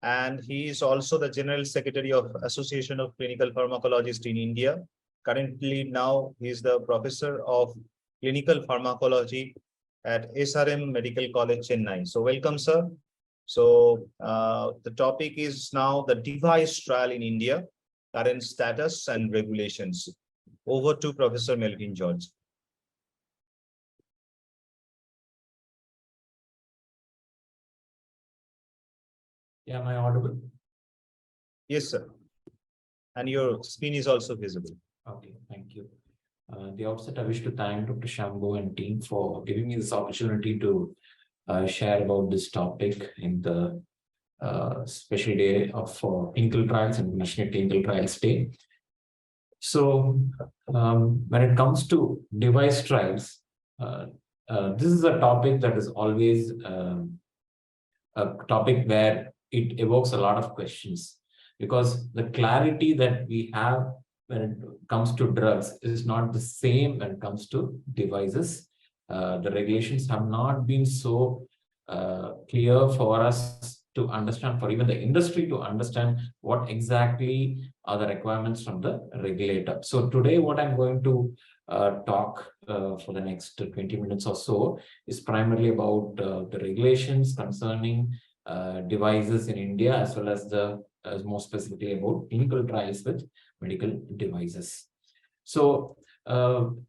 and he is also the General Secretary of Association of Clinical Pharmacologists in India. Currently, now he is the Professor of Clinical Pharmacology at SRM Medical College, Chennai. So welcome, sir. So the topic is now the device trial in India, current status and regulations. Over to Professor Melvin George. Yeah, am I audible? Yes, sir. And your screen is also visible. Okay, thank you. At the outset, I wish to thank Dr. Shambo and team for giving me this opportunity to share about this topic in the special day of clinical trials and National Clinical Trials Day. So when it comes to device trials, this is a topic that is always a topic where it evokes a lot of questions, because the clarity that we have when it comes to drugs is not the same when it comes to devices. The regulations have not been so clear for us to understand, for even the industry to understand what exactly are the requirements from the regulator. So today what I'm going to talk for the next 20 minutes or so is primarily about the regulations concerning devices in India, as well as more specifically about clinical trials with medical devices. So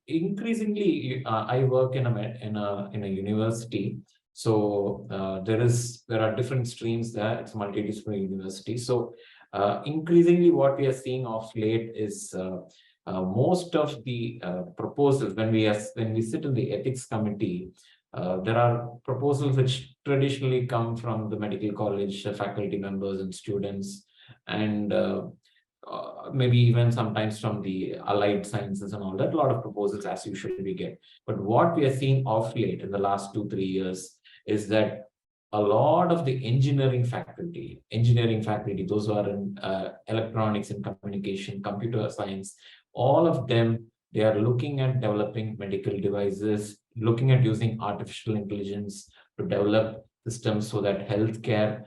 increasingly, I work in a university. So there are different streams there. It's a multidisciplinary university. So increasingly, what we are seeing of late is most of the proposals, when we sit in the ethics committee, there are proposals which traditionally come from the medical college faculty members and students, and maybe even sometimes from the allied sciences and all that. A lot of proposals as usual we get. But what we are seeing of late in the last 2-3 years is that a lot of the engineering faculty, those who are in electronics and communication, computer science, all of them, they are looking at developing medical devices, looking at using artificial intelligence to develop systems so that healthcare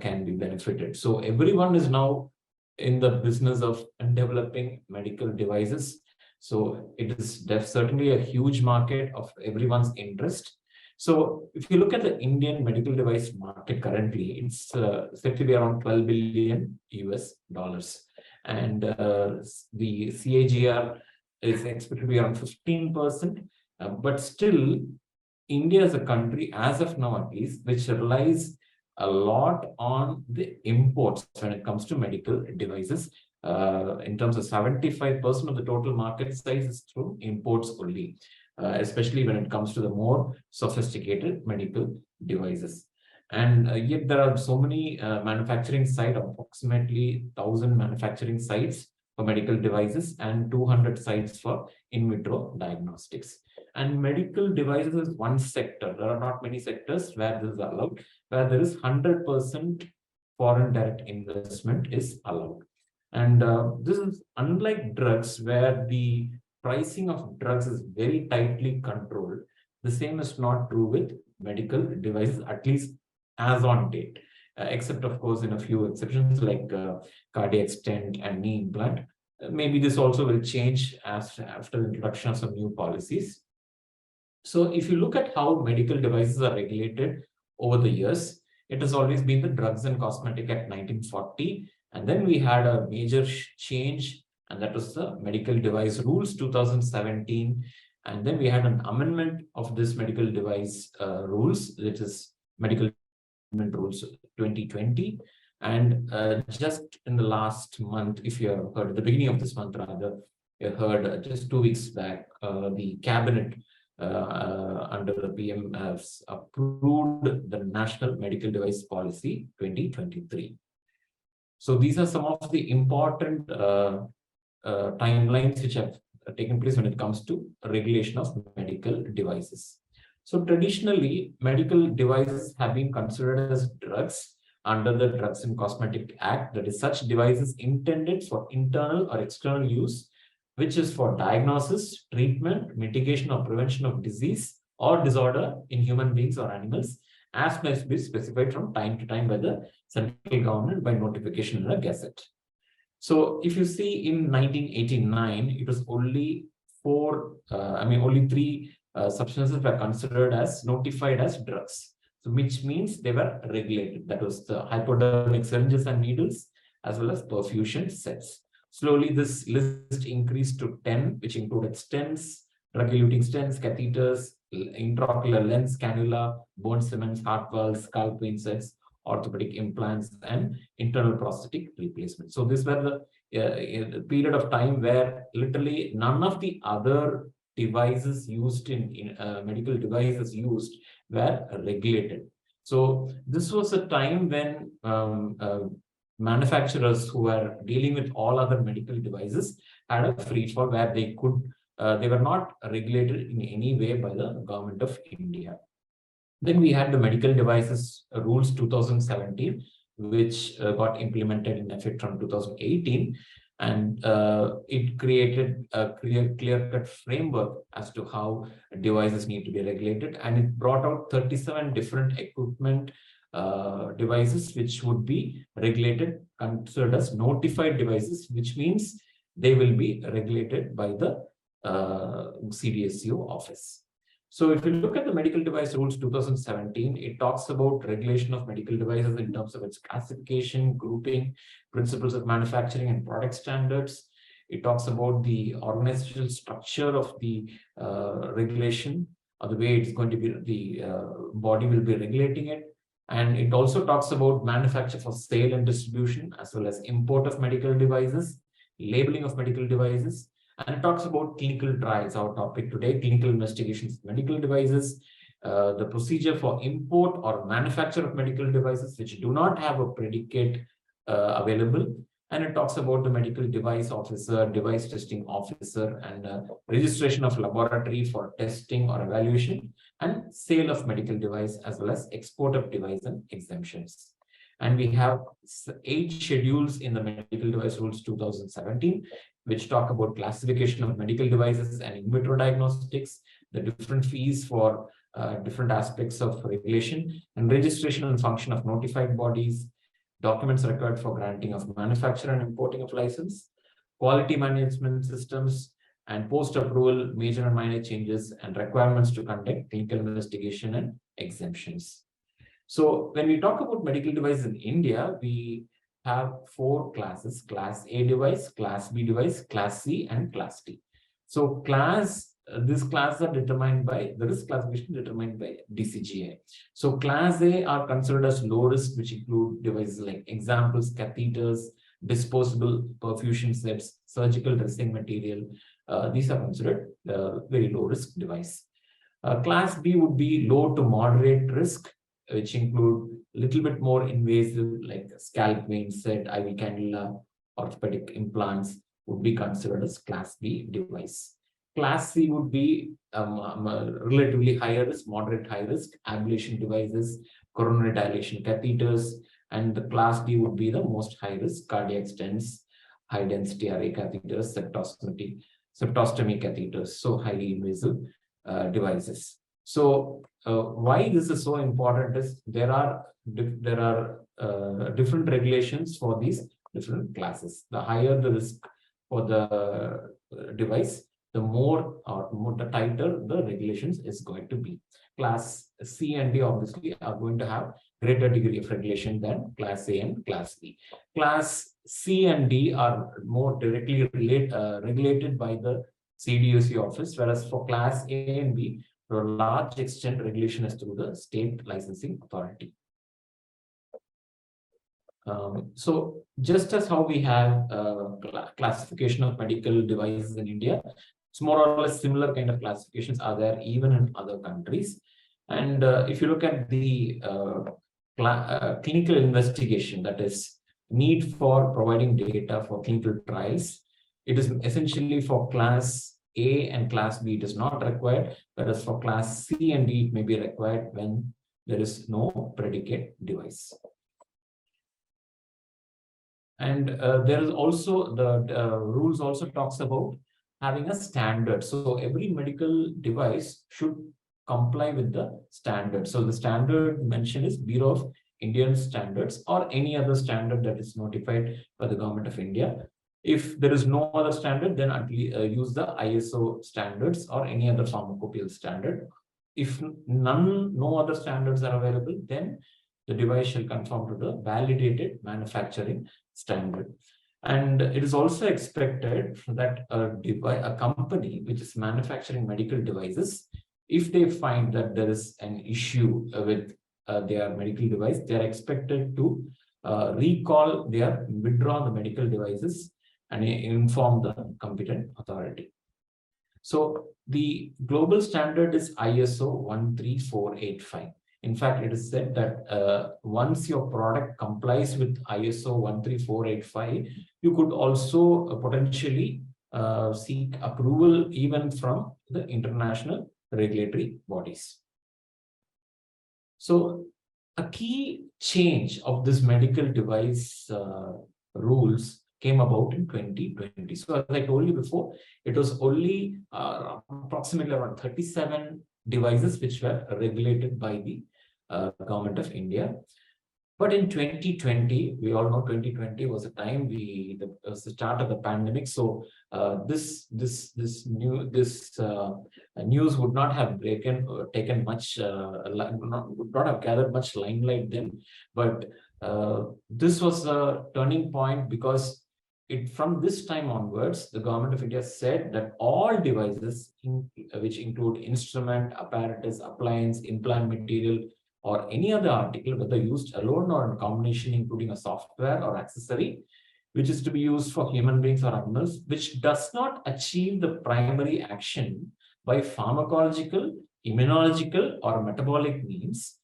can be benefited. So everyone is now in the business of developing medical devices. So it is certainly a huge market of everyone's interest. So if you look at the Indian medical device market currently, it's said to be around $12 billion US. And the CAGR is expected to be around 15%. But still, India is a country, as of now at least, which relies a lot on the imports when it comes to medical devices. In terms of 75% of the total market size is through imports only, especially when it comes to the more sophisticated medical devices. And yet there are so many manufacturing sites, approximately 1,000 manufacturing sites for medical devices and 200 sites for in vitro diagnostics. And medical devices is one sector. There are not many sectors where this is allowed, where there is 100% foreign direct investment is allowed. And this is unlike drugs, where the pricing of drugs is very tightly controlled. The same is not true with medical devices, at least as on date, except of course in a few exceptions like cardiac stent and knee implant. Maybe this also will change after the introduction of some new policies. So if you look at how medical devices are regulated over the years, it has always been the Drugs and Cosmetic Act 1940. And then we had a major change, and that was the Medical Device Rules 2017. And then we had an amendment of this medical device rules, which is Medical Rules 2020. And just in the last month, if you have heard, at the beginning of this month rather, you heard just 2 weeks back, the cabinet under the PM has approved the National Medical Device Policy 2023. So these are some of the important timelines which have taken place when it comes to regulation of medical devices. So traditionally, medical devices have been considered as drugs under the Drugs and Cosmetic Act, that is, such devices intended for internal or external use which is for diagnosis, treatment, mitigation, or prevention of disease or disorder in human beings or animals, as must be specified from time to time by the central government by notification in a gazette. So if you see in 1989, it was only only three substances were considered as notified as drugs. So which means they were regulated. That was the hypodermic syringes and needles, as well as perfusion sets. Slowly, this list increased to 10, which included stents, drug-eluting stents, catheters, intraocular lens, cannula, bone cements, heart valves, scalp vein sets, orthopedic implants, and internal prosthetic replacement. So these were the period of time where literally none of the other devices used in medical devices used were regulated. So this was a time when manufacturers who were dealing with all other medical devices had a free fall where they could, they were not regulated in any way by the government of India. Then we had the medical devices rules 2017, which got implemented in effect from 2018. And it created a clear-cut framework as to how devices need to be regulated. And it brought out 37 different equipment devices which would be regulated, considered as notified devices, which means they will be regulated by the CDSCO office. So if you look at the medical device rules 2017, it talks about regulation of medical devices in terms of its classification, grouping, principles of manufacturing and product standards. It talks about the organizational structure of the regulation, or the way it's going to be, the body will be regulating it. And it also talks about manufacture for sale and distribution, as well as import of medical devices, labeling of medical devices. And it talks about clinical trials, our topic today, clinical investigations of medical devices, the procedure for import or manufacture of medical devices which do not have a predicate available. And it talks about the medical device officer, device testing officer, and registration of laboratory for testing or evaluation, and sale of medical device, as well as export of device and exemptions. And we have 8 schedules in the medical device rules 2017, which talk about classification of medical devices and in vitro diagnostics, the different fees for different aspects of regulation, and registration and function of notified bodies, documents required for granting of manufacture and importing of license, quality management systems, and post-approval major and minor changes, and requirements to conduct clinical investigation and exemptions. So when we talk about medical devices in India, we have 4 classes: Class A device, Class B device, Class C, and Class D. So these classes are determined by the risk classification determined by DCGI. So Class A are considered as low risk, which include devices like examples, catheters, disposable perfusion sets, surgical dressing material. These are considered very low risk device. Class B would be low to moderate risk, which include a little bit more invasive, like scalp vein set, IV cannula, orthopedic implants would be considered as Class B device. Class C would be relatively higher risk, moderate high risk, ablation devices, coronary dilation catheters, and the Class D would be the most high risk: cardiac stents, high density array catheters, septostomy catheters, so highly invasive devices. So why this is so important is there are different regulations for these different classes. The higher the risk for the device, the the tighter the regulations is going to be. Class C and D obviously are going to have greater degree of regulation than Class A and Class B. Class C and D are more directly regulated by the CDSCO office, whereas for Class A and B, to a large extent, regulation is through the state licensing authority. So just as how we have classification of medical devices in India, it's more or less similar kind of classifications are there even in other countries. And if you look at the clinical investigation, that is need for providing data for clinical trials, it is essentially for Class A and Class B, it is not required, whereas for Class C and D, it may be required when there is no predicate device. And there is also the rules also talks about having a standard. So every medical device should comply with the standard. So the standard mentioned is Bureau of Indian Standards or any other standard that is notified by the Government of India. If there is no other standard, then at least use the ISO standards or any other pharmacopoeial standard. If no other standards are available, then the device shall conform to the validated manufacturing standard. And it is also expected that a company which is manufacturing medical devices, if they find that there is an issue with their medical device, they are expected to withdraw the medical devices and inform the competent authority. So the global standard is ISO 13485. In fact, it is said that once your product complies with ISO 13485, you could also potentially seek approval even from the international regulatory bodies. So a key change of this medical device rules came about in 2020. So as I told you before, it was only approximately around 37 devices which were regulated by the Government of India. But in 2020, we all know 2020 was a time was the start of the pandemic. So this news would not have taken much, would not have gathered much limelight then. But this was a turning point because from this time onwards, the Government of India said that all devices, which include instrument, apparatus, appliance, implant material, or any other article, whether used alone or in combination, including a software or accessory, which is to be used for human beings or animals, which does not achieve the primary action by pharmacological, immunological, or metabolic means,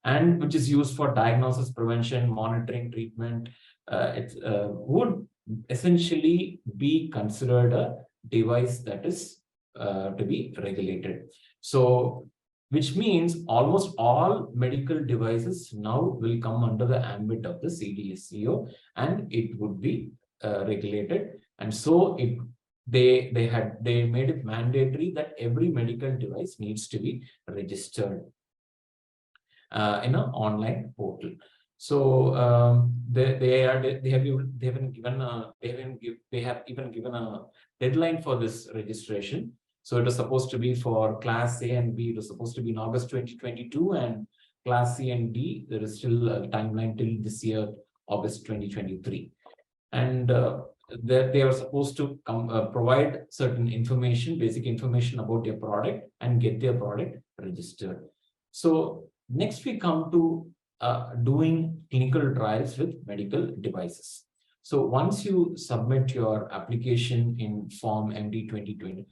and which is used for diagnosis, prevention, monitoring, treatment, would essentially be considered a device that is to be regulated. So, which means almost all medical devices now will come under the ambit of the CDSCO, and it would be regulated. And so they made it mandatory that every medical device needs to be registered in an online portal. So they have even given a deadline for this registration. So it was supposed to be for Class A and B. It was supposed to be in August 2022, and Class C and D, there is still a timeline till this year, August 2023. And they are supposed to provide certain information, basic information about their product, and get their product registered. So next we come to doing clinical trials with medical devices. So once you submit your application in Form MD 2020,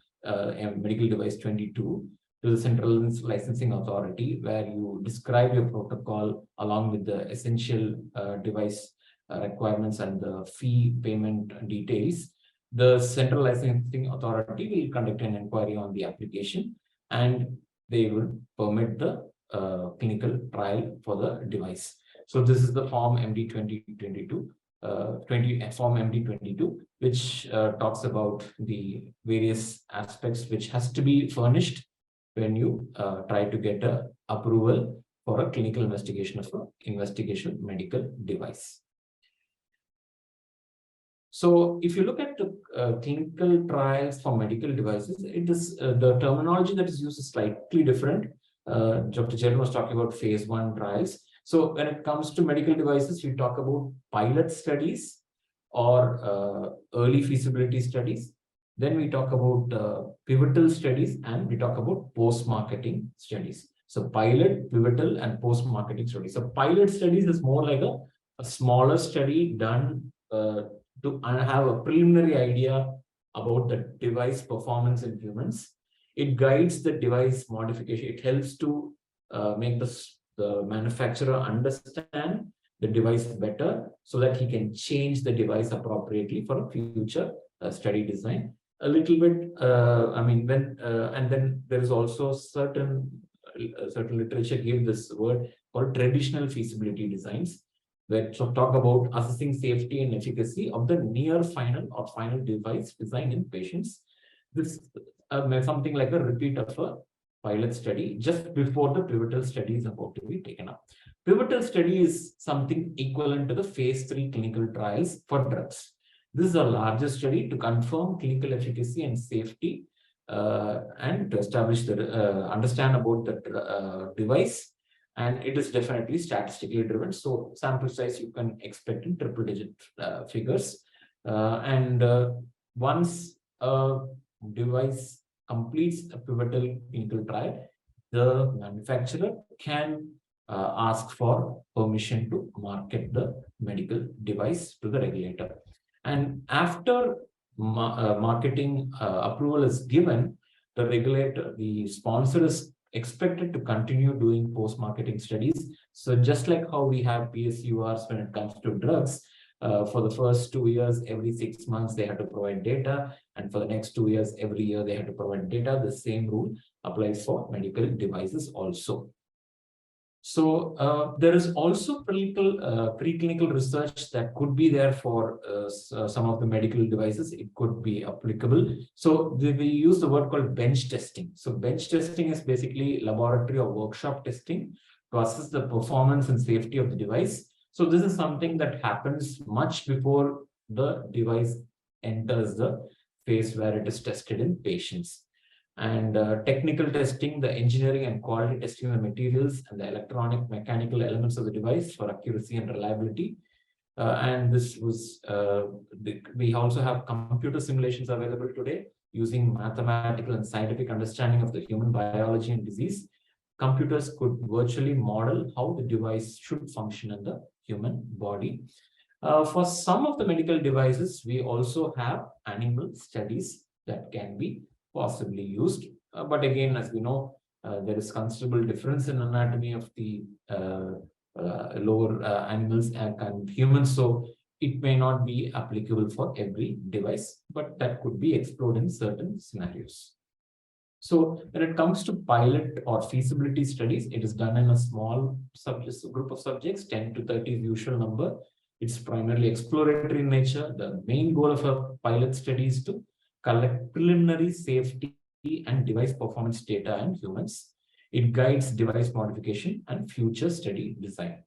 Medical Device 22 to the Central Licensing Authority, where you describe your protocol along with the essential device requirements and the fee payment details, the Central Licensing Authority will conduct an inquiry on the application, and they will permit the clinical trial for the device. So this is the Form MD 2022. Form MD 22, which talks about the various aspects which has to be furnished when you try to get a approval for a clinical investigation of an investigational medical device. So if you look at the clinical trials for medical devices, it is the terminology that is used is slightly different. Dr. Jerin was talking about phase 1 trials. So when it comes to medical devices, we talk about pilot studies or early feasibility studies. Then we talk about pivotal studies, and we talk about post-marketing studies. So pilot, pivotal, and post-marketing studies. So pilot studies is more like a smaller study done to have a preliminary idea about the device performance in humans. It guides the device modification. It helps to make the manufacturer understand the device better so that he can change the device appropriately for a future study design. A little bit, and then there is also certain literature gave this word called traditional feasibility designs, which talk about assessing safety and efficacy of the near final or final device design in patients. this something like a repeat of a pilot study just before the pivotal study is about to be taken up. Pivotal study is something equivalent to the phase 3 clinical trials for drugs. This is a larger study to confirm clinical efficacy and safety and to establish the understand about the device, and it is definitely statistically driven. So sample size you can expect in triple digit figures, and once a device completes a pivotal clinical trial, the manufacturer can ask for permission to market the medical device to the regulator. And after marketing approval is given, the regulator, the sponsor is expected to continue doing post-marketing studies. So just like how we have PSURs when it comes to drugs, for the first 2 years, every 6 months, they had to provide data. And for the next 2 years, every year, they had to provide data. The same rule applies for medical devices also. So there is also preclinical research that could be there for some of the medical devices. It could be applicable. So we use the word called bench testing. So bench testing is basically laboratory or workshop testing to assess the performance and safety of the device. So this is something that happens much before the device enters the phase where it is tested in patients. And technical testing, the engineering and quality testing of the materials and the electronic mechanical elements of the device for accuracy and reliability. And this was, we also have computer simulations available today using mathematical and scientific understanding of the human biology and disease. Computers could virtually model how the device should function in the human body. For some of the medical devices, we also have animal studies that can be possibly used. But again, as we know, there is considerable difference in anatomy of the lower animals and humans. So it may not be applicable for every device, but that could be explored in certain scenarios. So when it comes to pilot or feasibility studies, it is done in a small group of subjects, 10 to 30 is the usual number. It's primarily exploratory in nature. The main goal of a pilot study is to collect preliminary safety and device performance data in humans. It guides device modification and future study design.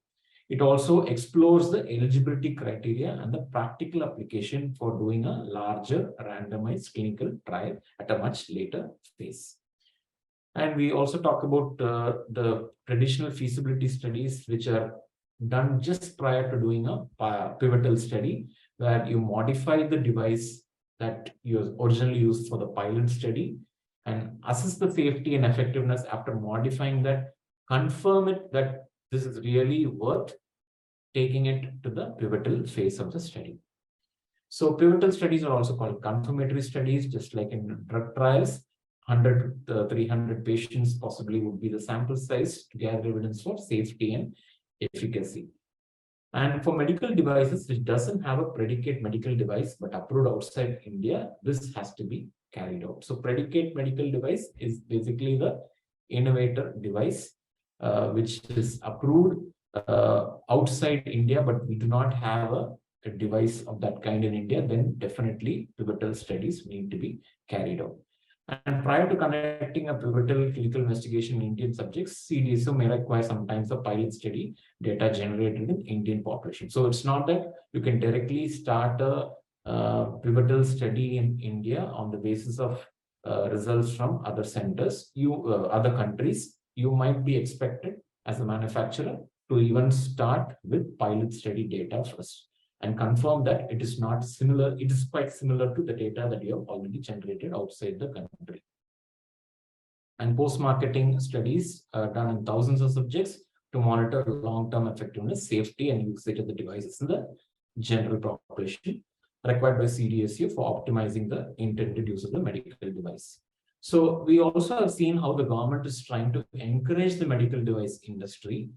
It also explores the eligibility criteria and the practical application for doing a larger randomized clinical trial at a much later phase. And we also talk about the traditional feasibility studies, which are done just prior to doing a pivotal study, where you modify the device that you originally used for the pilot study and assess the safety and effectiveness after modifying that, confirm it that this is really worth taking it to the pivotal phase of the study. So pivotal studies are also called confirmatory studies, just like in drug trials. 100 to 300 patients possibly would be the sample size to gather evidence for safety and efficacy. And for medical devices, which doesn't have a predicate medical device but approved outside India, this has to be carried out. So predicate medical device is basically the innovator device, which is approved outside India, but we do not have a device of that kind in India. Then definitely pivotal studies need to be carried out. And prior to conducting a pivotal clinical investigation in Indian subjects, CDSO may require sometimes a pilot study data generated in Indian population. So it's not that you can directly start a pivotal study in India on the basis of results from other centers, other countries. You might be expected as a manufacturer to even start with pilot study data first and confirm that it is not similar, it is quite similar to the data that you have already generated outside the country. And post-marketing studies are done in thousands of subjects to monitor long-term effectiveness, safety, and usage of the devices in the general population required by CDSU for optimizing the intended use of the medical device. So we also have seen how the government is trying to encourage the medical device industry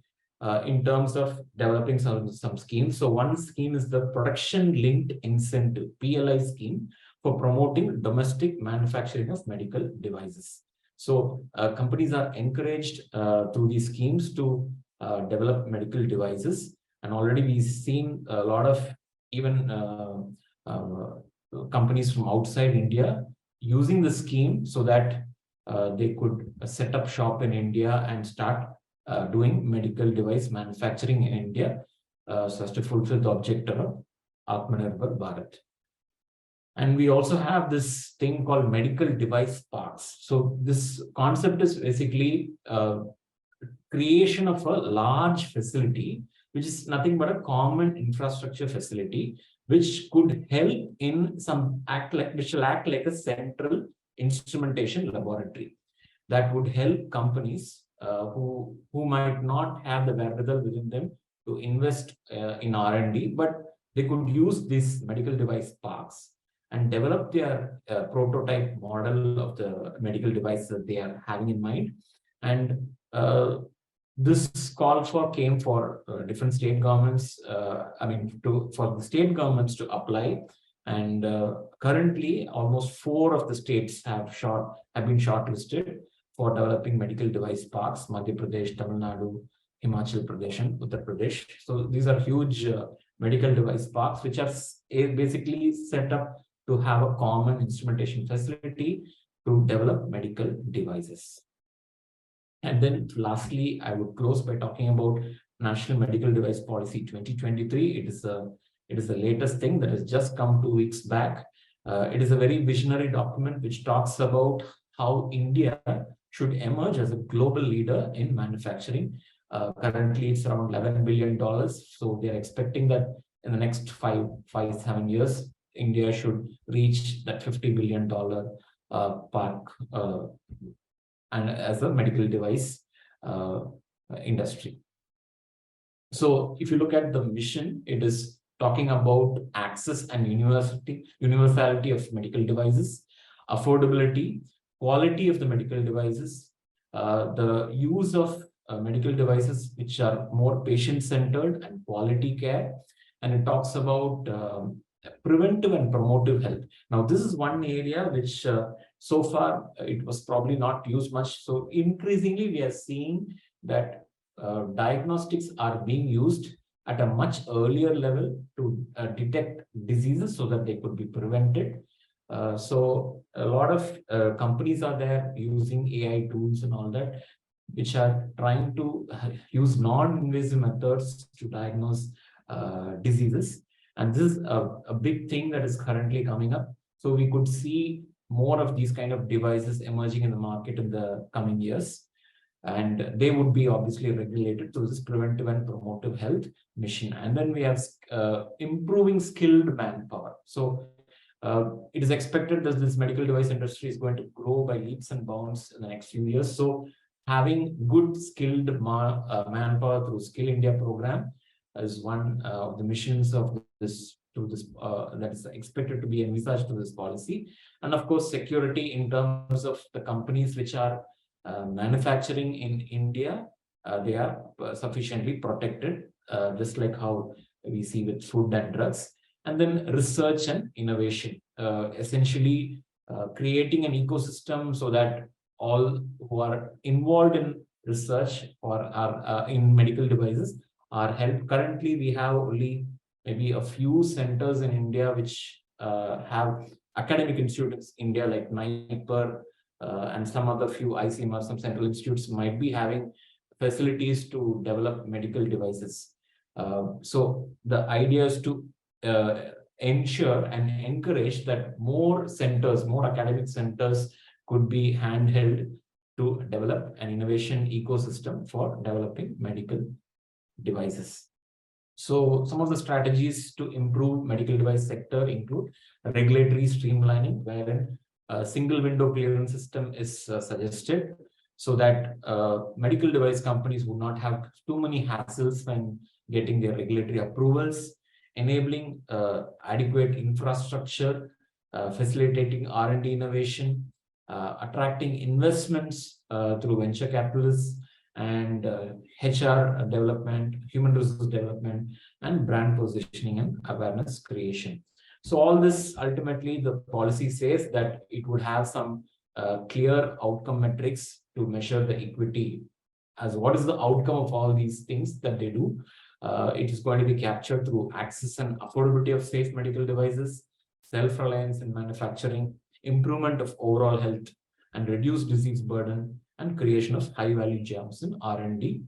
in terms of developing some schemes. So one scheme is the Production Linked Incentive, PLI scheme, for promoting domestic manufacturing of medical devices. So companies are encouraged through these schemes to develop medical devices. And already we've seen a lot of even companies from outside India using the scheme so that they could set up shop in India and start doing medical device manufacturing in India, so as to fulfill the objective of Atmanirbhar Bharat. And we also have this thing called medical device parks. So this concept is basically creation of a large facility, which is nothing but a common infrastructure facility, which could help in which will act like a central instrumentation laboratory that would help companies who might not have the wherewithal within them to invest in R&D, but they could use these medical device parks and develop their prototype model of the medical device that they are having in mind. And this call came for different state governments, for the state governments to apply. And currently, almost 4 of the states have been shortlisted for developing medical device parks: Madhya Pradesh, Tamil Nadu, Himachal Pradesh, and Uttar Pradesh. So these are huge medical device parks, which are basically set up to have a common instrumentation facility to develop medical devices. And then lastly, I would close by talking about National Medical Device Policy 2023. It is the latest thing that has just come 2 weeks back. It is a very visionary document which talks about how India should emerge as a global leader in manufacturing. Currently, it's around $11 billion. So they're expecting that in the next 7 years, India should reach that $50 billion park and as a medical device industry. So if you look at the mission, it is talking about access and universality of medical devices, affordability, quality of the medical devices, the use of medical devices which are more patient-centered and quality care. And it talks about preventive and promotive health. Now, this is one area which so far it was probably not used much. So increasingly, we are seeing that diagnostics are being used at a much earlier level to detect diseases so that they could be prevented. So a lot of companies are there using AI tools and all that, which are trying to use non-invasive methods to diagnose diseases. And this is a big thing that is currently coming up. So we could see more of these kind of devices emerging in the market in the coming years. And they would be obviously regulated through this preventive and promotive health mission. And then we have improving skilled manpower. So it is expected that this medical device industry is going to grow by leaps and bounds in the next few years. So having good skilled manpower through Skill India program is one of the missions of this that is expected to be envisaged to this policy. And of course, security in terms of the companies which are manufacturing in India, they are sufficiently protected, just like how we see with food and drugs. And then research and innovation, essentially creating an ecosystem so that all who are involved in research or are in medical devices are helped. Currently, we have only maybe a few centers in India which have academic institutes in India, like NIPER and some other few ICMR, some central institutes might be having facilities to develop medical devices. So the idea is to ensure and encourage that more centers, more academic centers could be handheld to develop an innovation ecosystem for developing medical devices. So some of the strategies to improve medical device sector include regulatory streamlining, wherein a single window clearance system is suggested so that medical device companies would not have too many hassles when getting their regulatory approvals, enabling adequate infrastructure, facilitating R&D innovation, attracting investments through venture capitalists, and HR development, human resource development, and brand positioning and awareness creation. So all this, ultimately, the policy says that it would have some clear outcome metrics to measure the equity as what is the outcome of all these things that they do. It is going to be captured through access and affordability of safe medical devices, self-reliance in manufacturing, improvement of overall health and reduce disease burden, and creation of high-value jobs in R&D.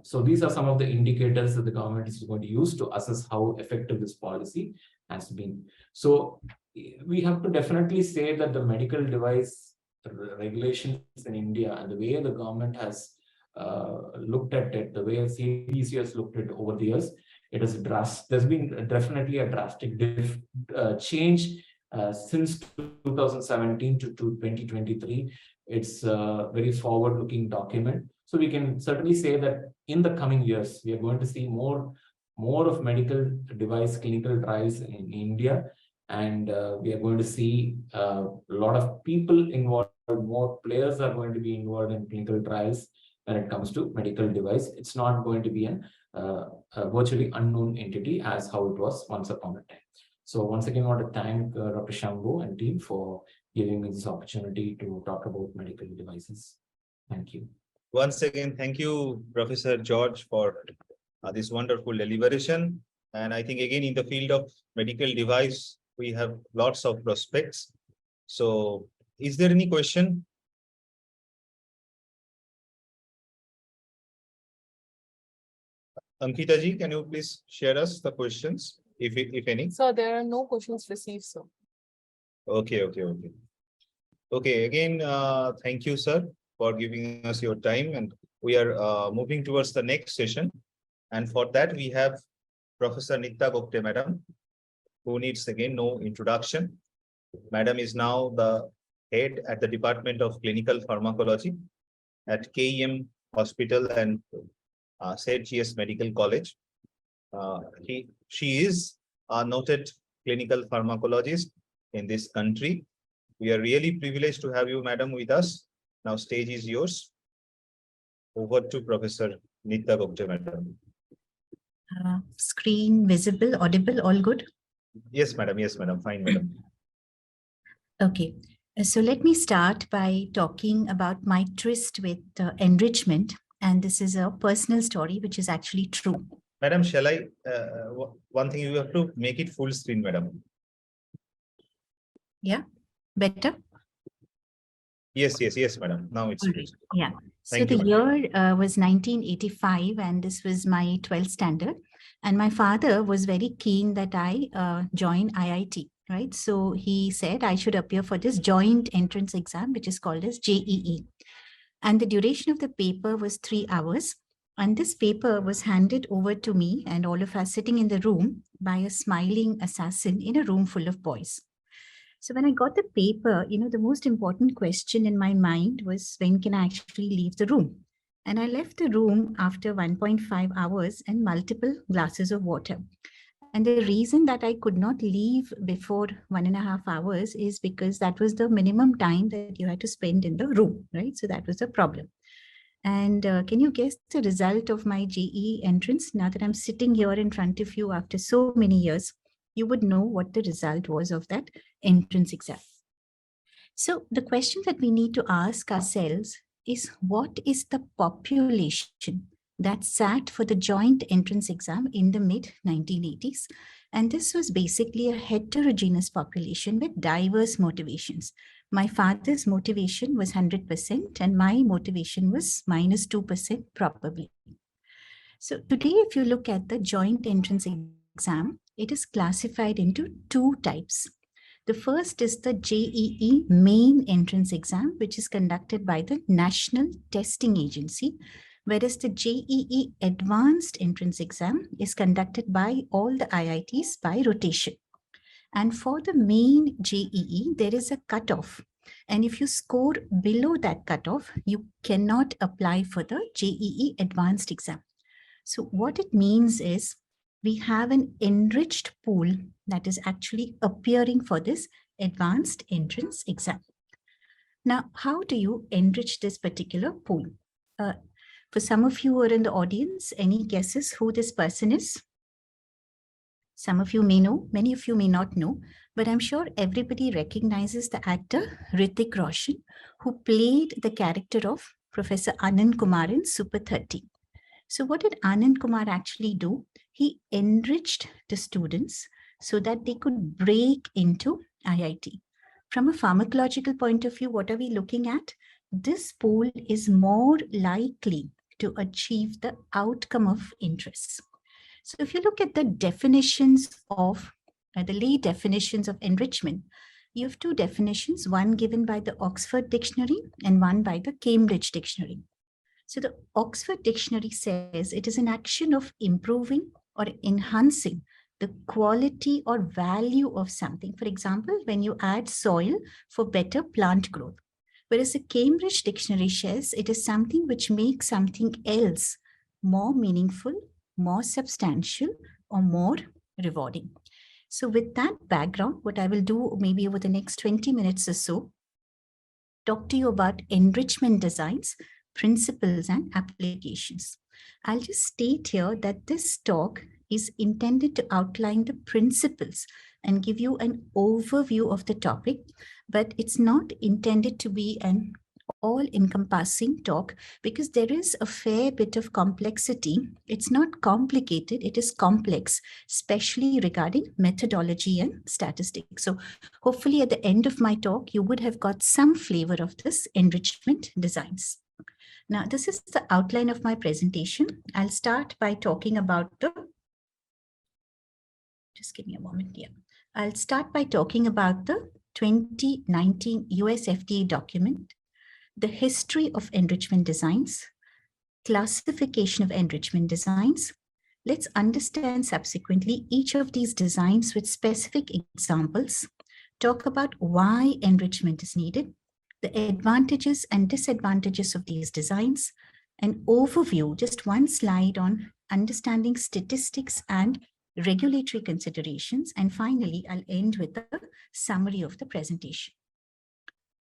So these are some of the indicators that the government is going to use to assess how effective this policy has been. So we have to definitely say that the medical device regulations in India and the way the government has looked at it, the way CDC has looked at it over the years, it is there's been definitely a drastic change since 2017 to 2023. It's a very forward-looking document. So we can certainly say that in the coming years, we are going to see more of medical device clinical trials in India. And we are going to see a lot of people involved, more players are going to be involved in clinical trials when it comes to medical device. It's not going to be a virtually unknown entity as how it was once upon a time. So once again, I want to thank Dr. Shambo and team for giving me this opportunity to talk about medical devices. Thank you. Once again, thank you, Professor George, for this wonderful deliberation. And I think again, in the field of medical device, we have lots of prospects. So is there any question? Ankita ji, can you please share us the questions, if any? So there are no questions received, sir. Okay. Okay, again, thank you, sir, for giving us your time. And we are moving towards the next session. And for that, we have Professor Nitya Gupte, madam, who needs again no introduction. Madam is now the head at the Department of Clinical Pharmacology at KEM Hospital and St. G.S. Medical College. She is a noted clinical pharmacologist in this country. We are really privileged to have you, madam, with us. Now, stage is yours. Over to Professor Nitya Gupte, madam. Screen visible, audible, all good? Yes, madam. Yes, madam. Fine, madam. Okay. So let me start by talking about my tryst with enrichment. And this is a personal story, which is actually true. Madam, shall I? One thing, you have to make it full screen, madam. Yeah, better? Yes, madam. Now it's right. Yeah. So Thank the you, year was 1985, and this was my 12th standard. And my father was very keen that I join IIT, right? So he said I should appear for this joint entrance exam, which is called as JEE. And the duration of the paper was 3 hours. And this paper was handed over to me and all of us sitting in the room by a smiling assassin in a room full of boys. So when I got the paper, the most important question in my mind was, when can I actually leave the room? And I left the room after 1.5 hours and multiple glasses of water. And the reason that I could not leave before 1.5 hours is because that was the minimum time that you had to spend in the room, right? So that was the problem. And can you guess the result of my JEE entrance? Now that I'm sitting here in front of you after so many years, you would know what the result was of that entrance exam. So the question that we need to ask ourselves is, what is the population that sat for the joint entrance exam in the mid-1980s? And this was basically a heterogeneous population with diverse motivations. My father's motivation was 100% and my motivation was -2% probably. So today, if you look at the joint entrance exam, it is classified into 2 types. The first is the JEE main entrance exam, which is conducted by the National Testing Agency, whereas the JEE advanced entrance exam is conducted by all the IITs by rotation. And for the main JEE, there is a cutoff. And if you score below that cutoff, you cannot apply for the JEE advanced exam. So what it means is, we have an enriched pool that is actually appearing for this advanced entrance exam. Now, how do you enrich this particular pool? For some of you who are in the audience, any guesses who this person is? Some of you may know, many of you may not know, but I'm sure everybody recognizes the actor Hrithik Roshan, who played the character of Professor Anand Kumar in Super 30. So what did Anand Kumar actually do? He enriched the students so that they could break into IIT. From a pharmacological point of view, what are we looking at? This pool is more likely to achieve the outcome of interest. So if you look at the definitions of, the lay definitions of enrichment, you have two definitions, one given by the Oxford Dictionary and one by the Cambridge Dictionary. So the Oxford Dictionary says it is an action of improving or enhancing the quality or value of something. For example, when you add soil for better plant growth. Whereas the Cambridge Dictionary says it is something which makes something else more meaningful, more substantial, or more rewarding. So with that background, what I will do maybe over the next 20 minutes or so, talk to you about enrichment designs, principles, and applications. I'll just state here that this talk is intended to outline the principles and give you an overview of the topic, but it's not intended to be an all-encompassing talk because there is a fair bit of complexity. It's not complicated, it is complex, especially regarding methodology and statistics. So hopefully at the end of my talk, you would have got some flavor of this enrichment designs. Now, this is the outline of my presentation. I'll start by talking about the, just give me a moment here. I'll start by talking about the 2019 US FDA document, the history of enrichment designs, classification of enrichment designs. Let's understand subsequently each of these designs with specific examples, talk about why enrichment is needed, the advantages and disadvantages of these designs, an overview, just one slide on understanding statistics and regulatory considerations, and finally, I'll end with the summary of the presentation.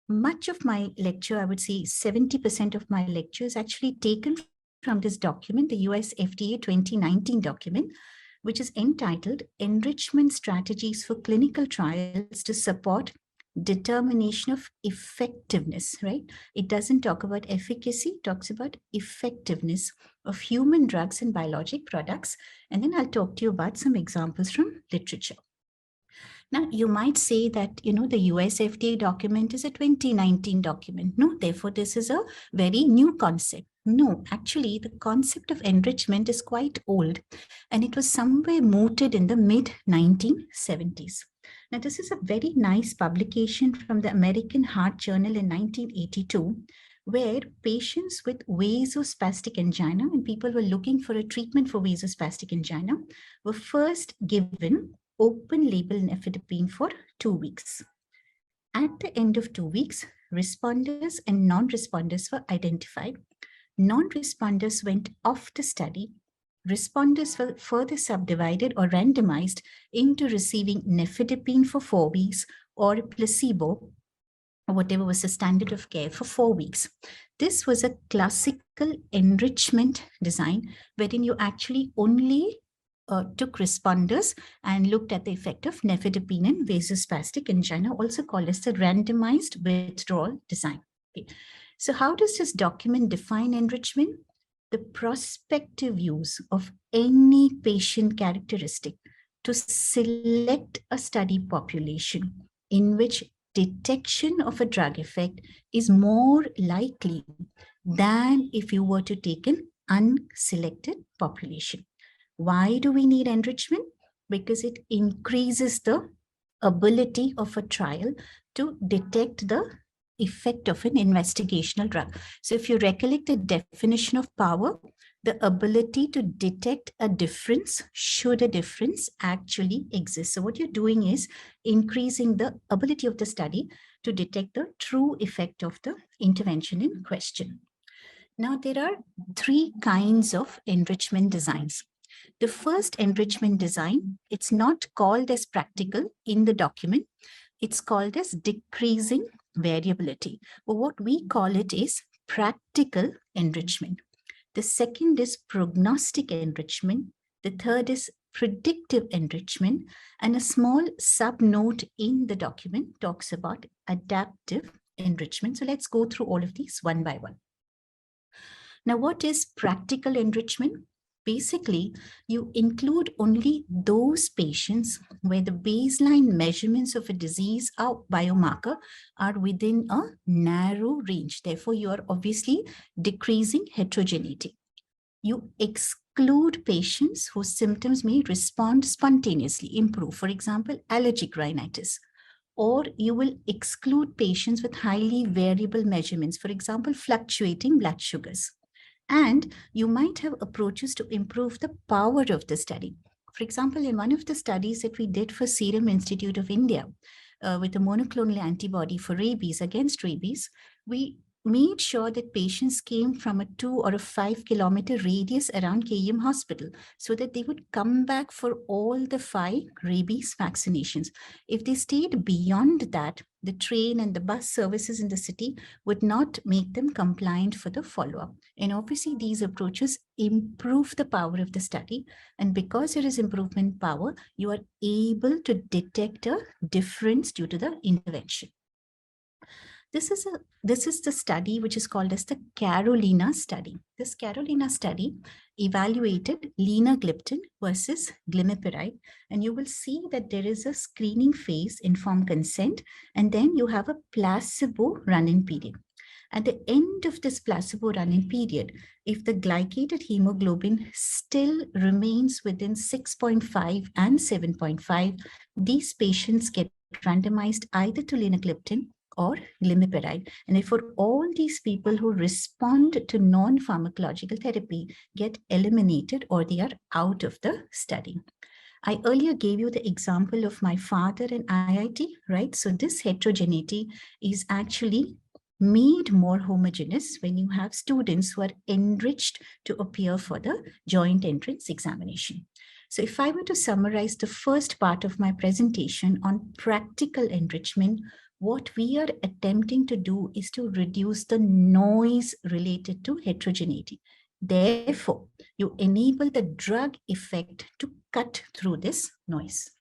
Much of my lecture, I would say 70% of my lecture is actually taken from this document, the US FDA 2019 document, which is entitled Enrichment Strategies for Clinical Trials to Support Determination of Effectiveness, right? It doesn't talk about efficacy, it talks about effectiveness of human drugs and biologic products. And then I'll talk to you about some examples from literature. Now, you might say that, the US FDA document is a 2019 document. No, therefore, this is a very new concept. No, actually, the concept of enrichment is quite old, and it was somewhere mooted in the mid-1970s. Now, this is a very nice publication from the American Heart Journal in 1982, where patients with vasospastic angina, and people were looking for a treatment for vasospastic angina, were first given open label nifedipine for 2 weeks. At the end of 2 weeks, responders and non-responders were identified. Non-responders went off the study. Responders were further subdivided or randomized into receiving nifedipine for 4 weeks or placebo, or whatever was the standard of care, for 4 weeks. This was a classical enrichment design wherein you actually only took responders and looked at the effect of nifedipine in vasospastic angina, also called as the randomized withdrawal design. Okay. So how does this document define enrichment? The prospective use of any patient characteristic to select a study population in which detection of a drug effect is more likely than if you were to take an unselected population. Why do we need enrichment? Because it increases the ability of a trial to detect the effect of an investigational drug. So if you recollect the definition of power, the ability to detect a difference should a difference actually exist. So what you're doing is increasing the ability of the study to detect the true effect of the intervention in question. Now, there are 3 kinds of enrichment designs. The first enrichment design, it's not called as practical in the document. It's called as decreasing variability. But what we call it is practical enrichment. The second is prognostic enrichment. The third is predictive enrichment. And a small sub-note in the document talks about adaptive enrichment. So let's go through all of these one by one. Now, what is practical enrichment? Basically, you include only those patients where the baseline measurements of a disease or biomarker are within a narrow range. Therefore, you are obviously decreasing heterogeneity. You exclude patients whose symptoms may respond spontaneously, improve, for example, allergic rhinitis. Or you will exclude patients with highly variable measurements, for example, fluctuating blood sugars. And you might have approaches to improve the power of the study. For example, in one of the studies that we did for Serum Institute of India with a monoclonal antibody for rabies, against rabies, we made sure that patients came from a 2 or a 5 kilometer radius around KEM hospital so that they would come back for all the 5 rabies vaccinations. If they stayed beyond that, the train and the bus services in the city would not make them compliant for the follow-up. And obviously these approaches improve the power of the study. And because there is improvement in power, you are able to detect a difference due to the intervention. This is the study which is called as the Carolina study. This Carolina study evaluated linagliptin versus glimepiride, and you will see that there is a screening phase, informed consent, and then you have a placebo run-in period. At the end of this placebo run-in period, if the glycated hemoglobin still remains within 6.5 and 7.5, these patients get randomized either to linagliptin or glimepiride. And for all these people who respond to non-pharmacological therapy get eliminated or they are out of the study. I earlier gave you the example of my father and IIT, right? So this heterogeneity is actually made more homogeneous when you have students who are enriched to appear for the joint entrance examination. So if I were to summarize the first part of my presentation on practical enrichment, what we are attempting to do is to reduce the noise related to heterogeneity. Therefore, you enable the drug effect to cut through this noise.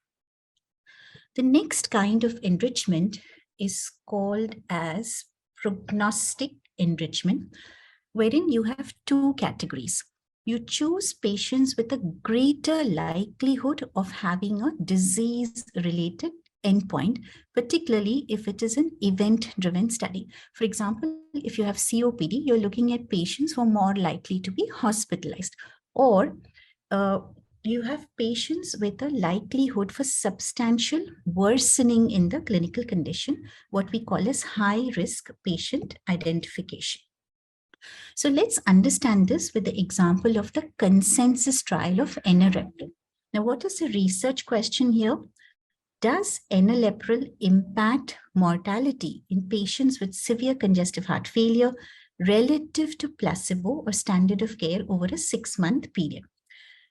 The next kind of enrichment is called as prognostic enrichment, wherein you have two categories. You choose patients with a greater likelihood of having a disease-related endpoint, particularly if it is an event-driven study. For example, if you have COPD, you're looking at patients who are more likely to be hospitalized. Or you have patients with a likelihood for substantial worsening in the clinical condition, what we call as high-risk patient identification. So let's understand this with the example of the consensus trial of enalapril. Now, what is the research question here? Does enalapril impact mortality in patients with severe congestive heart failure relative to placebo or standard of care over a 6-month period?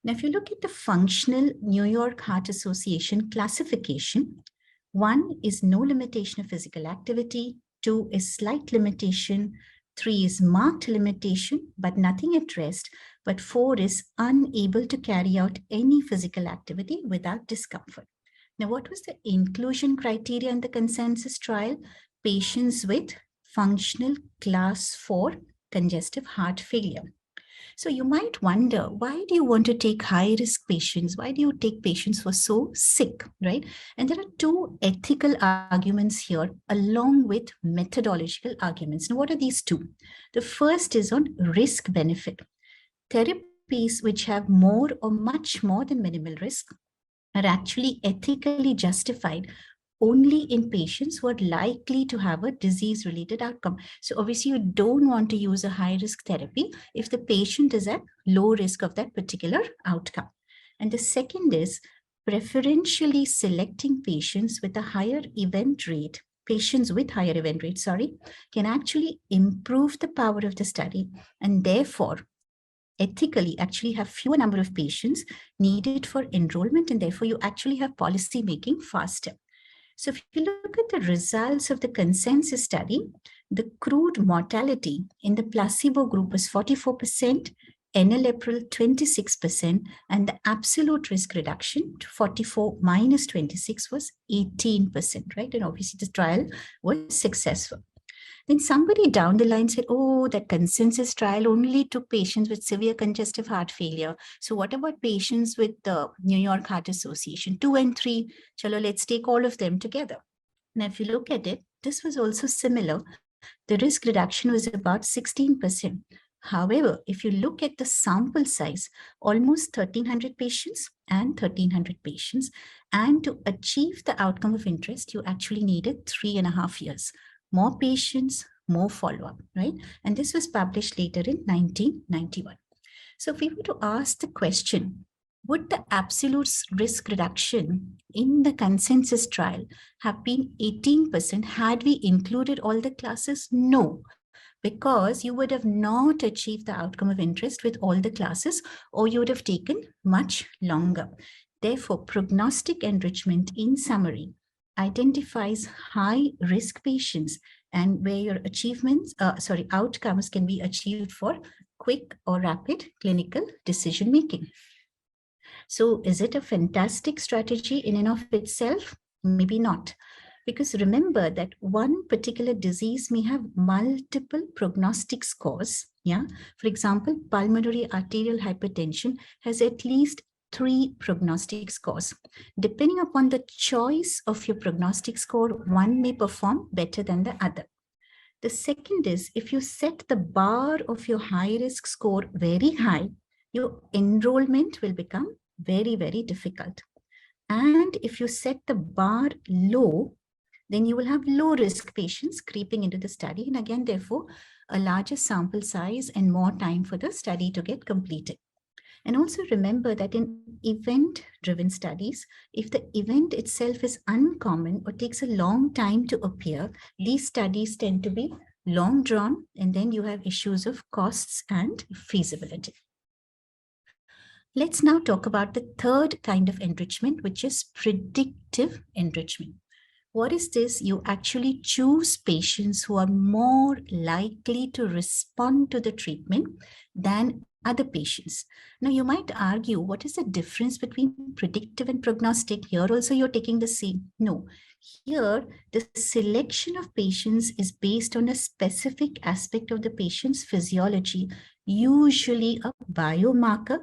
Now, if you look at the functional New York Heart Association classification, 1 is no limitation of physical activity, 2 is slight limitation, 3 is marked limitation, but nothing at rest, but 4 is unable to carry out any physical activity without discomfort. Now, what was the inclusion criteria in the consensus trial? Patients with functional class 4 congestive heart failure. So you might wonder, why do you want to take high-risk patients? Why do you take patients who are so sick, right? And there are two ethical arguments here, along with methodological arguments. Now, what are these two? The first is on risk-benefit. Therapies which have more or much more than minimal risk are actually ethically justified only in patients who are likely to have a disease-related outcome. So obviously you don't want to use a high-risk therapy if the patient is at low risk of that particular outcome. And the second is preferentially selecting patients with a higher event rate, patients with higher event rate, can actually improve the power of the study and therefore ethically actually have fewer number of patients needed for enrollment, and therefore you actually have policy making faster. So if you look at the results of the consensus study, the crude mortality in the placebo group was 44%, enalapril 26%, and the absolute risk reduction to 44 minus 26 was 18%, right? And obviously the trial was successful. Then somebody down the line said, oh, that consensus trial only took patients with severe congestive heart failure. So what about patients with the New York Heart Association? 2 and 3, chalo, let's take all of them together. Now, if you look at it, this was also similar. The risk reduction was about 16%. However, if you look at the sample size, almost 1,300 patients and 1,300 patients, and to achieve the outcome of interest, you actually needed 3.5 years. More patients, more follow-up, right? And this was published later in 1991. So if we were to ask the question, would the absolute risk reduction in the consensus trial have been 18% had we included all the classes? No, because you would have not achieved the outcome of interest with all the classes, or you would have taken much longer. Therefore, prognostic enrichment, in summary, identifies high risk patients and where your outcomes can be achieved for quick or rapid clinical decision making. So is it a fantastic strategy in and of itself? Maybe not. Because remember that one particular disease may have multiple prognostic scores. Yeah. For example, pulmonary arterial hypertension has at least 3 prognostic scores. Depending upon the choice of your prognostic score, one may perform better than the other. The second is, if you set the bar of your high risk score very high, your enrollment will become very, very difficult. And if you set the bar low, then you will have low risk patients creeping into the study. And again, therefore, a larger sample size and more time for the study to get completed. And also remember that in event-driven studies, if the event itself is uncommon or takes a long time to appear, these studies tend to be long drawn, and then you have issues of costs and feasibility. Let's now talk about the third kind of enrichment, which is predictive enrichment. What is this? You actually choose patients who are more likely to respond to the treatment than other patients. Now, you might argue, what is the difference between predictive and prognostic? Here also you're taking the same. No, here the selection of patients is based on a specific aspect of the patient's physiology, usually a biomarker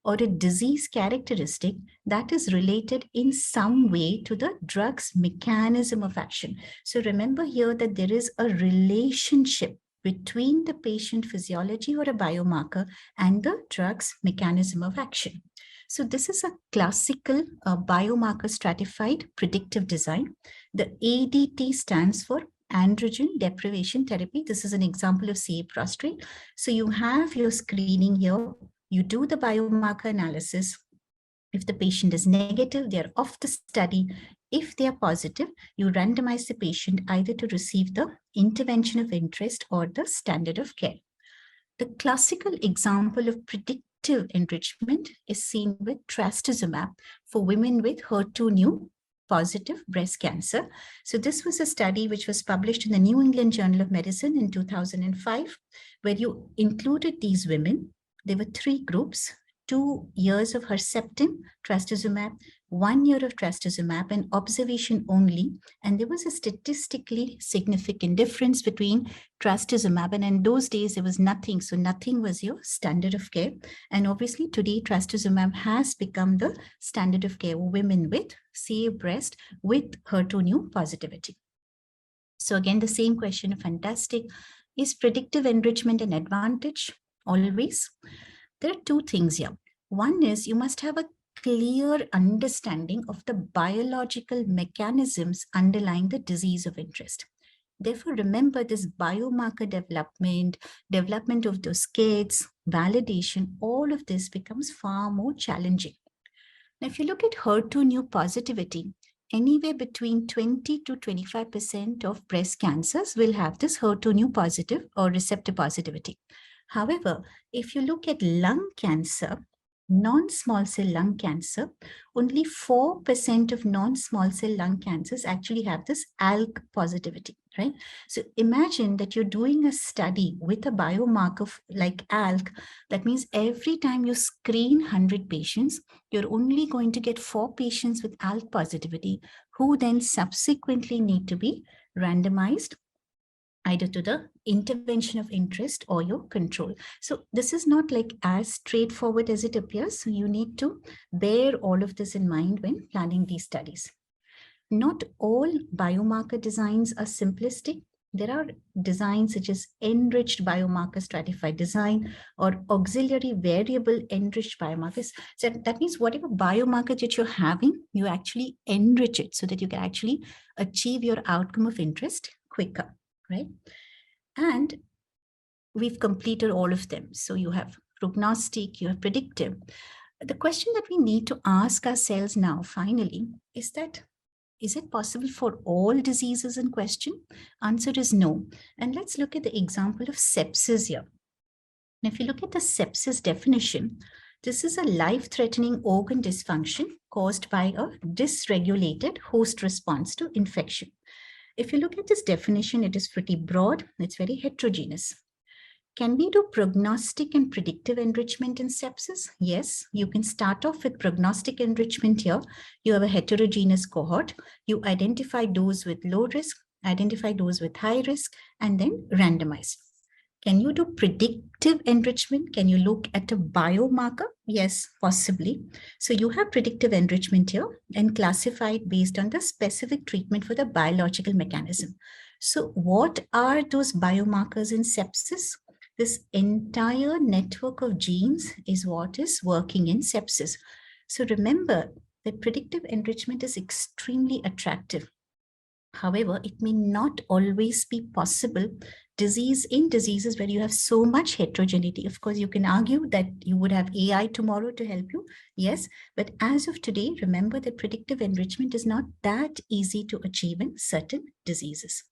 or a disease characteristic that is related in some way to the drug's mechanism of action. So remember here that there is a relationship between the patient physiology or a biomarker and the drug's mechanism of action. So this is a classical biomarker stratified predictive design. The ADT stands for androgen deprivation therapy. This is an example of CA prostrate. So you have your screening here. You do the biomarker analysis. If the patient is negative, they're off the study. If they are positive, you randomize the patient either to receive the intervention of interest or the standard of care. The classical example of predictive enrichment is seen with trastuzumab for women with HER2/neu positive breast cancer. So this was a study which was published in the New England Journal of Medicine in 2005, where you included these women. There were 3 groups, 2 years of Herceptin, trastuzumab, 1 year of trastuzumab, and observation only. And there was a statistically significant difference between trastuzumab, and in those days there was nothing. So nothing was your standard of care. And obviously today trastuzumab has become the standard of care for women with CA breast with HER2/neu positivity. So again, the same question, fantastic. Is predictive enrichment an advantage? Always. There are 2 things here. One is you must have a clear understanding of the biological mechanisms underlying the disease of interest. Therefore, remember this biomarker development of those kits, validation, all of this becomes far more challenging. Now, if you look at HER2/neu positivity, anywhere between 20 to 25% of breast cancers will have this HER2/neu positive or receptor positivity. However, if you look at lung cancer, non-small cell lung cancer, only 4% of non-small cell lung cancers actually have this ALK positivity, right? So imagine that you're doing a study with a biomarker like ALK. That means every time you screen 100 patients, you're only going to get 4 patients with ALK positivity, who then subsequently need to be randomized either to the intervention of interest or your control. So this is not like as straightforward as it appears. So you need to bear all of this in mind when planning these studies. Not all biomarker designs are simplistic. There are designs such as enriched biomarker stratified design or auxiliary variable enriched biomarkers. So that means whatever biomarker that you're having, you actually enrich it so that you can actually achieve your outcome of interest quicker, right? And we've completed all of them. So you have prognostic, you have predictive. The question that we need to ask ourselves now, finally, is that, is it possible for all diseases in question? Answer is no. And let's look at the example of sepsis here. Now, if you look at the sepsis definition, this is a life-threatening organ dysfunction caused by a dysregulated host response to infection. If you look at this definition, it is pretty broad, it's very heterogeneous. Can we do prognostic and predictive enrichment in sepsis? Yes, you can start off with prognostic enrichment here. You have a heterogeneous cohort. You identify those with low risk, identify those with high risk, and then randomize. Can you do predictive enrichment? Can you look at a biomarker? Yes, possibly. So you have predictive enrichment here and classify it based on the specific treatment for the biological mechanism. So what are those biomarkers in sepsis? This entire network of genes is what is working in sepsis. So remember that predictive enrichment is extremely attractive. However, it may not always be possible in diseases where you have so much heterogeneity. Of course, you can argue that you would have AI tomorrow to help you. Yes, but as of today, remember that predictive enrichment is not that easy to achieve in certain diseases.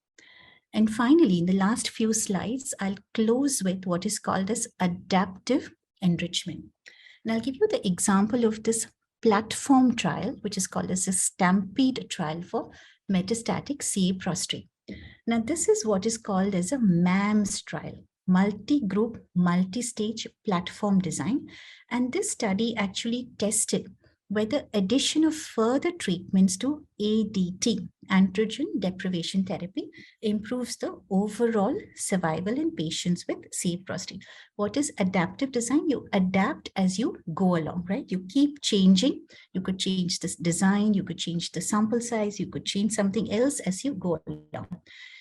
And finally, in the last few slides, I'll close with what is called as adaptive enrichment. And I'll give you the example of this platform trial, which is called as a Stampede trial for metastatic CA prostate. Now, this is what is called as a MAMS trial, multi-group, multi-stage platform design. And this study actually tested whether addition of further treatments to ADT, androgen deprivation therapy, improves the overall survival in patients with CA prostate. What is adaptive design? You adapt as you go along, right? You keep changing. You could change this design, you could change the sample size, you could change something else as you go along.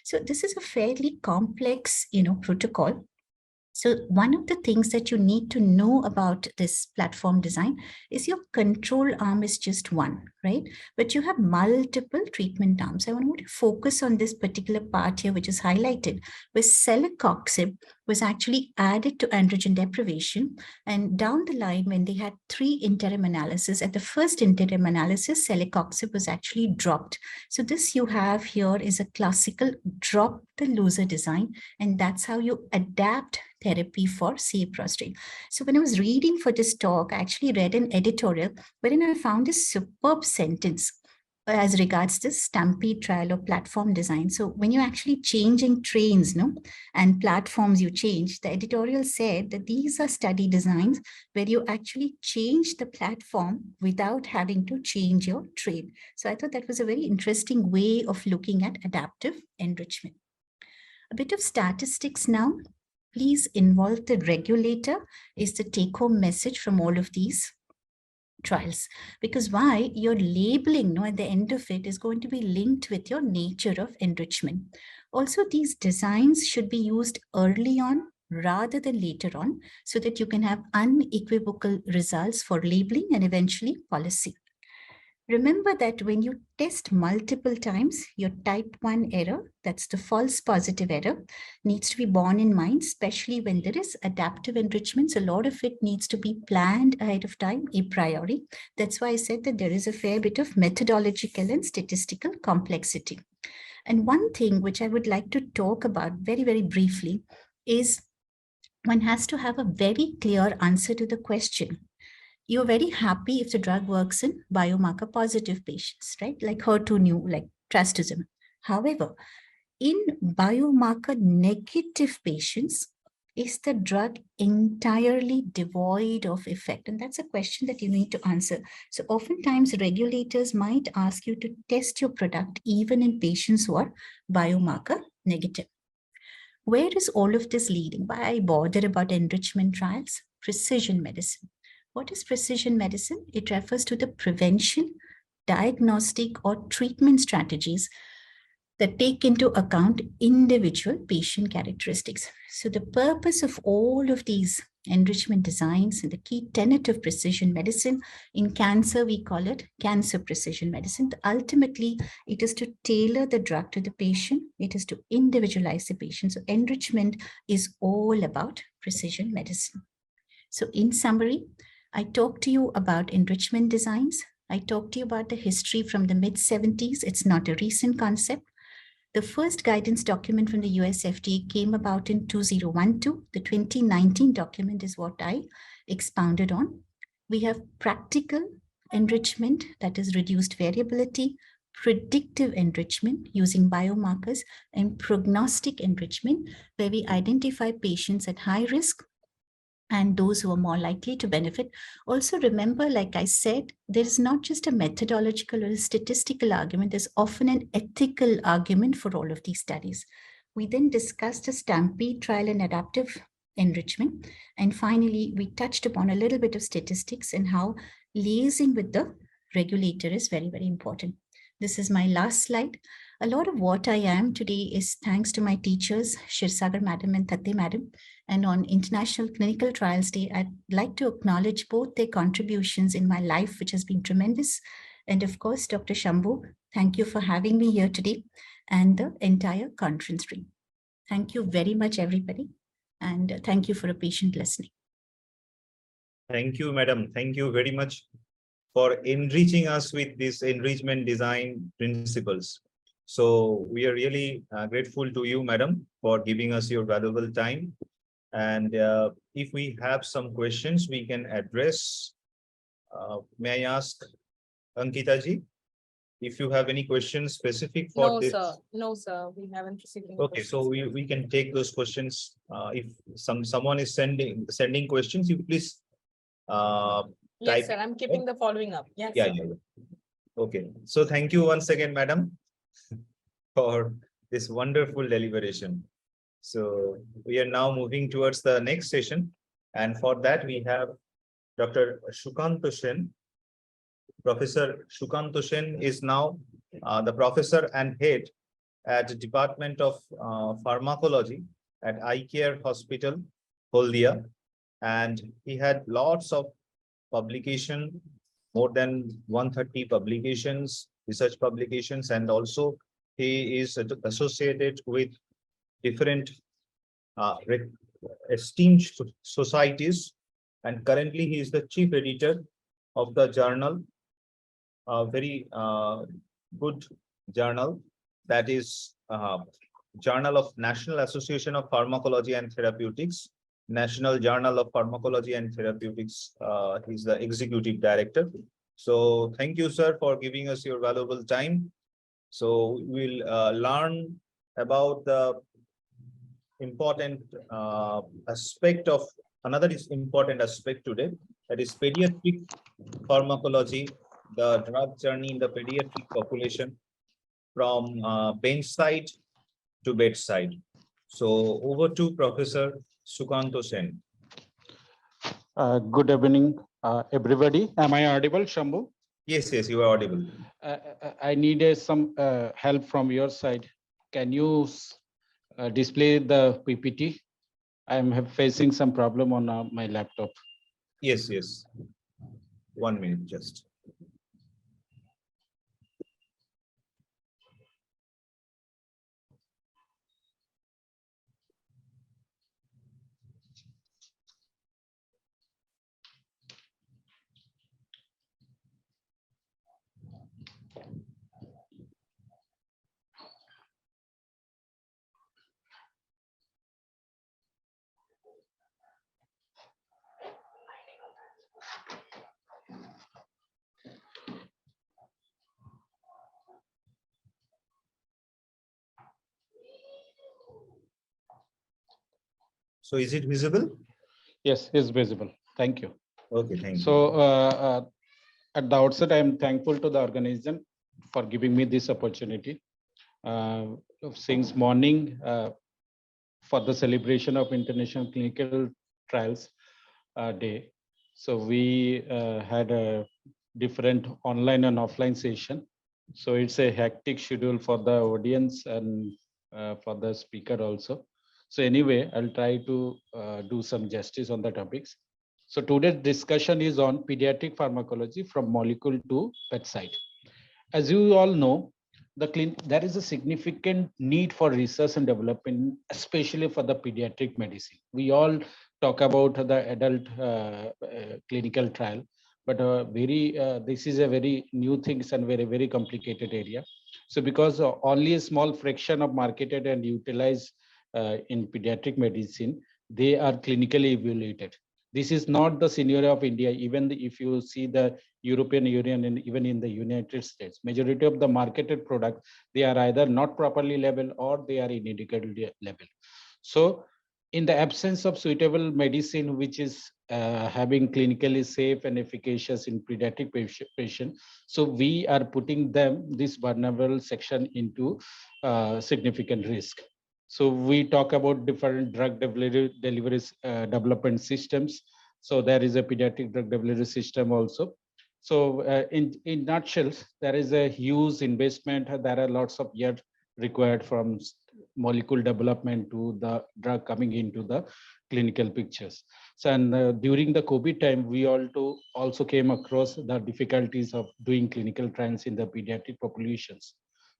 So this is a fairly complex, protocol. So one of the things that you need to know about this platform design is your control arm is just one, right? But you have multiple treatment arms. I want to focus on this particular part here, which is highlighted, where celecoxib was actually added to androgen deprivation. And down the line, when they had 3 interim analyses, at the first interim analysis, celecoxib was actually dropped. So this you have here is a classical drop the loser design, and that's how you adapt therapy for CA prostate. So when I was reading for this talk, I actually read an editorial wherein I found this superb sentence as regards this Stampede trial or platform design. So when you're actually changing trains, and platforms you change, the editorial said that these are study designs where you actually change the platform without having to change your train. So I thought that was a very interesting way of looking at adaptive enrichment. A bit of statistics now. Please involve the regulator is the take-home message from all of these trials. Because why? Your labeling at the end of it is going to be linked with your nature of enrichment. Also, these designs should be used early on rather than later on so that you can have unequivocal results for labeling and eventually policy. Remember that when you test multiple times, your type 1 error, that's the false positive error, needs to be borne in mind, especially when there is adaptive enrichment. So a lot of it needs to be planned ahead of time, a priori. That's why I said that there is a fair bit of methodological and statistical complexity. And one thing which I would like to talk about very, very briefly is one has to have a very clear answer to the question. You're very happy if the drug works in biomarker positive patients, right? Like HER2-neu, like trastuzumab. However, in biomarker negative patients, is the drug entirely devoid of effect? And that's a question that you need to answer. So oftentimes regulators might ask you to test your product even in patients who are biomarker negative. Where is all of this leading? Why I bother about enrichment trials? Precision medicine. What is precision medicine? It refers to the prevention, diagnostic, or treatment strategies that take into account individual patient characteristics. So the purpose of all of these enrichment designs and the key tenet of precision medicine, in cancer, we call it cancer precision medicine. Ultimately, it is to tailor the drug to the patient. It is to individualize the patient. So enrichment is all about precision medicine. So in summary, I talked to you about enrichment designs. I talked to you about the history from the mid-70s. It's not a recent concept. The first guidance document from the US FDA came about in 2012. The 2019 document is what I expounded on. We have practical enrichment, that is reduced variability, predictive enrichment using biomarkers, and prognostic enrichment, where we identify patients at high risk and those who are more likely to benefit. Also remember, like I said, there is not just a methodological or a statistical argument, there's often an ethical argument for all of these studies. We then discussed a stampede trial and adaptive enrichment. And finally, we touched upon a little bit of statistics and how liaising with the regulator is very, very important. This is my last slide. A lot of what I am today is thanks to my teachers, Shirsagar Madam and Tate Madam. And on International Clinical Trials Day, I'd like to acknowledge both their contributions in my life, which has been tremendous. And of course, Dr. Shambo, thank you for having me here today and the entire conference room. Thank you very much, everybody. And thank you for a patient listening. Thank you, Madam. Thank you very much for enriching us with these enrichment design principles. So we are really grateful to you, Madam, for giving us your valuable time. And if we have some questions, we can address. May I ask Ankita ji, if you have any questions specific for this? No, sir. We haven't received any Okay, questions. so we can take those questions. If someone is sending questions, you please Yes, type. sir. I'm keeping the following up. Yes, Yeah, sir. yeah. Okay. So thank you once again, Madam, for this wonderful deliberation. So we are now moving towards the next session. And for that, we have Dr. Shukanto Sen. Professor Shukanto Sen is now the professor and head at the Department of Pharmacology at iCare Hospital, Holdia. And he had lots of publication, more than 130 publications, research publications, and also he is associated with different esteemed societies, and currently he is the chief editor of the journal, a very good journal, that is Journal of National Association of Pharmacology and Therapeutics, National Journal of Pharmacology and Therapeutics. He's the executive director. So thank you, sir, for giving us your valuable time. So we'll learn about the important aspect of another important aspect today, that is pediatric pharmacology, the drug journey in the pediatric population from benchside to bedside. So over to Professor Shukanto Sen. Good evening, everybody. Am I audible, Shambo? Yes, yes, you are audible. I need some help from your side. Can you display the PPT? I'm facing some problem on my laptop. Yes, yes. 1 minute just. So is it visible? Yes, it's visible. Thank you. Okay, thank you. So at the outset, I am thankful to the organization for giving me this opportunity. Since morning, for the celebration of International Clinical Trials Day. So we had a different online and offline session. So it's a hectic schedule for the audience and for the speaker also. So anyway, I'll try to do some justice on the topics. So today's discussion is on pediatric pharmacology from molecule to bedside. As you all know, there is a significant need for research and development, especially for the pediatric medicine. We all talk about the adult clinical trial, but this is a very new things and very complicated area. So because only a small fraction of marketed and utilized in pediatric medicine, they are clinically evaluated. This is not the scenario of India. Even if you see the European Union and even in the United States, majority of the marketed product, they are either not properly labeled or they are inadequately labeled. So in the absence of suitable medicine, which is having clinically safe and efficacious in pediatric patient, so we are putting this vulnerable section into significant risk. So we talk about different drug delivery development systems. So there is a pediatric drug delivery system also. So in nutshell, there is a huge investment. There are lots of years required from molecule development to the drug coming into the clinical pictures. So and during the COVID time, we also came across the difficulties of doing clinical trials in the pediatric populations.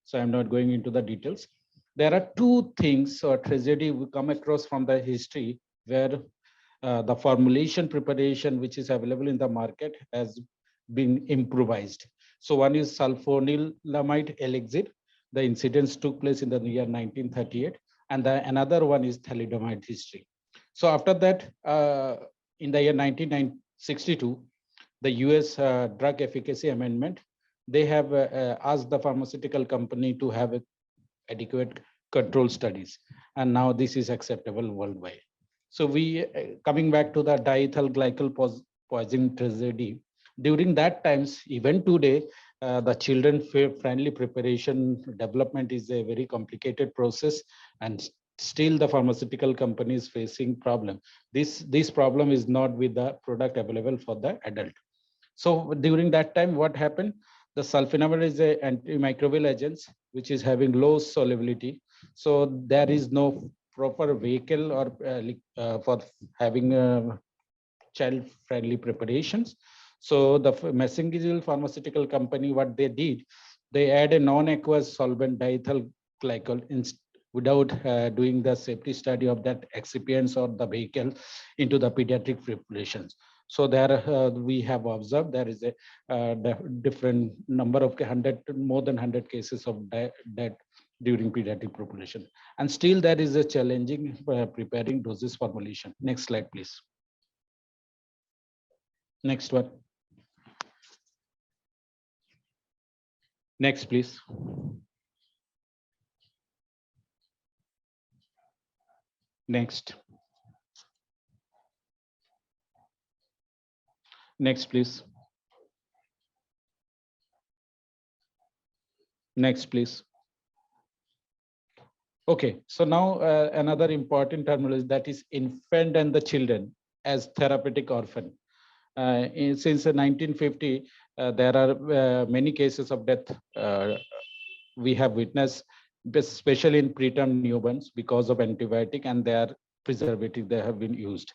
So I'm not going into the details. There are two things or tragedy we come across from the history where the formulation preparation which is available in the market has been improvised. So one is sulfonilamide elixir. The incidents took place in the year 1938, and another one is thalidomide history. So after that, in the year 1962, the US drug efficacy amendment, they have asked the pharmaceutical company to have adequate control studies, and now this is acceptable worldwide. So we coming back to the diethyl glycol poisoning tragedy. During that times, even today, the children friendly preparation development is a very complicated process, and still the pharmaceutical companies facing problem. This problem is not with the product available for the adult. So during that time, what happened? The sulfonamide is an antimicrobial agent which is having low solubility. So there is no proper vehicle or for having child-friendly preparations. So the Messengill pharmaceutical company, what they did, they add a non-aqueous solvent diethyl glycol without doing the safety study of that excipients or the vehicle into the pediatric preparations. So there we have observed there is a different number of more than 100 cases of death during pediatric population. And still there is a challenging preparing doses formulation. Next slide, please. Next one. Next, please. Next. Next, please. Next, please. Okay, so now another important terminology, that is infant and the children as therapeutic orphan. Since 1950, there are many cases of death we have witnessed, especially in preterm newborns because of antibiotic and their preservative they have been used.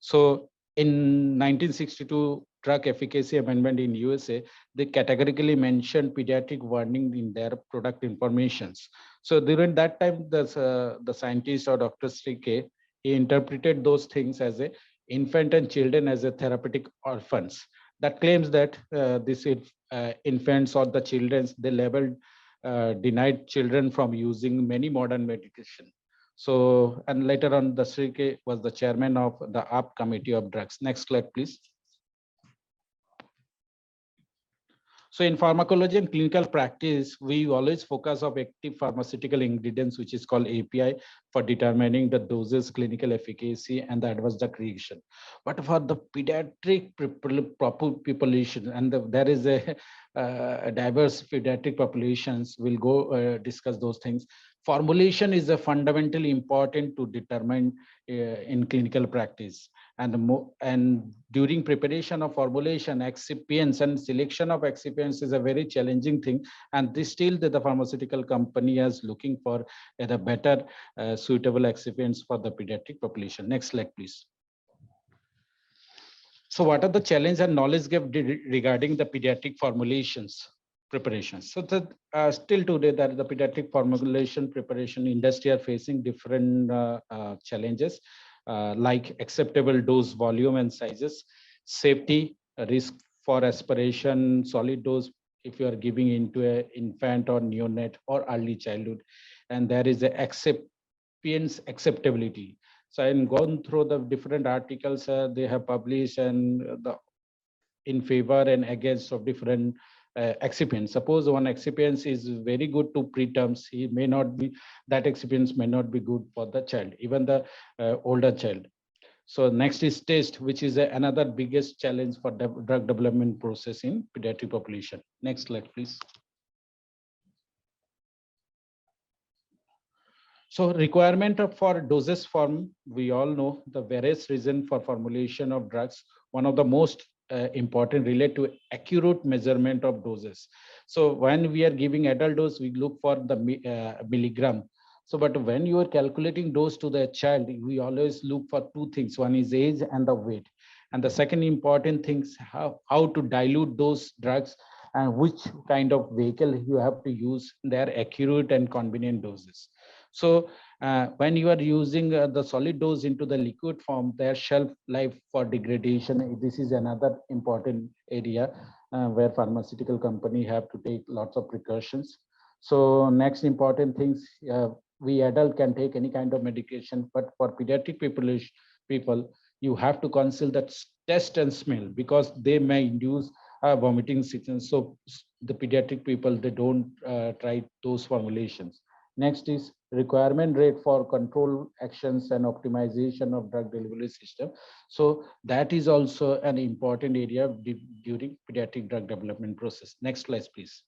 So in 1962 drug efficacy amendment in USA, they categorically mentioned pediatric warning in their product informations. So during that time, the scientist or Dr. Strike, he interpreted those things as a infant and children as a therapeutic orphans. That claims that this infants or the children, they labeled denied children from using many modern medication. So, and later on, the Strike was the chairman of the ARP Committee of Drugs. Next slide, please. So in pharmacology and clinical practice, we always focus on active pharmaceutical ingredients, which is called API, for determining the doses, clinical efficacy, and the adverse drug reaction. But for the pediatric population, and there is a diverse pediatric populations. We'll go discuss those things. Formulation is a fundamentally important to determine in clinical practice. And during preparation of formulation, excipients and selection of excipients is a very challenging thing. And this still the pharmaceutical company is looking for the better suitable excipients for the pediatric population. Next slide, please. So what are the challenge and knowledge gap regarding the pediatric formulations preparations? So that still today that the pediatric formulation preparation industry are facing different challenges like acceptable dose volume and sizes, safety, risk for aspiration, solid dose if you are giving into an infant or neonate or early childhood, and there is a excipients acceptability. So I'm gone through the different articles they have published and the in favor and against of different excipients. Suppose one excipient is very good to preterms, he may not be, that excipient may not be good for the child, even the older child. So next is taste, which is another biggest challenge for drug development process in pediatric population. Next slide, please. So requirement for doses form, we all know the various reason for formulation of drugs. One of the most important relate to accurate measurement of doses. So when we are giving adult dose, we look for the milligram. So, but when you are calculating dose to the child, we always look for two things. One is age and the weight. And the second important thing is how to dilute those drugs and which kind of vehicle you have to use their accurate and convenient doses. So when you are using the solid dose into the liquid form, their shelf life for degradation, this is another important area where pharmaceutical company have to take lots of precautions. So next important things, we adult can take any kind of medication, but for pediatric people, you have to conceal that taste and smell because they may induce vomiting symptoms. So the pediatric people, they don't try those formulations. Next is requirement rate for control actions and optimization of drug delivery system. So that is also an important area during pediatric drug development process. Next slide, please.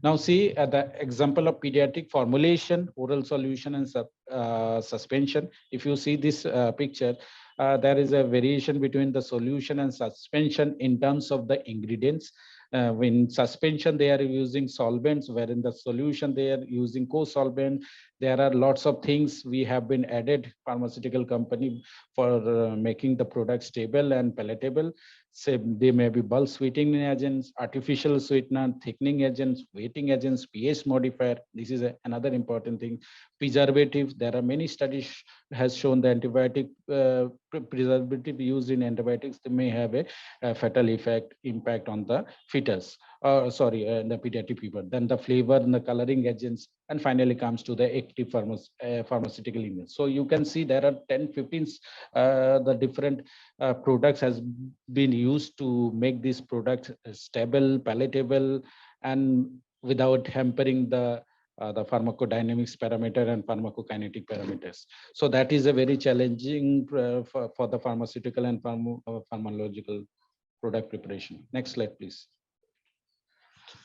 Now see the example of pediatric formulation, oral solution and suspension. If you see this picture, there is a variation between the solution and suspension in terms of the ingredients. In suspension, they are using solvents, where in the solution, they are using co-solvent. There are lots of things we have been added, pharmaceutical company, for making the product stable and palatable. Say they may be bulk sweetening agents, artificial sweetener, thickening agents, weighting agents, pH modifier. This is another important thing. Preservative. There are many studies has shown the antibiotic preservative used in antibiotics, they may have a fatal impact on the fetus. The pediatric people. Then the flavor and the coloring agents, and finally comes to the active pharmaceutical ingredients. So you can see there are 10, 15 the different products has been used to make this product stable, palatable, and without hampering the pharmacodynamics parameter and pharmacokinetic parameters. So that is a very challenging for the pharmaceutical and pharmacological product preparation. Next slide, please.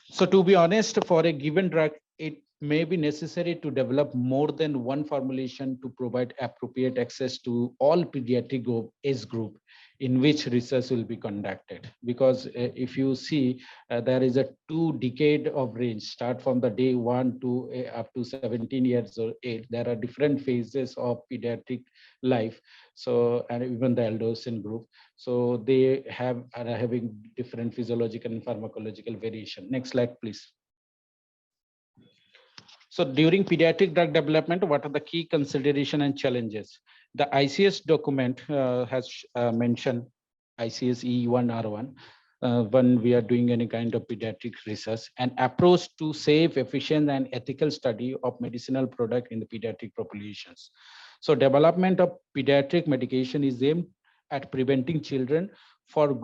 So to be honest, for a given drug, it may be necessary to develop more than one formulation to provide appropriate access to all pediatric age group in which research will be conducted. Because if you see, there is a 2 decade of range, start from the day 1 to up to 17 years or 8. There are different phases of pediatric life. So, and even the adolescent group. So they are having different physiological and pharmacological variation. Next slide, please. So during pediatric drug development, what are the key consideration and challenges? The ICS document has mentioned ICS E1R1 when we are doing any kind of pediatric research, an approach to safe, efficient, and ethical study of medicinal product in the pediatric populations. So development of pediatric medication is aimed at preventing children for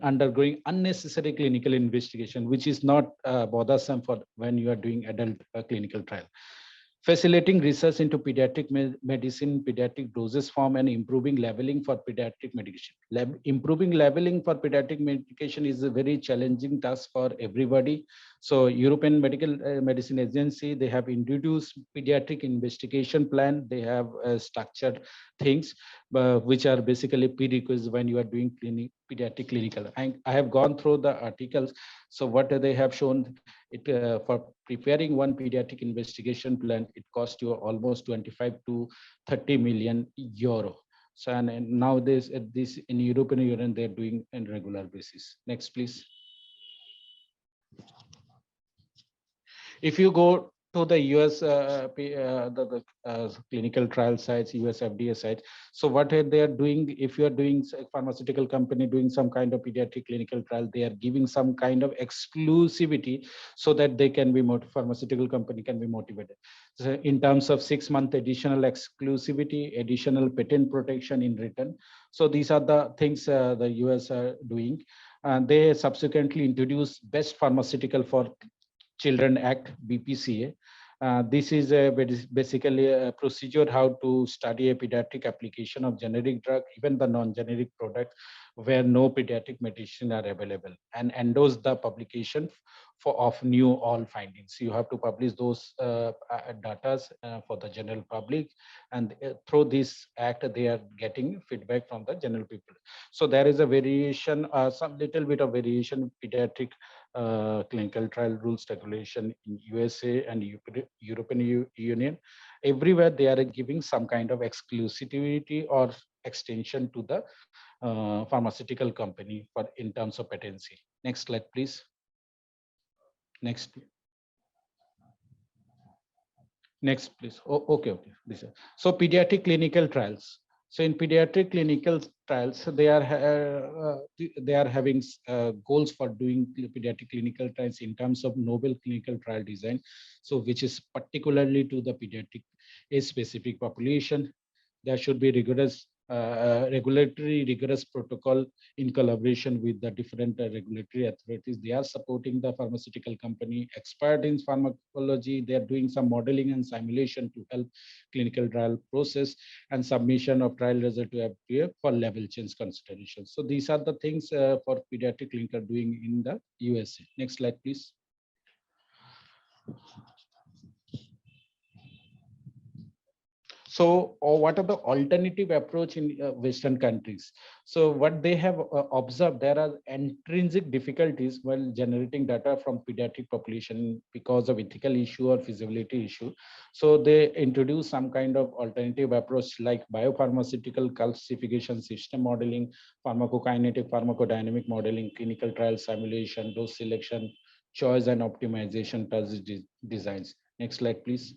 undergoing unnecessary clinical investigation, which is not bothersome for when you are doing adult clinical trial. facilitating research into pediatric medicine, pediatric doses form, and improving leveling for pediatric medication. Improving leveling for pediatric medication is a very challenging task for everybody. So European Medicine Agency, they have introduced pediatric investigation plan. They have structured things, which are basically prerequisites when you are doing pediatric clinical. I have gone through the articles. So what they have shown, it for preparing one pediatric investigation plan, it costs you almost 25 to 30 million euro. So and nowadays this in European Union they're doing on regular basis. Next, please. If you go to the US clinical trial sites, US FDA sites, so what they are doing, if you are doing pharmaceutical company doing some kind of pediatric clinical trial, they are giving some kind of exclusivity so that they can be pharmaceutical company can be motivated. So in terms of 6-month additional exclusivity, additional patent protection in return. So these are the things the US are doing. And they subsequently introduced Best Pharmaceutical for Children Act, BPCA. This is basically a procedure how to study a pediatric application of generic drug, even the non-generic product where no pediatric medicine are available, and endorse the publication of new all findings. You have to publish those data for the general public, and through this act they are getting feedback from the general people. So there is a variation, some little bit of variation pediatric clinical trial rules regulation in USA and European Union. Everywhere they are giving some kind of exclusivity or extension to the pharmaceutical company for in terms of patency. Next slide, please. Next. Next, please. Oh, okay. So pediatric clinical trials. So in pediatric clinical trials, they are having goals for doing pediatric clinical trials in terms of novel clinical trial design. So which is particularly to the pediatric age-specific population. There should be rigorous rigorous protocol in collaboration with the different regulatory authorities. They are supporting the pharmaceutical company, expert in pharmacology. They are doing some modeling and simulation to help clinical trial process and submission of trial result to FDA for level change consideration. So these are the things for pediatric clinical doing in the USA. Next slide, please. So what are the alternative approach in Western countries? So what they have observed, there are intrinsic difficulties while generating data from pediatric population because of ethical issue or feasibility issue. So they introduce some kind of alternative approach like biopharmaceutical classification system modeling, pharmacokinetic, pharmacodynamic modeling, clinical trial simulation, dose selection, choice and optimization designs. Next slide, please.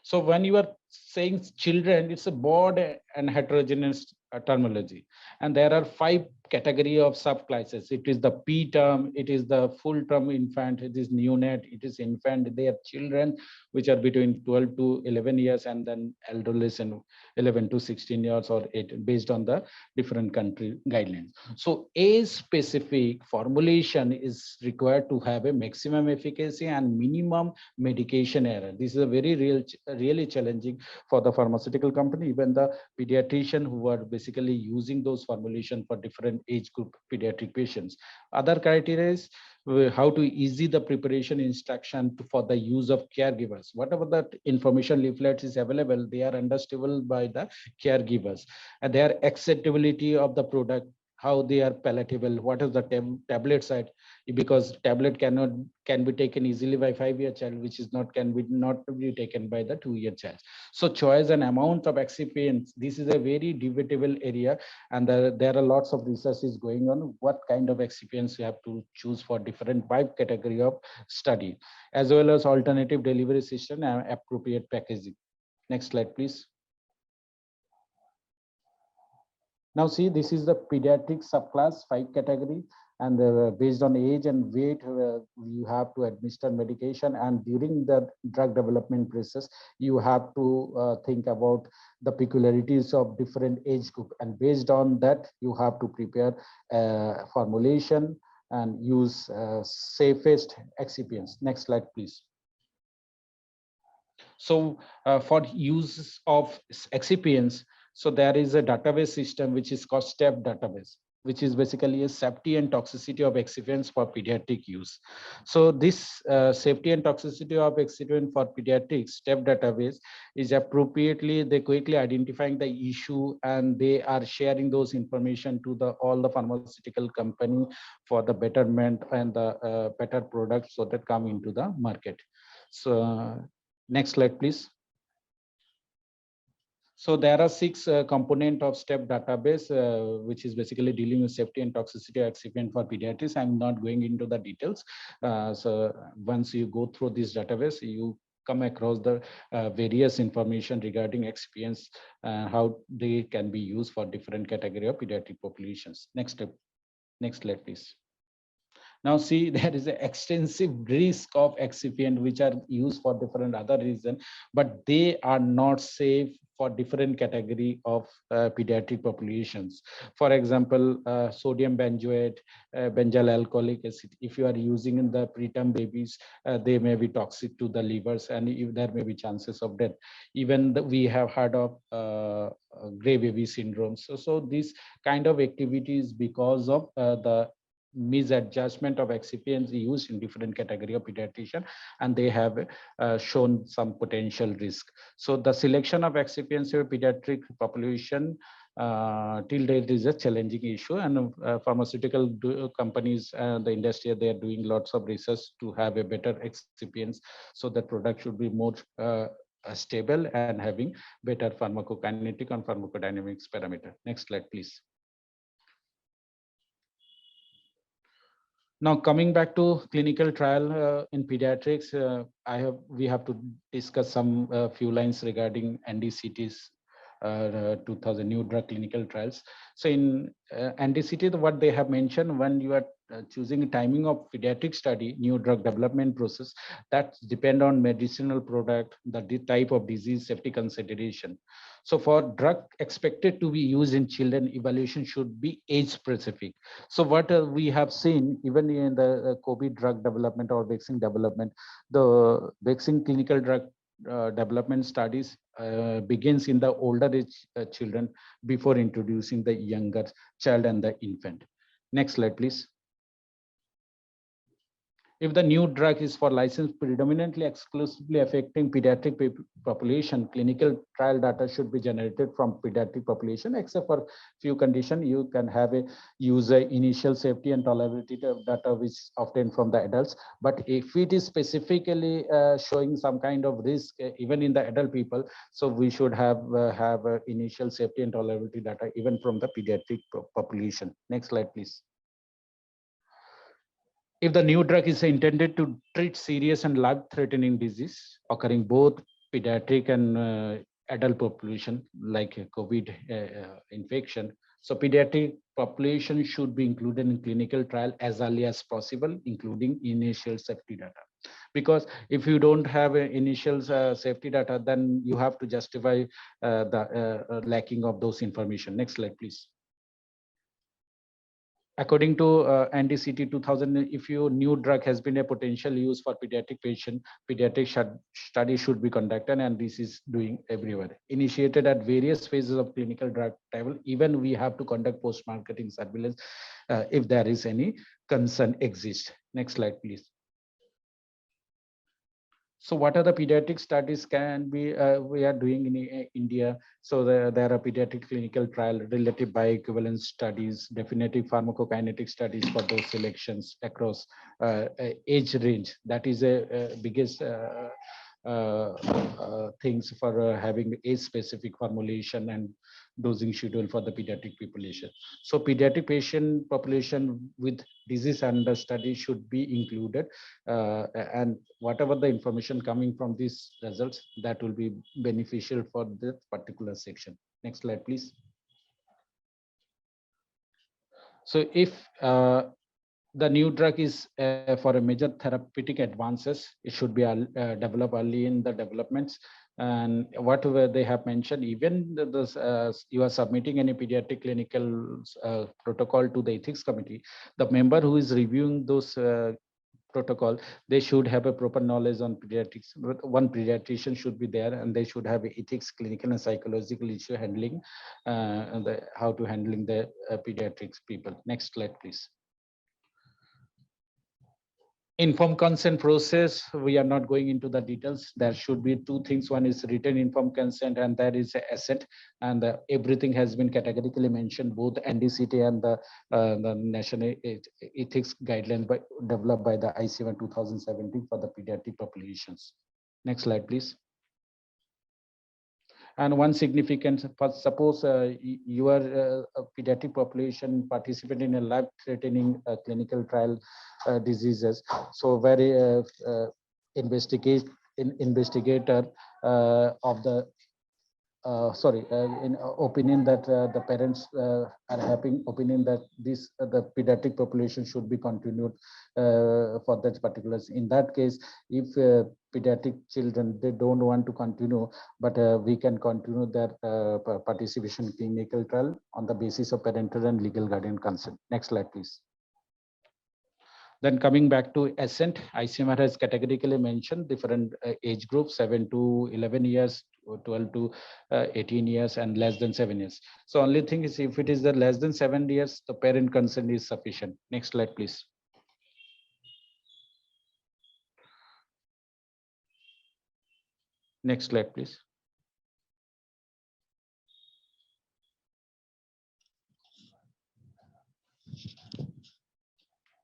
So when you are saying children, it's a broad and heterogeneous terminology. And there are 5 category of subclasses. It is the P term, it is the full term infant, it is neonate, it is infant. They are children which are between 12 to 11 years, and then adolescent 11 to 16 years or 8, based on the different country guidelines. So age-specific formulation is required to have a maximum efficacy and minimum medication error. This is a very really challenging for the pharmaceutical company, even the pediatrician who are basically using those formulation for different age group pediatric patients. Other criteria is how to easy the preparation instruction for the use of caregivers. Whatever that information leaflets is available, they are understandable by the caregivers, and their acceptability of the product, how they are palatable, what is the tablet side, because tablet can be taken easily by 5-year child, which is not be taken by the 2-year child. So choice and amount of excipients, this is a very debatable area, and there are lots of researches going on what kind of excipients you have to choose for different 5 category of study, as well as alternative delivery system and appropriate packaging. Next slide, please. Now see, this is the pediatric subclass 5 category. and based on age and weight, you have to administer medication. And during the drug development process, you have to think about the peculiarities of different age group, and based on that, you have to prepare formulation and use safest excipients. Next slide, please. So for use of excipients, so there is a database system which is called STEP database, which is basically a safety and toxicity of excipients for pediatric use. So this safety and toxicity of excipient for pediatric STEP database is appropriately, they quickly identifying the issue, and they are sharing those information to all the pharmaceutical company for the betterment and the better products so that come into the market. So next slide, please. So there are 6 component of STEP database, which is basically dealing with safety and toxicity of excipient for pediatrics. I'm not going into the details. So once you go through this database, you come across the various information regarding excipients, how they can be used for different category of pediatric populations. Next step. Next slide, please. Now see, there is an extensive risk of excipient which are used for different other reasons, but they are not safe for different category of pediatric populations. For example, sodium benzoate, benzyl alcoholic acid, if you are using in the preterm babies, they may be toxic to the livers, and if there may be chances of death. Even we have heard of gray baby syndrome. So this kind of activities because of the misadjustment of excipients used in different category of pediatrician, and they have shown some potential risk. So the selection of excipients for pediatric population till date is a challenging issue, and pharmaceutical companies and the industry, they are doing lots of research to have a better excipients, so that product should be more stable and having better pharmacokinetic and pharmacodynamics parameter. Next slide, please. Now coming back to clinical trial in pediatrics, we have to discuss some few lines regarding NDCTs, 2000 new drug clinical trials. So in NDCT, what they have mentioned, when you are choosing timing of pediatric study, new drug development process, that depend on medicinal product, the type of disease, safety consideration. So for drug expected to be used in children, evaluation should be age specific. So what we have seen, even in the COVID drug development or vaccine development, the vaccine clinical drug development studies begins in the older age children before introducing the younger child and the infant. Next slide, please. If the new drug is for license predominantly exclusively affecting pediatric population, clinical trial data should be generated from pediatric population, except for few conditions. You can have a user initial safety and tolerability data which is obtained from the adults. But if it is specifically showing some kind of risk, even in the adult people, so we should have initial safety and tolerability data even from the pediatric population. Next slide, please. If the new drug is intended to treat serious and life-threatening disease occurring both pediatric and adult population, like COVID infection, so pediatric population should be included in clinical trial as early as possible, including initial safety data. Because if you don't have initial safety data, then you have to justify the lacking of those information. Next slide, please. According to NDCT 2000, if your new drug has been a potential use for pediatric patient, pediatric study should be conducted, and this is doing everywhere. Initiated at various phases of clinical drug trial, even we have to conduct post-marketing surveillance if there is any concern exists. Next slide, please. So what are the pediatric studies can be we are doing in India? So there are pediatric clinical trial, relative bioequivalence studies, definitive pharmacokinetic studies for those selections across age range. That is a biggest things for having age-specific formulation and dosing schedule for the pediatric population. So pediatric patient population with disease under study should be included, and whatever the information coming from these results, that will be beneficial for this particular section. Next slide, please. So if the new drug is for a major therapeutic advances. It should be developed early in the developments. And whatever they have mentioned, even you are submitting any pediatric clinical protocol to the ethics committee, the member who is reviewing those protocol, they should have a proper knowledge on pediatrics. One pediatrician should be there, and they should have ethics, clinical and psychological issue handling, how to handling the pediatrics people. Next slide, please. Informed consent process, we are not going into the details. There should be two things. One is written informed consent, and that is asset. And everything has been categorically mentioned, both NDCT and the National Ethics Guideline developed by the ICMR 2017 for the pediatric populations. Next slide, please. And one significant, suppose you are a pediatric population participating in a life-threatening clinical trial diseases. So very investigator of the in opinion that the parents are having opinion that the pediatric population should be continued for that particulars. In that case, if pediatric children, they don't want to continue, but we can continue their participation in clinical trial on the basis of parental and legal guardian consent. Next slide, please. Then coming back to assent, ICMR has categorically mentioned different age groups, 7 to 11 years, 12 to 18 years, and less than 7 years. So only thing is, if it is the less than 7 years, the parent consent is sufficient. Next slide, please. Next slide, please.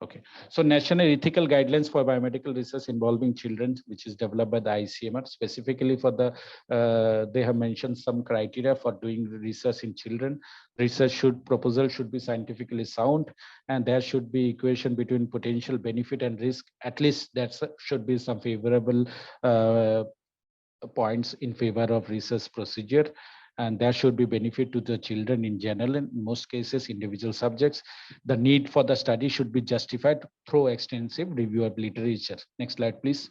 Okay, so National Ethical Guidelines for Biomedical Research Involving Children, which is developed by the ICMR, specifically for the, they have mentioned some criteria for doing research in children. Research proposal should be scientifically sound, and there should be equation between potential benefit and risk. At least that should be some favorable points in favor of research procedure. And there should be benefit to the children in general, in most cases, individual subjects. The need for the study should be justified through extensive review of literature. Next slide, please.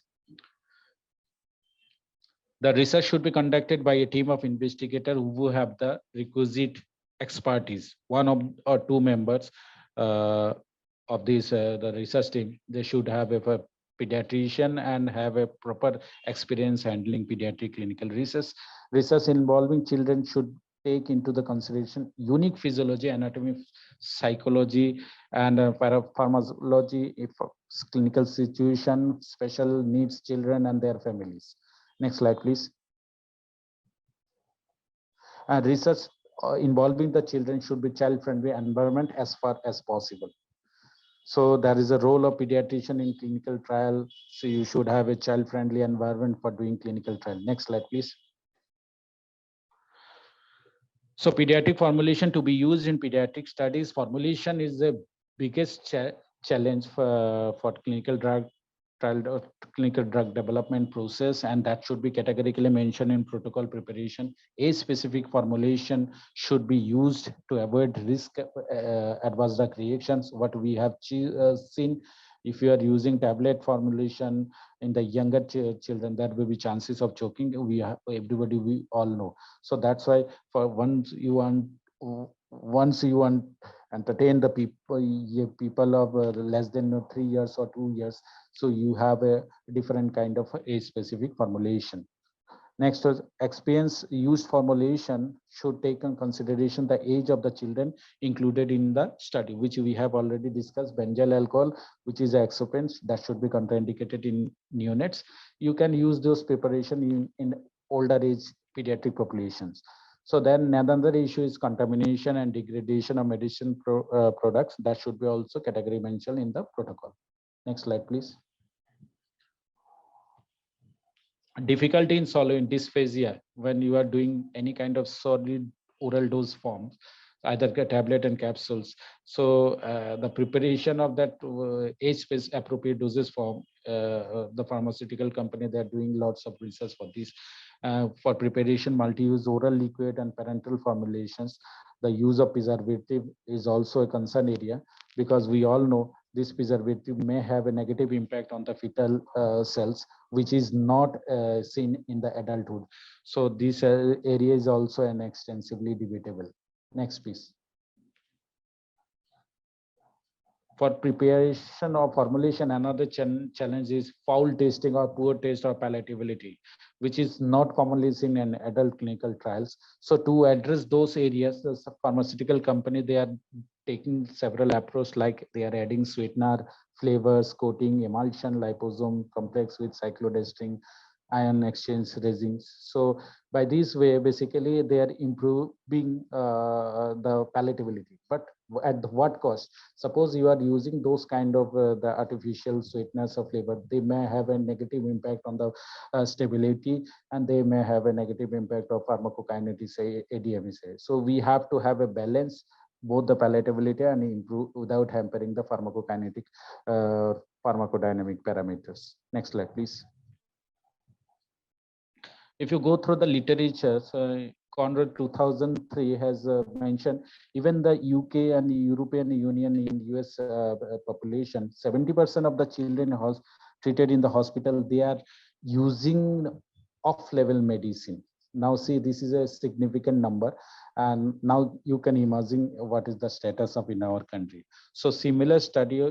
The research should be conducted by a team of investigators who have the requisite expertise. One or two members of this the research team, they should have a pediatrician and have a proper experience handling pediatric clinical research. Research involving children should take into the consideration unique physiology, anatomy, psychology, and pharmacology, if clinical situation, special needs children and their families. Next slide, please. And research involving the children should be child-friendly environment as far as possible. So there is a role of pediatrician in clinical trial. So you should have a child-friendly environment for doing clinical trial. Next slide, please. So pediatric formulation to be used in pediatric studies. Formulation is the biggest challenge for clinical drug trial or clinical drug development process, and that should be categorically mentioned in protocol preparation. A specific formulation should be used to avoid risk adverse drug reactions. What we have seen, if you are using tablet formulation in the younger children, there will be chances of choking. We all know. So that's why for once you want entertain the people of less than 3 years or 2 years, so you have a different kind of age specific formulation. Next is experience used formulation should take in consideration the age of the children included in the study, which we have already discussed. Benzyl alcohol, which is exocrine, that should be contraindicated in neonates. You can use those preparation in older age pediatric populations. So then another issue is contamination and degradation of medicine products. That should be also category mentioned in the protocol. Next slide, please. Difficulty in swallowing, dysphagia, when you are doing any kind of solid oral dose forms, either tablet and capsules. So the preparation of that age-space appropriate doses form, the pharmaceutical company, they're doing lots of research for this. For preparation, multi-use oral liquid and parenteral formulations. The use of preservative is also a concern area, because we all know this preservative may have a negative impact on the fetal cells, which is not seen in the adulthood. So this area is also an extensively debatable. Next, please. For preparation or formulation, another challenge is foul tasting or poor taste or palatability, which is not commonly seen in adult clinical trials. So to address those areas, the pharmaceutical company, they are taking several approaches, like they are adding sweetener, flavors, coating, emulsion, liposome complex with cyclodestrine, ion exchange resins. So by this way, basically they are improving the palatability. But at what cost? Suppose you are using those kind of the artificial sweetness of flavor, they may have a negative impact on the stability, and they may have a negative impact of pharmacokinetics, say ADME. So we have to have a balance, both the palatability and improve without hampering the pharmacokinetic pharmacodynamic parameters. Next slide, please. If you go through the literature, Conrad 2003 has mentioned even the UK and the European Union in US population, 70% of the children treated in the hospital, they are using off-level medicine. Now see, this is a significant number, and now you can imagine what is the status of in our country. So similar study,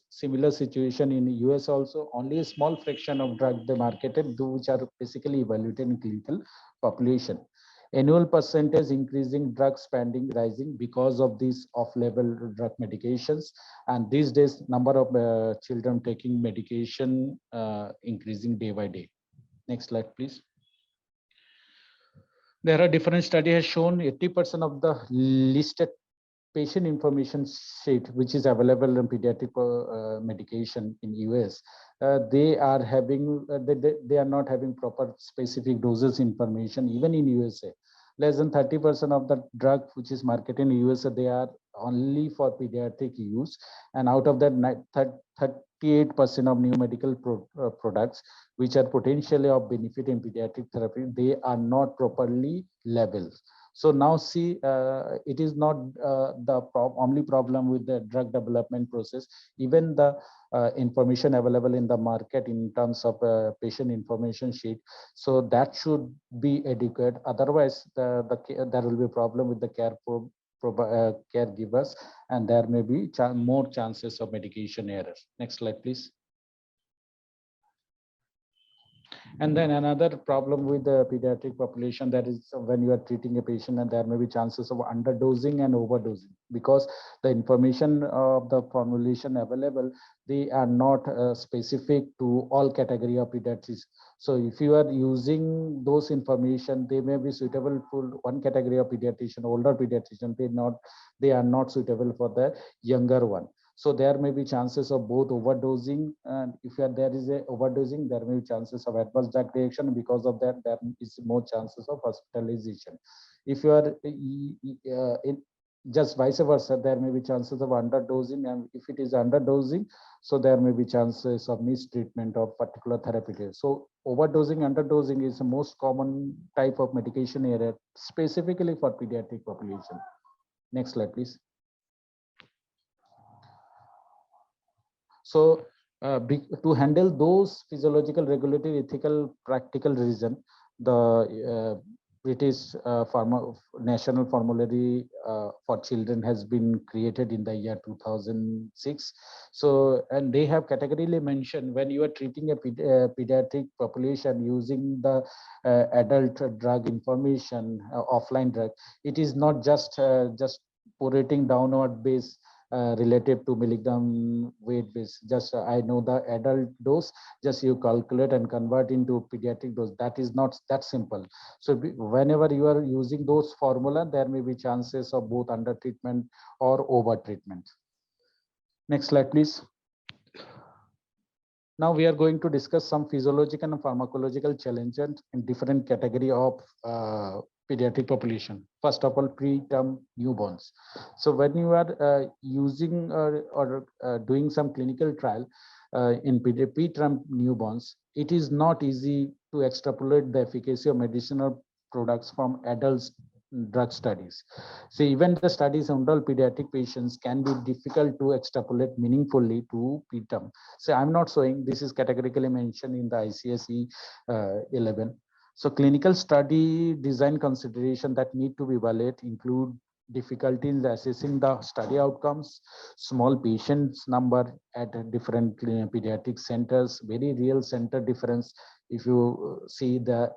similar situation in the US also, only a small fraction of drugs they marketed, which are basically evaluated in clinical population. Annual percentage increasing drug spending rising because of these off-label drug medications, and these days number of children taking medication increasing day by day. Next slide, please. There are different studies has shown 80% of the listed patient information sheet, which is available in pediatric medication in US, they are having they are not having proper specific doses information. Even in USA, less than 30% of the drug which is marketed in USA, they are only for pediatric use, and out of that 38% of new medical products which are potentially of benefit in pediatric therapy, they are not properly labeled. So now see, it is not the only problem with the drug development process. Even the information available in the market in terms of patient information sheet, so that should be adequate. Otherwise, there will be a problem with the caregivers, and there may be more chances of medication errors. Next slide, please. And then another problem with the pediatric population, that is when you are treating a patient, and there may be chances of underdosing and overdosing, because the information of the formulation available, they are not specific to all category of pediatrics. So if you are using those information, they may be suitable for one category of pediatrician, older pediatrician, they are not suitable for the younger one. So there may be chances of both overdosing, and if there is a overdosing, there may be chances of adverse drug reaction. Because of that, there is more chances of hospitalization. If you are just vice versa, there may be chances of underdosing, and if it is underdosing, so there may be chances of mistreatment of particular therapeutic. So overdosing, underdosing is the most common type of medication error, specifically for pediatric population. Next slide, please. So to handle those physiological, regulatory, ethical, practical reason, the British National Formulary for Children has been created in the year 2006. So, and they have categorically mentioned, when you are treating a pediatric population using the adult drug information, offline drug, it is not just putting downward base relative to milligram weight base. Just I know the adult dose, just you calculate and convert into pediatric dose. That is not that simple. So whenever you are using those formula, there may be chances of both under treatment or over treatment. Next slide, please. Now we are going to discuss some physiological and pharmacological challenges in different category of pediatric population. First of all, preterm newborns. So when you are using or doing some clinical trial in preterm newborns, it is not easy to extrapolate the efficacy of medicinal products from adults drug studies. So even the studies on adult pediatric patients can be difficult to extrapolate meaningfully to preterm. So I'm not showing, this is categorically mentioned in the ICSE 11. So clinical study design consideration that need to be valid include difficulty in assessing the study outcomes, small patients number at different pediatric centers, very real center difference. If you see the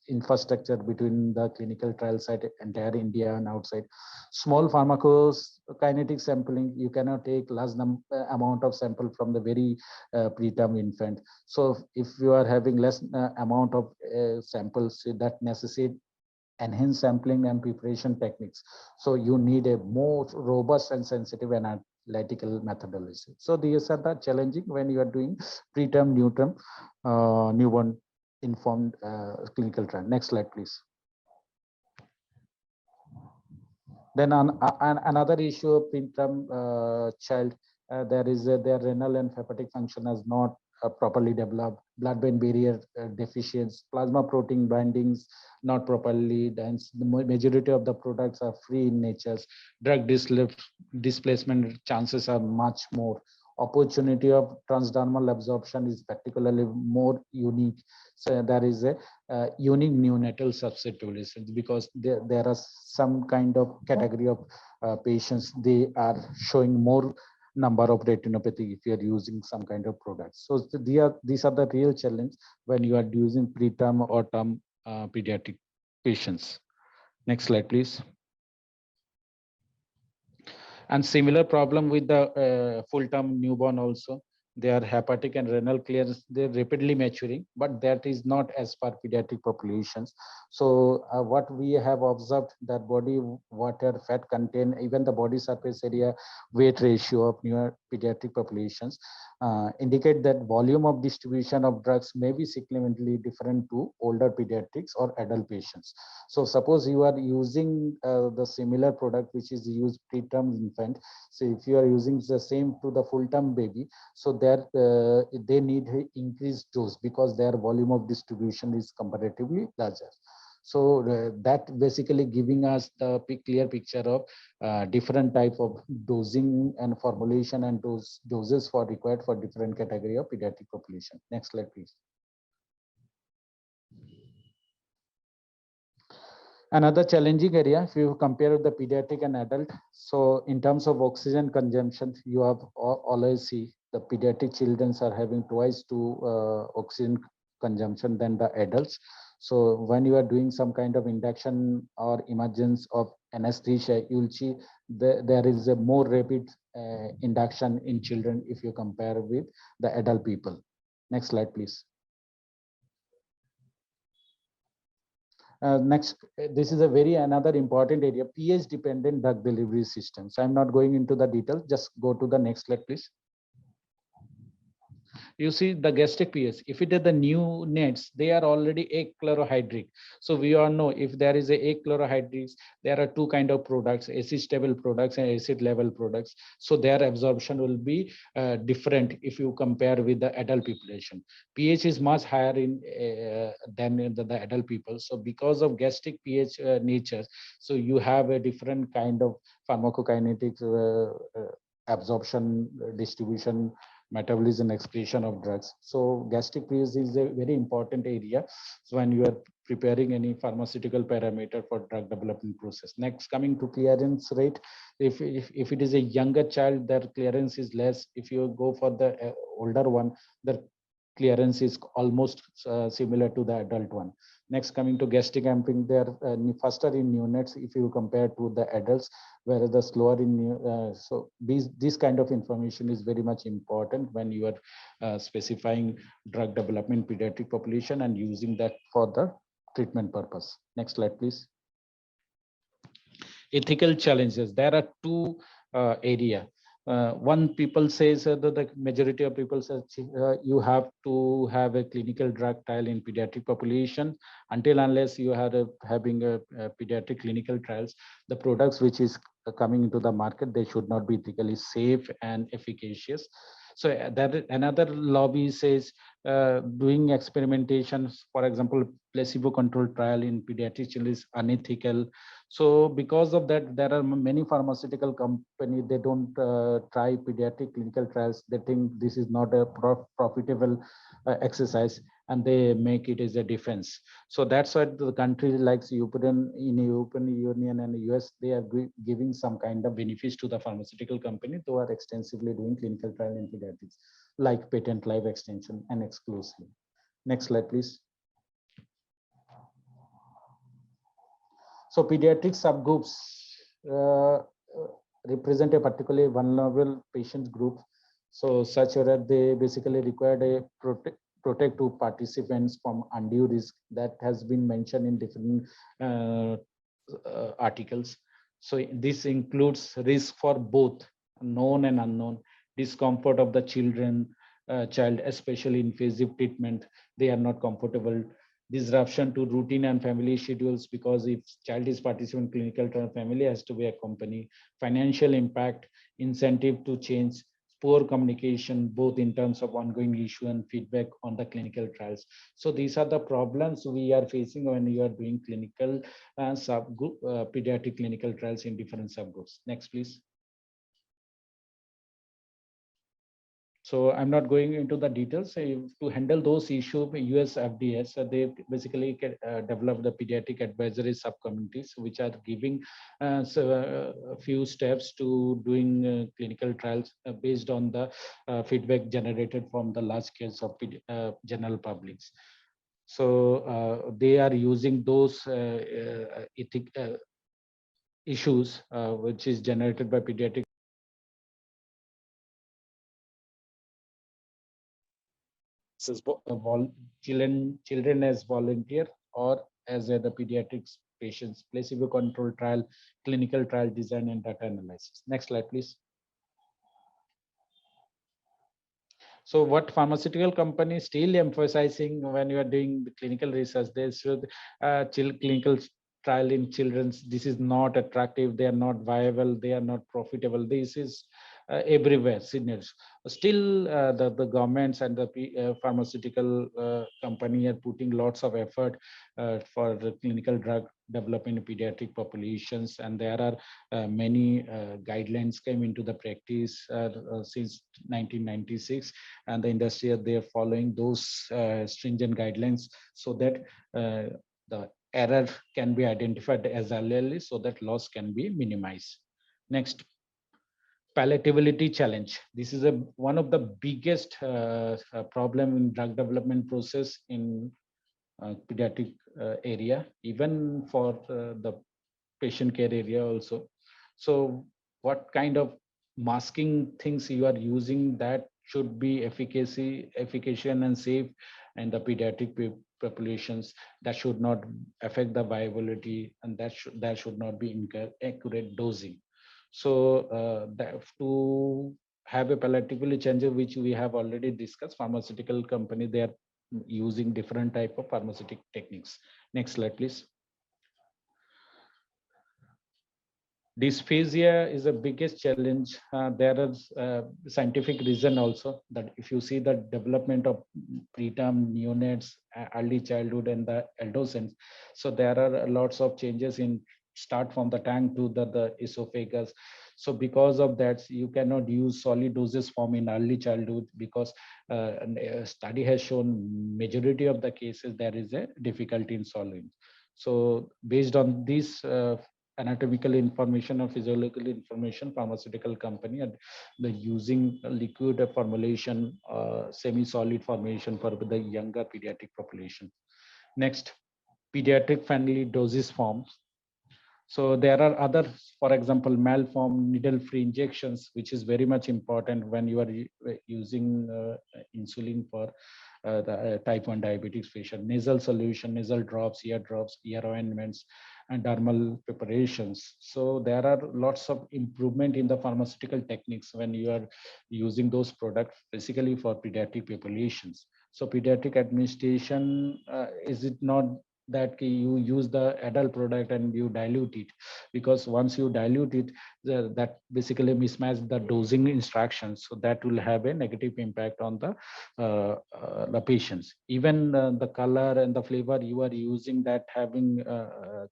infrastructure between the clinical trial site, entire India and outside, small pharmacokinetic sampling, you cannot take large amount of sample from the very preterm infant. So if you are having less amount of samples, that necessitate enhanced sampling and preparation techniques. So you need a more robust and sensitive analytical methodology. So these are the challenging when you are doing preterm, newborn informed clinical trial. Next slide, please. Then on another issue of preterm child, there is their renal and hepatic function has not properly developed, blood-brain barrier deficiency, plasma protein bindings not properly dense. The majority of the products are free in nature. Drug displacement chances are much more. Opportunity of transdermal absorption is particularly more unique. So there is a unique neonatal susceptibility because there are some kind of category of patients, they are showing more number of retinopathy if you are using some kind of products. So these are the real challenge when you are using preterm or term pediatric patients. Next slide, please. And similar problem with the full-term newborn also. They are hepatic and renal clearance, they're rapidly maturing, but that is not as per pediatric populations. So what we have observed that body water fat content, even the body surface area weight ratio of newer pediatric populations indicate that volume of distribution of drugs may be significantly different to older pediatrics or adult patients. So suppose you are using the similar product which is used preterm infant. So if you are using the same to the full-term baby, so there they need increased dose because their volume of distribution is comparatively larger. So that basically giving us the clear picture of different type of dosing and formulation and doses for required for different category of pediatric population. Next slide, please. Another challenging area, if you compare the pediatric and adult, so in terms of oxygen consumption, you have always see the pediatric children are having twice to oxygen consumption than the adults. So when you are doing some kind of induction or emergence of anesthesia, you'll see there is a more rapid induction in children if you compare with the adult people. Next slide, please. Next, this is a another important area, pH dependent drug delivery systems. I'm not going into the details, just go to the next slide, please. You see the gastric pH, if it is the new nets, they are already achlorohydric. So we all know if there is a achlorohydrics, there are two kind of products, acid stable products and acid level products. So their absorption will be different if you compare with the adult population. pH is much higher than the adult people. So because of gastric pH nature, so you have a different kind of pharmacokinetics absorption, distribution, metabolism, excretion of drugs. So gastric pH is a very important area. So when you are preparing any pharmaceutical parameter for drug development process. Next, coming to clearance rate, if it is a younger child, their clearance is less. If you go for the older one, the clearance is almost similar to the adult one. Next, coming to gastric emptying, they are faster in neonates if you compare to the adults, whereas the slower in so this kind of information is very much important when you are specifying drug development pediatric population and using that for the treatment purpose. Next slide, please. Ethical challenges. There are two areas. One, people says that the majority of people say you have to have a clinical drug trial in pediatric population until unless you are having a pediatric clinical trials. The products which is coming into the market, they should not be ethically safe and efficacious. So that another lobby says doing experimentations, for example, placebo-controlled trial in pediatric children is unethical. So because of that, there are many pharmaceutical companies, they don't try pediatric clinical trials. They think this is not a profitable exercise, and they make it as a defense. So that's why the countries like European Union and the US, they are giving some kind of benefits to the pharmaceutical company who are extensively doing clinical trial in pediatrics, like patent life extension and exclusive. Next slide, please. So pediatric subgroups represent a particularly vulnerable patient group. So such that they basically required a protect to participants from undue risk that has been mentioned in different articles. So this includes risk for both known and unknown, discomfort of the child, especially invasive treatment. They are not comfortable. Disruption to routine and family schedules, because if child is participating in clinical trial, family has to be accompanied. Financial impact, incentive to change, poor communication, both in terms of ongoing issue and feedback on the clinical trials. So these are the problems we are facing when you are doing clinical subgroup, pediatric clinical trials in different subgroups. Next, please. So I'm not going into the details. To handle those issues, US FDA, so they basically developed the pediatric advisory subcommittees, which are giving a few steps to doing clinical trials based on the feedback generated from the large scales of general publics. So they are using those issues which is generated by pediatric children as volunteer or as the pediatrics patients, placebo control trial, clinical trial design and data analysis. Next slide, please. So what pharmaceutical companies still emphasizing when you are doing the clinical research, they should clinical trial in children. This is not attractive. They are not viable. They are not profitable. This is everywhere, seniors. Still, the governments and the pharmaceutical company are putting lots of effort for the clinical drug development in pediatric populations, and there are many guidelines came into the practice since 1996, and the industry are there following those stringent guidelines so that the error can be identified as early so that loss can be minimized. Next, palatability challenge. This is one of the biggest problem in drug development process in pediatric area, even for the patient care area also. So what kind of masking things you are using that should be efficacious and safe in the pediatric populations, that should not affect the viability, and that should not be accurate dosing. So to have a palatability change, which we have already discussed, pharmaceutical company, they are using different type of pharmaceutical techniques. Next slide, please. Dysphagia is the biggest challenge. There is scientific reason also that if you see the development of preterm neonates, early childhood and the adolescents, so there are lots of changes in start from the tongue to the esophagus. So because of that, you cannot use solid doses form in early childhood, because a study has shown majority of the cases there is a difficulty in solving. So based on this anatomical information or physiological information, pharmaceutical company and the using liquid formulation, semi-solid formulation for the younger pediatric population. Next, pediatric friendly dosage forms. So there are other, for example, malformed needle-free injections, which is very much important when you are using insulin for the type 1 diabetes patient. Nasal solution, nasal drops, ear ointments, and dermal preparations. So there are lots of improvement in the pharmaceutical techniques when you are using those products basically for pediatric populations. So pediatric administration, is it not that you use the adult product and you dilute it, because once you dilute it, that basically mismatch the dosing instructions. So that will have a negative impact on the patients. Even the color and the flavor you are using, that having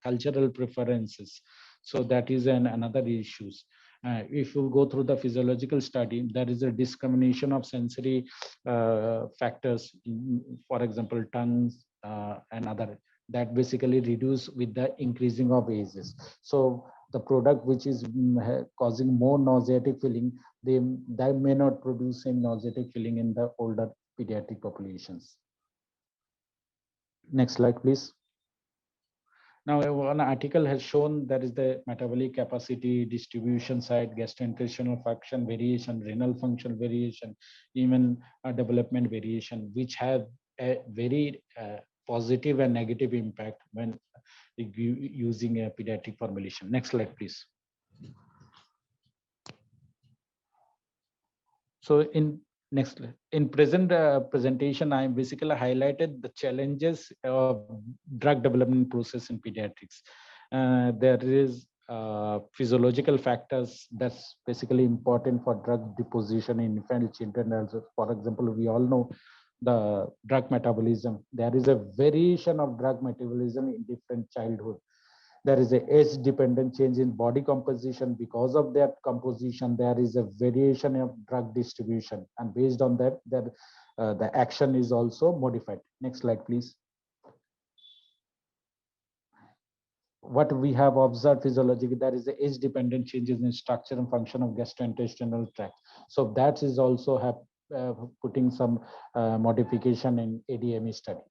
cultural preferences. So that is another issues. If you go through the physiological study, there is a discrimination of sensory factors, for example, tongues and other, that basically reduce with the increasing of ages. So the product which is causing more nauseatic feeling, they may not produce same nauseatic feeling in the older pediatric populations. Next slide, please. Now, one article has shown there is the metabolic capacity, distribution side, gastrointestinal function variation, renal function variation, even development variation, which have a very positive and negative impact when using a pediatric formulation. Next slide, please. So in present presentation, I basically highlighted the challenges of drug development process in pediatrics. There is physiological factors that's basically important for drug deposition in infant children. Also, for example, we all know the drug metabolism. There is a variation of drug metabolism in different childhood. There is a age-dependent change in body composition. Because of that composition, there is a variation of drug distribution, and based on that, the action is also modified. Next slide, please. What we have observed physiologically, there is a age-dependent changes in structure and function of gastrointestinal tract. So that is also putting some modification in ADME study.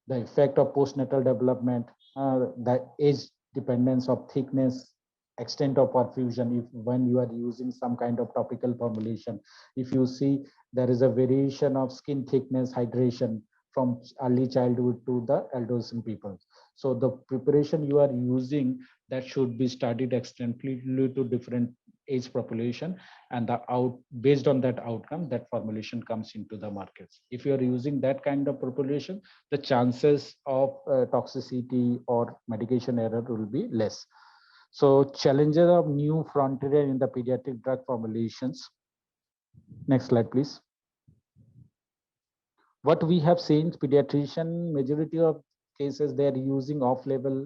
The effect of postnatal development, the age dependence of thickness, extent of perfusion, if when you are using some kind of topical formulation. If you see, there is a variation of skin thickness, hydration from early childhood to the adolescent people. So the preparation you are using, that should be studied extensively to different age population, and based on that outcome, that formulation comes into the markets. If you are using that kind of population, the chances of toxicity or medication error will be less. So challenges of new frontier in the pediatric drug formulations. Next slide, please. What we have seen, pediatrician, majority of cases, they are using off-label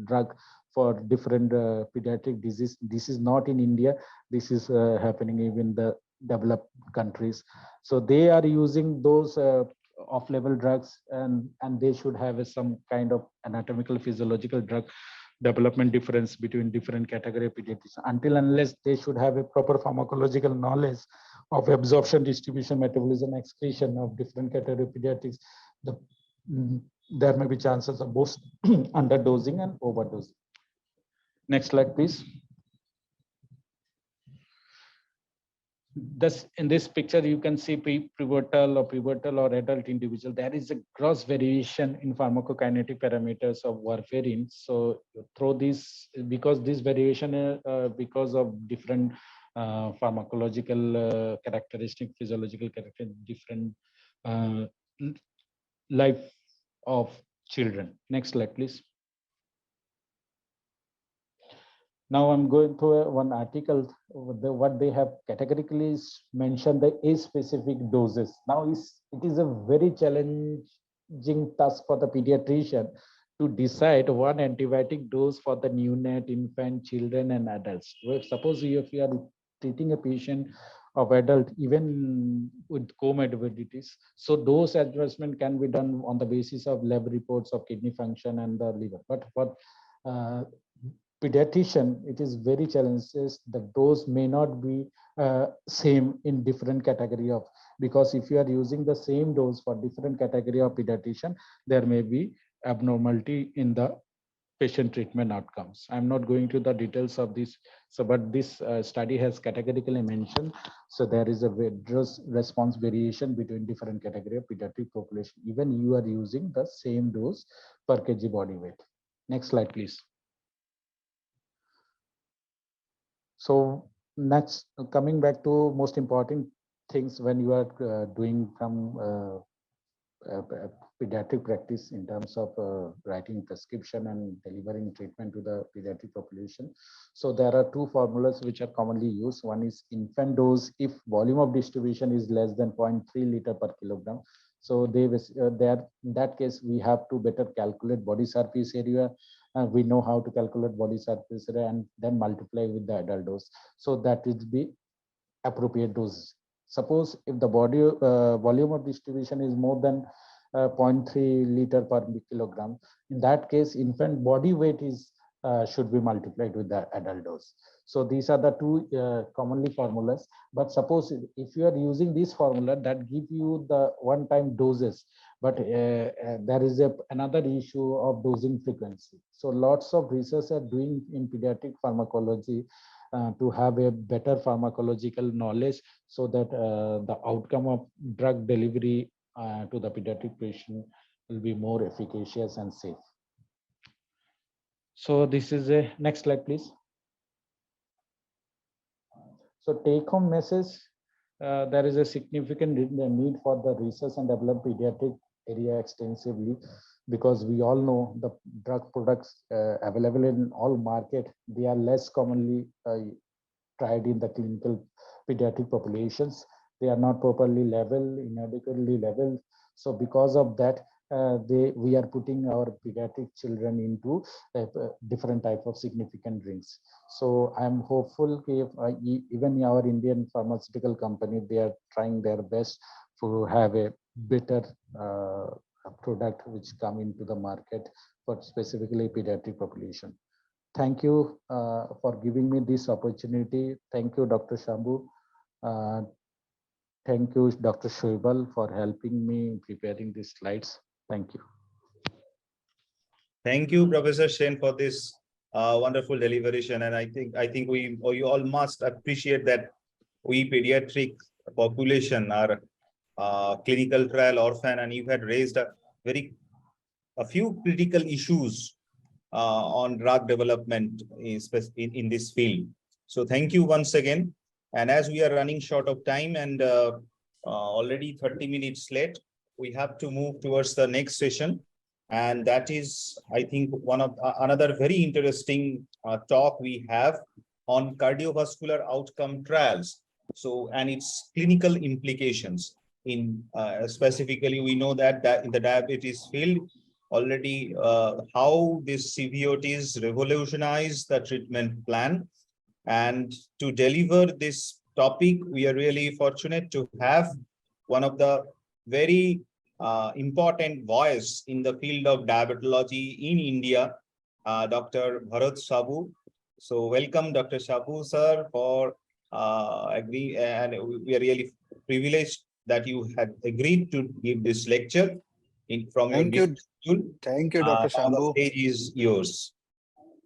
drug for different pediatric disease. This is not in India. This is happening even in the developed countries. So they are using those off-label drugs, and they should have some kind of anatomical, physiological drug development difference between different category of pediatricians. Until unless they should have a proper pharmacological knowledge of absorption, distribution, metabolism, excretion of different category of pediatrics, there may be chances of both underdosing and overdosing. Next slide, please. In this picture, you can see prepubertal or adult individual. There is a gross variation in pharmacokinetic parameters of warfarin. So through this, because this variation, because of different pharmacological characteristic, physiological characteristics, different life of children. Next slide, please. Now I'm going to one article, what they have categorically mentioned the age-specific doses. Now it is a very challenging task for the pediatrician to decide one antibiotic dose for the neonate, infant, children, and adults. Suppose if you are treating a patient of adult, even with comorbidities, so dose adjustment can be done on the basis of lab reports of kidney function and the liver. But for pediatrician, it is very challenging. The dose may not be same in different category of, because if you are using the same dose for different category of pediatrician, there may be abnormality in the patient treatment outcomes. I'm not going to the details of this. So, but this study has categorically mentioned. So there is a response variation between different category of pediatric population. Even you are using the same dose per kg body weight. Next slide, please. So next, coming back to most important things when you are doing some pediatric practice in terms of writing prescription and delivering treatment to the pediatric population. So there are two formulas which are commonly used. One is infant dose if volume of distribution is less than 0.3 liter per kilogram. So in that case, we have to better calculate body surface area. We know how to calculate body surface area and then multiply with the adult dose. So that would be appropriate dose. Suppose if the body volume of distribution is more than 0.3 liter per kilogram, in that case, infant body weight is should be multiplied with the adult dose. So these are the two commonly formulas. But suppose if you are using this formula that give you the one-time doses, but there is another issue of dosing frequency. So lots of research are doing in pediatric pharmacology to have a better pharmacological knowledge so that the outcome of drug delivery to the pediatric patient will be more efficacious and safe. So this is a next slide, please. So take home message, there is a significant need for the research and develop pediatric area extensively, because we all know the drug products available in all market, they are less commonly tried in the clinical pediatric populations. They are not properly leveled, inadequately leveled. So because of that, we are putting our pediatric children into different type of significant risks. So I'm hopeful if even our Indian pharmaceutical company, they are trying their best to have a better product which come into the market for specifically pediatric population. Thank you for giving me this opportunity. Thank you, Dr. Shambo. Thank you, Dr. Shoibal, for helping me in preparing these slides. Thank you. Thank you, Professor Shen, for this wonderful deliberation. And I think we all must appreciate that we pediatric population are clinical trial orphan, and you had raised a few critical issues on drug development in this field. So thank you once again. And as we are running short of time and already 30 minutes late, we have to move towards the next session. And that is, I think, another very interesting talk we have on cardiovascular outcome trials. So, and its clinical implications in specifically, we know that in the diabetes field already how this CVOTs revolutionize the treatment plan. And to deliver this topic, we are really fortunate to have one of the very important voice in the field of diabetology in India, Dr. Bharat Sabu. So welcome, Dr. Sabu, sir, for agree, and we are really privileged that you had agreed to give this lecture from Thank your you. Thank you, Dr. Shambo. The stage is yours.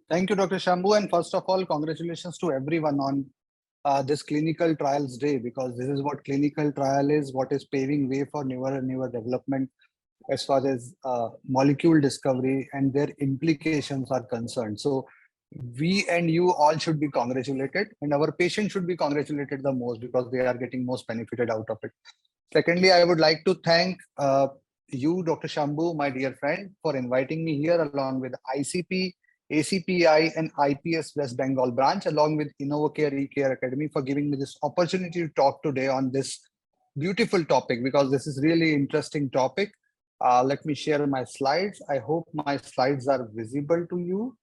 Thank you, Dr. Shambo. And first of all, congratulations to everyone on this clinical trials day, because this is what clinical trial is, what is paving way for newer and newer development as far as molecule discovery and their implications are concerned. So we and you all should be congratulated, and our patients should be congratulated the most because they are getting most benefited out of it. Secondly, I would like to thank you, Dr. Shambo, my dear friend, for inviting me here along with ICP, ACPI and IPS West Bengal branch, along with Inovocare eCare Academy, for giving me this opportunity to talk today on this beautiful topic, because this is really interesting topic. Let me share my slides. I hope my slides are visible to you.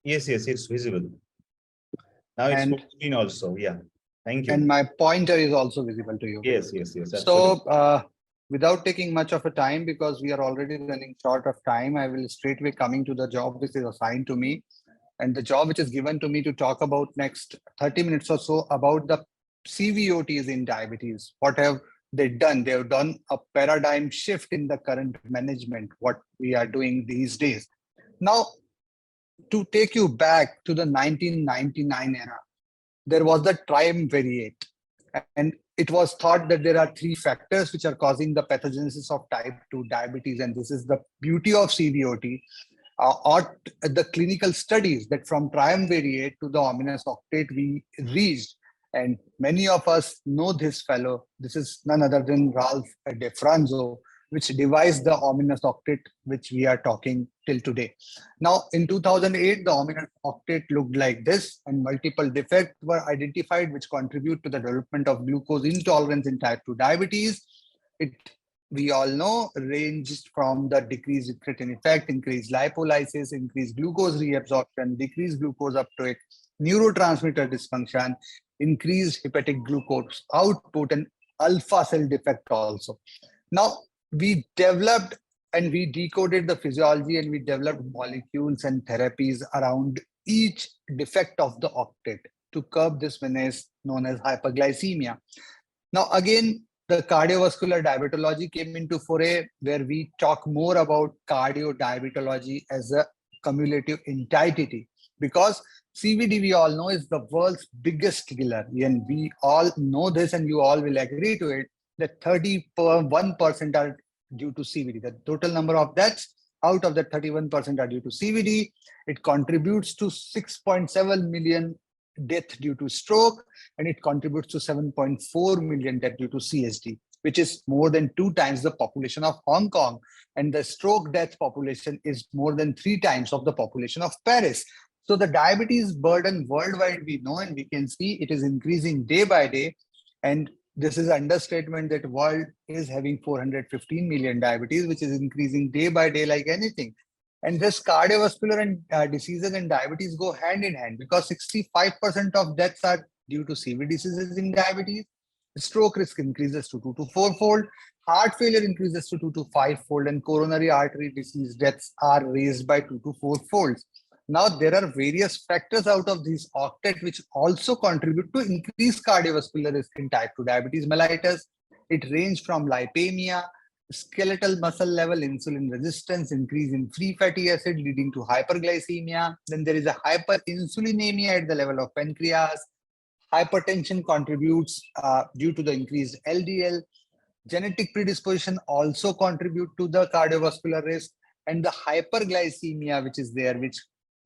Yes, it's visible. Now it's full screen also. Yeah, thank you. And my pointer is also visible to you. Yes. Absolutely. So without taking much of a time, because we are already running short of time, I will straightway coming to the job which is assigned to me, and the job which is given to me to talk about next 30 minutes or so about the CVOTs in diabetes. What have they done? They have done a paradigm shift in the current management, what we are doing these days. Now, to take you back to the 1999 era, there was the triumvirate, and it was thought that there are three factors which are causing the pathogenesis of type 2 diabetes, and this is the beauty of CVOT, or the clinical studies that from triumvirate to the ominous octet we reached, And many of us know this fellow. This is none other than Ralph DeFranco, which devised the ominous octet, which we are talking till today. Now, in 2008, the ominous octet looked like this, and multiple defects were identified which contribute to the development of glucose intolerance in type 2 diabetes. It, we all know, ranged from the decreased incretin effect, increased lipolysis, increased glucose reabsorption, decreased glucose uptake, neurotransmitter dysfunction, increased hepatic glucose output, and alpha cell defect also. Now, we developed and we decoded the physiology, and we developed molecules and therapies around each defect of the octet to curb this menace known as hyperglycemia. Now, again, the cardiovascular diabetology came into foray, where we talk more about cardio-diabetology as a cumulative entity, because CVD, we all know, is the world's biggest killer. And we all know this, and you all will agree to it, that 31% are due to CVD. The total number of deaths out of the 31% are due to CVD. It contributes to 6.7 million death due to stroke, and it contributes to 7.4 million death due to CSD, which is more than 2 times the population of Hong Kong. And the stroke death population is more than 3 times of the population of Paris. So the diabetes burden worldwide, we know, and we can see it is increasing day by day. And this is understatement that world is having 415 million diabetes, which is increasing day by day like anything. And this cardiovascular and diseases and diabetes go hand in hand, because 65% of deaths are due to CV diseases in diabetes. Stroke risk increases to 2 to 4-fold. Heart failure increases to 2 to 5-fold, and coronary artery disease deaths are raised by 2 to 4-folds. Now, there are various factors out of these octet which also contribute to increased cardiovascular risk in type 2 diabetes mellitus. It ranges from lipemia, skeletal muscle level, insulin resistance, increase in free fatty acid leading to hyperglycemia. Then there is a hyperinsulinemia at the level of pancreas. Hypertension contributes due to the increased LDL. Genetic predisposition also contribute to the cardiovascular risk, and the hyperglycemia which is there, which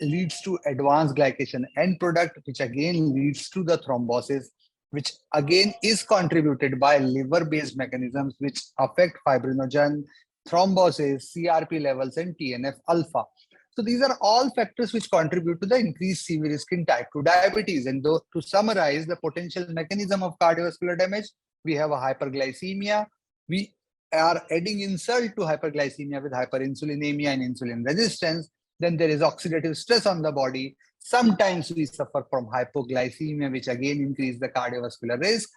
leads to advanced glycation end product, which again leads to the thrombosis, which again is contributed by liver-based mechanisms which affect fibrinogen, thrombosis, CRP levels, and TNF-alpha. So these are all factors which contribute to the increased CV risk in type 2 diabetes. And though, to summarize the potential mechanism of cardiovascular damage, we have a hyperglycemia. We are adding insult to hyperglycemia with hyperinsulinemia and insulin resistance. Then there is oxidative stress on the body. Sometimes we suffer from hypoglycemia, which again increase the cardiovascular risk.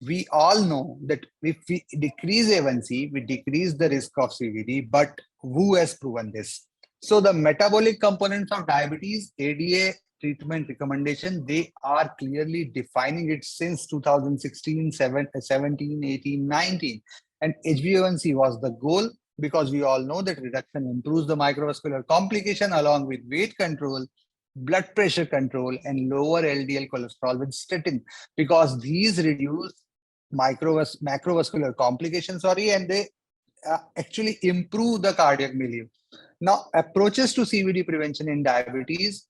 We all know that if we decrease A1C, we decrease the risk of CVD, but who has proven this? So the metabolic components of diabetes, ADA treatment recommendation, they are clearly defining it since 2016, 17, 18, 19. And HbA1c was the goal, because we all know that reduction improves the microvascular complication along with weight control, blood pressure control, and lower LDL cholesterol with statin, because these reduce macrovascular complications, and they actually improve the cardiac milieu. Now, approaches to CVD prevention in diabetes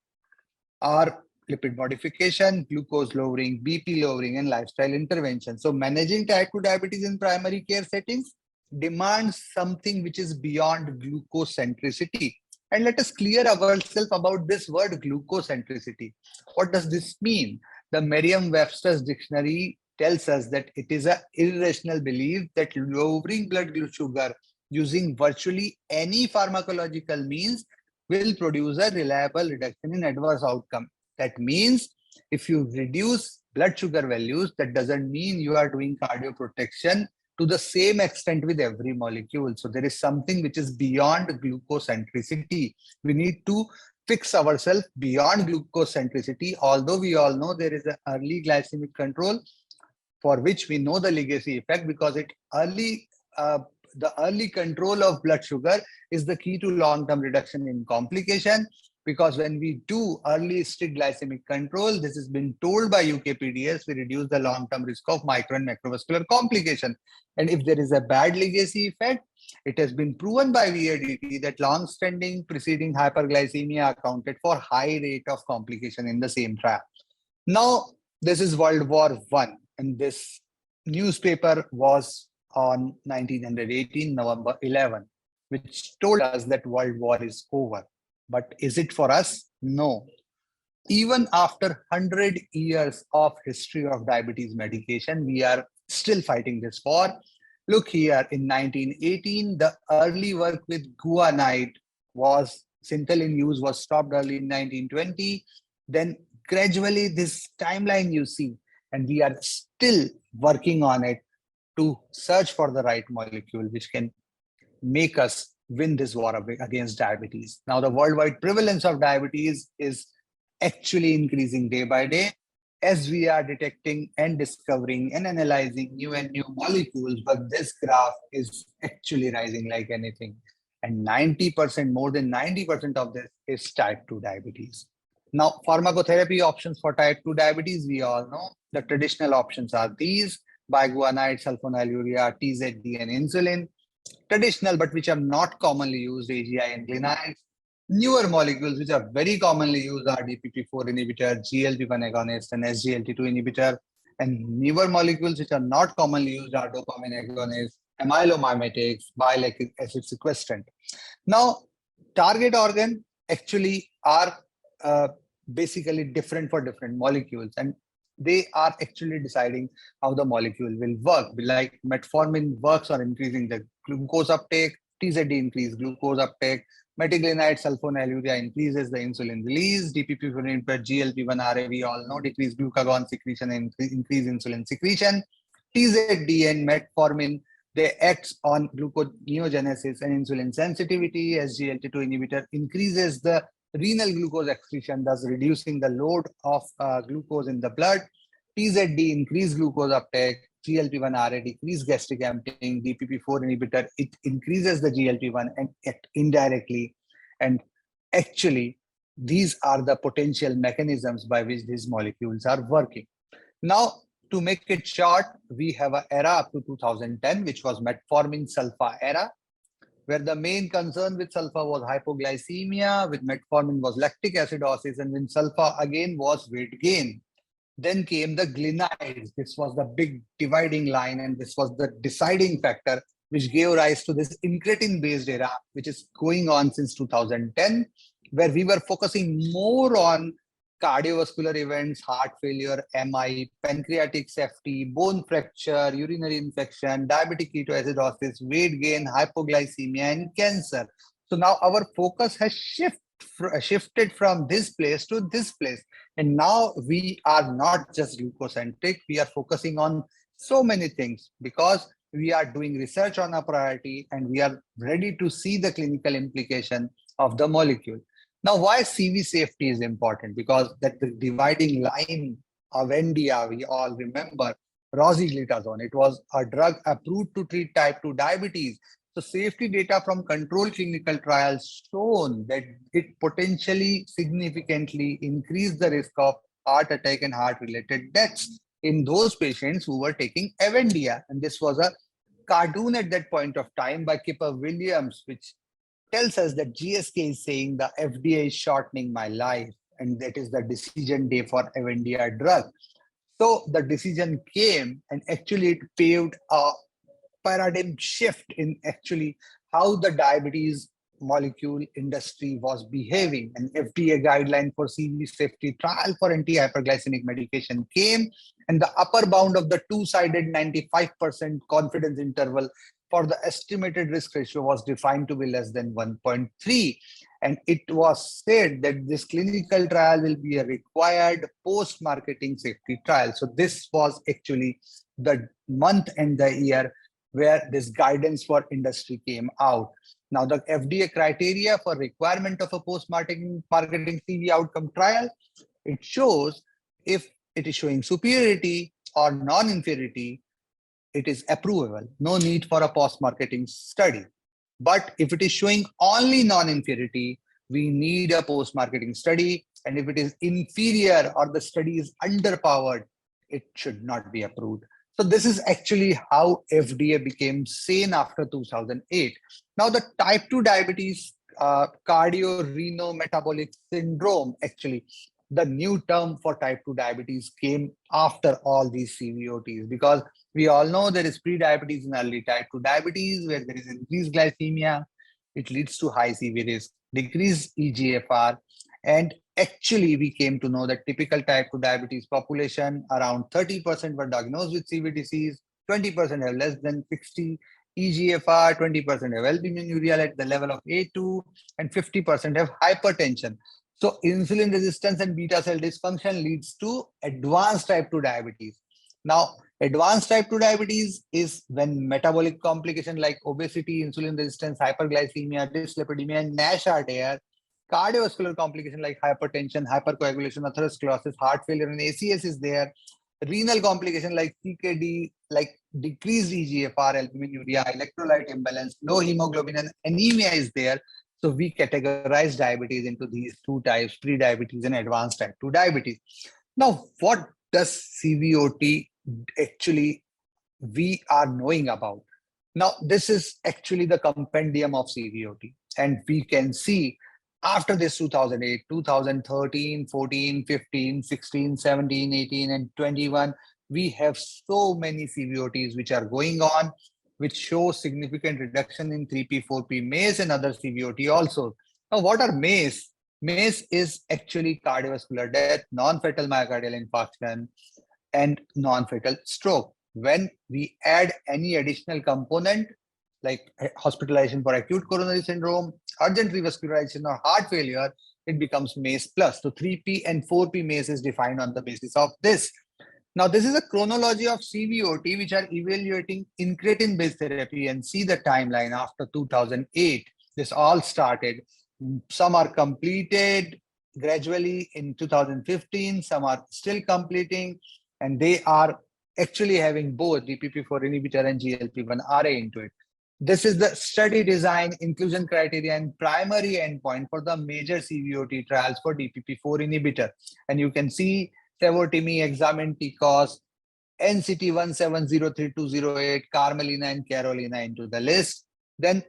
are lipid modification, glucose lowering, BP lowering, and lifestyle intervention. So managing type 2 diabetes in primary care settings demands something which is beyond glucose centricity. And let us clear ourselves about this word glucose centricity. What does this mean? The Merriam-Webster's dictionary tells us that it is an irrational belief that lowering blood sugar using virtually any pharmacological means will produce a reliable reduction in adverse outcome. That means if you reduce blood sugar values, that doesn't mean you are doing cardioprotection to the same extent with every molecule. So there is something which is beyond glucose centricity. We need to fix ourselves beyond glucose centricity, although we all know there is an early glycemic control for which we know the legacy effect, because the early control of blood sugar is the key to long-term reduction in complication. Because when we do early strict glycemic control, this has been told by UKPDS, we reduce the long-term risk of micro and macrovascular complication. And if there is a bad legacy effect, it has been proven by VADT that long-standing preceding hyperglycemia accounted for high rate of complication in the same trial. Now, This is World War I, and this newspaper was on 1918, November 11, which told us that World War is over. But is it for us? No. Even after 100 years of history of diabetes medication, we are still fighting this war. Look here, in 1918, the early work with guanide was, Syntelin use was stopped early in 1920. Then gradually this timeline you see, and we are still working on it to search for the right molecule which can make us win this war against diabetes. Now, the worldwide prevalence of diabetes is actually increasing day by day as we are detecting and discovering and analyzing new and new molecules. But this graph is actually rising like anything. And 90%, more than 90% of this is type 2 diabetes. Now, pharmacotherapy options for type 2 diabetes, we all know the traditional options are these: biguanide, sulfonylurea, TZD, and insulin. Traditional, but which are not commonly used, AGI and glinides. Newer molecules, which are very commonly used, are DPP-4 inhibitor, GLP-1 agonist, and SGLT2 inhibitor. And newer molecules, which are not commonly used, are dopamine agonist, amylomimetics, bile acid sequestrant. Now, target organ actually are basically different for different molecules, and they are actually deciding how the molecule will work. Like metformin works on increasing the glucose uptake, TZD increase glucose uptake, metiglinide, sulfonylurea increases the insulin release, DPP-4 inhibitor, GLP-1 RA, we all know, decrease glucagon secretion and increase insulin secretion. TZD and metformin, they act on gluconeogenesis and insulin sensitivity. SGLT2 inhibitor increases the renal glucose excretion, thus reducing the load of glucose in the blood. TZD increase glucose uptake, GLP-1 RA decrease gastric emptying, DPP-4 inhibitor, it increases the GLP-1 and indirectly. And actually, these are the potential mechanisms by which these molecules are working. Now, to make it short, we have an era up to 2010, which was metformin sulfa era, where the main concern with sulfa was hypoglycemia, with metformin was lactic acidosis, and with sulfa again was weight gain. Then came the glinides. This was the big dividing line, and this was the deciding factor which gave rise to this incretin-based era, which is going on since 2010, where we were focusing more on cardiovascular events, heart failure, MI, pancreatic safety, bone fracture, urinary infection, diabetic ketoacidosis, weight gain, hypoglycemia, and cancer. So now our focus has shifted from this place to this place. And now we are not just glucocentric, we are focusing on so many things because we are doing research on a priority and we are ready to see the clinical implication of the molecule. Now, why CV safety is important? Because that the dividing line of India, we all remember rosiglitazone. It was a drug approved to treat type 2 diabetes. So safety data from controlled clinical trials shown that it potentially significantly increased the risk of heart attack and heart-related deaths in those patients who were taking Avendia. And this was a cartoon at that point of time by Kipper Williams, which tells us that GSK is saying the FDA is shortening my life, and that is the decision day for Avendia drug. So the decision came, and actually it paved a paradigm shift in actually how the diabetes molecule industry was behaving. An FDA guideline for CV safety trial for anti-hyperglycemic medication came, and the upper bound of the two-sided 95% confidence interval for the estimated risk ratio was defined to be less than 1.3. And it was said that this clinical trial will be a required post-marketing safety trial. So this was actually the month and the year where this guidance for industry came out. Now, the FDA criteria for requirement of a post-marketing CV outcome trial, it shows if it is showing superiority or non-inferiority, it is approvable. No need for a post-marketing study. But if it is showing only non-inferiority, we need a post-marketing study. And if it is inferior or the study is underpowered, it should not be approved. So this is actually how FDA became sane after 2008. Now the type 2 diabetes cardiorenal metabolic syndrome, actually, the new term for type 2 diabetes came after all these CVOTs, because we all know there is pre-diabetes and early type 2 diabetes, where there is increased glycemia. It leads to high CV risk, decreased EGFR. And actually, we came to know that typical type 2 diabetes population, around 30% were diagnosed with CV disease, 20% have less than 60 EGFR, 20% have albuminuria at the level of A2, and 50% have hypertension. So insulin resistance and beta cell dysfunction leads to advanced type 2 diabetes. Now, advanced type 2 diabetes is when metabolic complications like obesity, insulin resistance, hyperglycemia, dyslipidemia, and NASH are there. Cardiovascular complications like hypertension, hypercoagulation, atherosclerosis, heart failure, and ACS is there. Renal complications like CKD, like decreased EGFR, albuminuria, electrolyte imbalance, low hemoglobin, and anemia is there. So we categorize diabetes into these two types, pre-diabetes and advanced type 2 diabetes. Now, what does CVOT actually we are knowing about? Now, this is actually the compendium of CVOT. And we can see after this 2008, 2013, 14, 15, 16, 17, 18, and 21, we have so many CVOTs which are going on, which show significant reduction in 3P, 4P, MACE, and other CVOT also. Now, what are MACE? MACE is actually cardiovascular death, non-fatal myocardial infarction, and non-fatal stroke. When we add any additional component, like hospitalization for acute coronary syndrome, urgent revascularization, or heart failure, it becomes MACE plus. So 3P and 4P MACE is defined on the basis of this. Now, this is a chronology of CVOT, which are evaluating incretin-based therapy, and see the timeline after 2008. This all started. Some are completed gradually in 2015, some are still completing, and they are actually having both DPP-4 inhibitor and GLP-1RA into it. This is the study design, inclusion criteria, and primary endpoint for the major CVOT trials for DPP-4 inhibitor. And you can see Sevotimi, Examen, TCOS, NCT 1703-208, Carmelina, and Carolina into the list. Then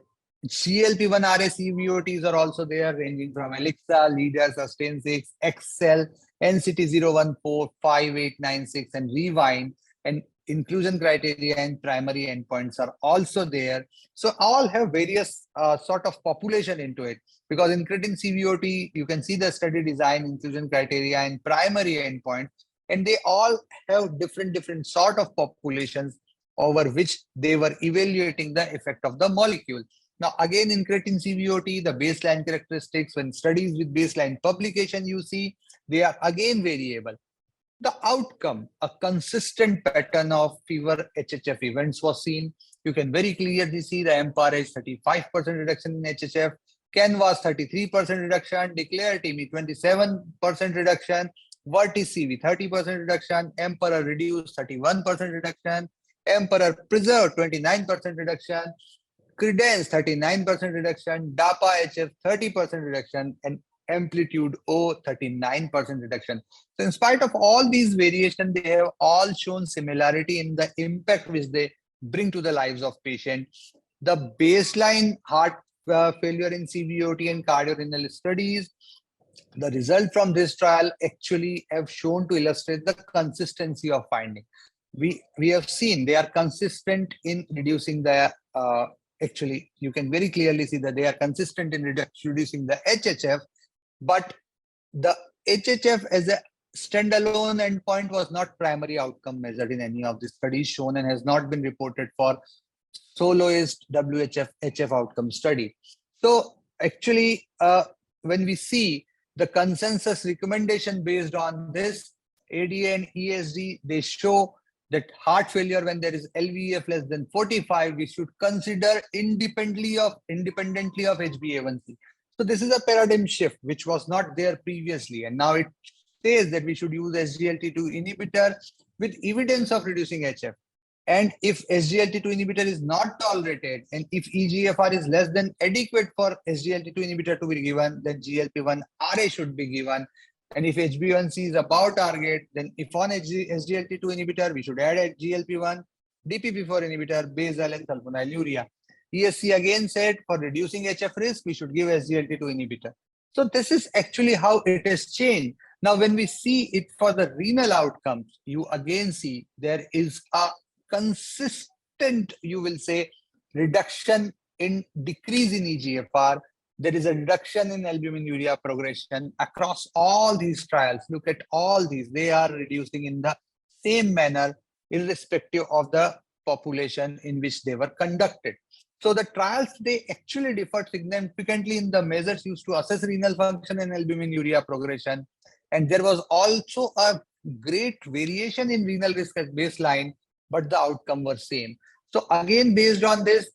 GLP-1RA CVOTs are also there, ranging from Alexa, Leader, Sustain 6, Excel, NCT 014, 5896, and Rewind. And inclusion criteria and primary endpoints are also there. So all have various sort of population into it, because incretin CVOT, you can see the study design, inclusion criteria, and primary endpoint, and they all have different sort of populations over which they were evaluating the effect of the molecule. Now, again, incretin CVOT, the baseline characteristics, when studies with baseline publication, you see, they are again variable. The outcome, a consistent pattern of fever HHF events was seen. You can very clearly see the MPARH 35% reduction in HHF, CANVAS 33% reduction, Declare TIMI 27% reduction, Vertis CV 30% reduction, Emperor reduced 31% reduction, Emperor preserved 29% reduction, Credence 39% reduction, DAPA HF 30% reduction, and Amplitude O 39% reduction. So in spite of all these variations, they have all shown similarity in the impact which they bring to the lives of patients. The baseline heart failure in CVOT and cardiorenal studies, the result from this trial actually have shown to illustrate the consistency of finding. We have seen they are consistent in reducing the actually, you can very clearly see that they are consistent in reducing the HHF, but the HHF as a standalone endpoint was not primary outcome measured in any of the studies shown, and has not been reported for soloist WHF outcome study. So actually, when we see the consensus recommendation based on this, ADA and ESD, they show that heart failure, when there is LVEF less than 45, we should consider independently of HbA1c. So this is a paradigm shift which was not there previously, and now it says that we should use SGLT2 inhibitor with evidence of reducing HF. And if SGLT2 inhibitor is not tolerated, and if EGFR is less than adequate for SGLT2 inhibitor to be given, then GLP-1RA should be given. And if HbA1c is above target, then if on SGLT2 inhibitor, we should add a GLP-1, DPP-4 inhibitor, basal, and sulfonylurea. ESC again said for reducing HF risk, we should give SGLT2 inhibitor. So this is actually how it has changed. Now, when we see it for the renal outcomes, you again see there is a consistent, you will say, reduction in decrease in eGFR. There is a reduction in albuminuria progression across all these trials. Look at all these. They are reducing in the same manner, irrespective of the population in which they were conducted. So the trials, they actually differed significantly in the measures used to assess renal function and albuminuria progression. And there was also a great variation in renal risk at baseline, but the outcome was same. So again, based on this,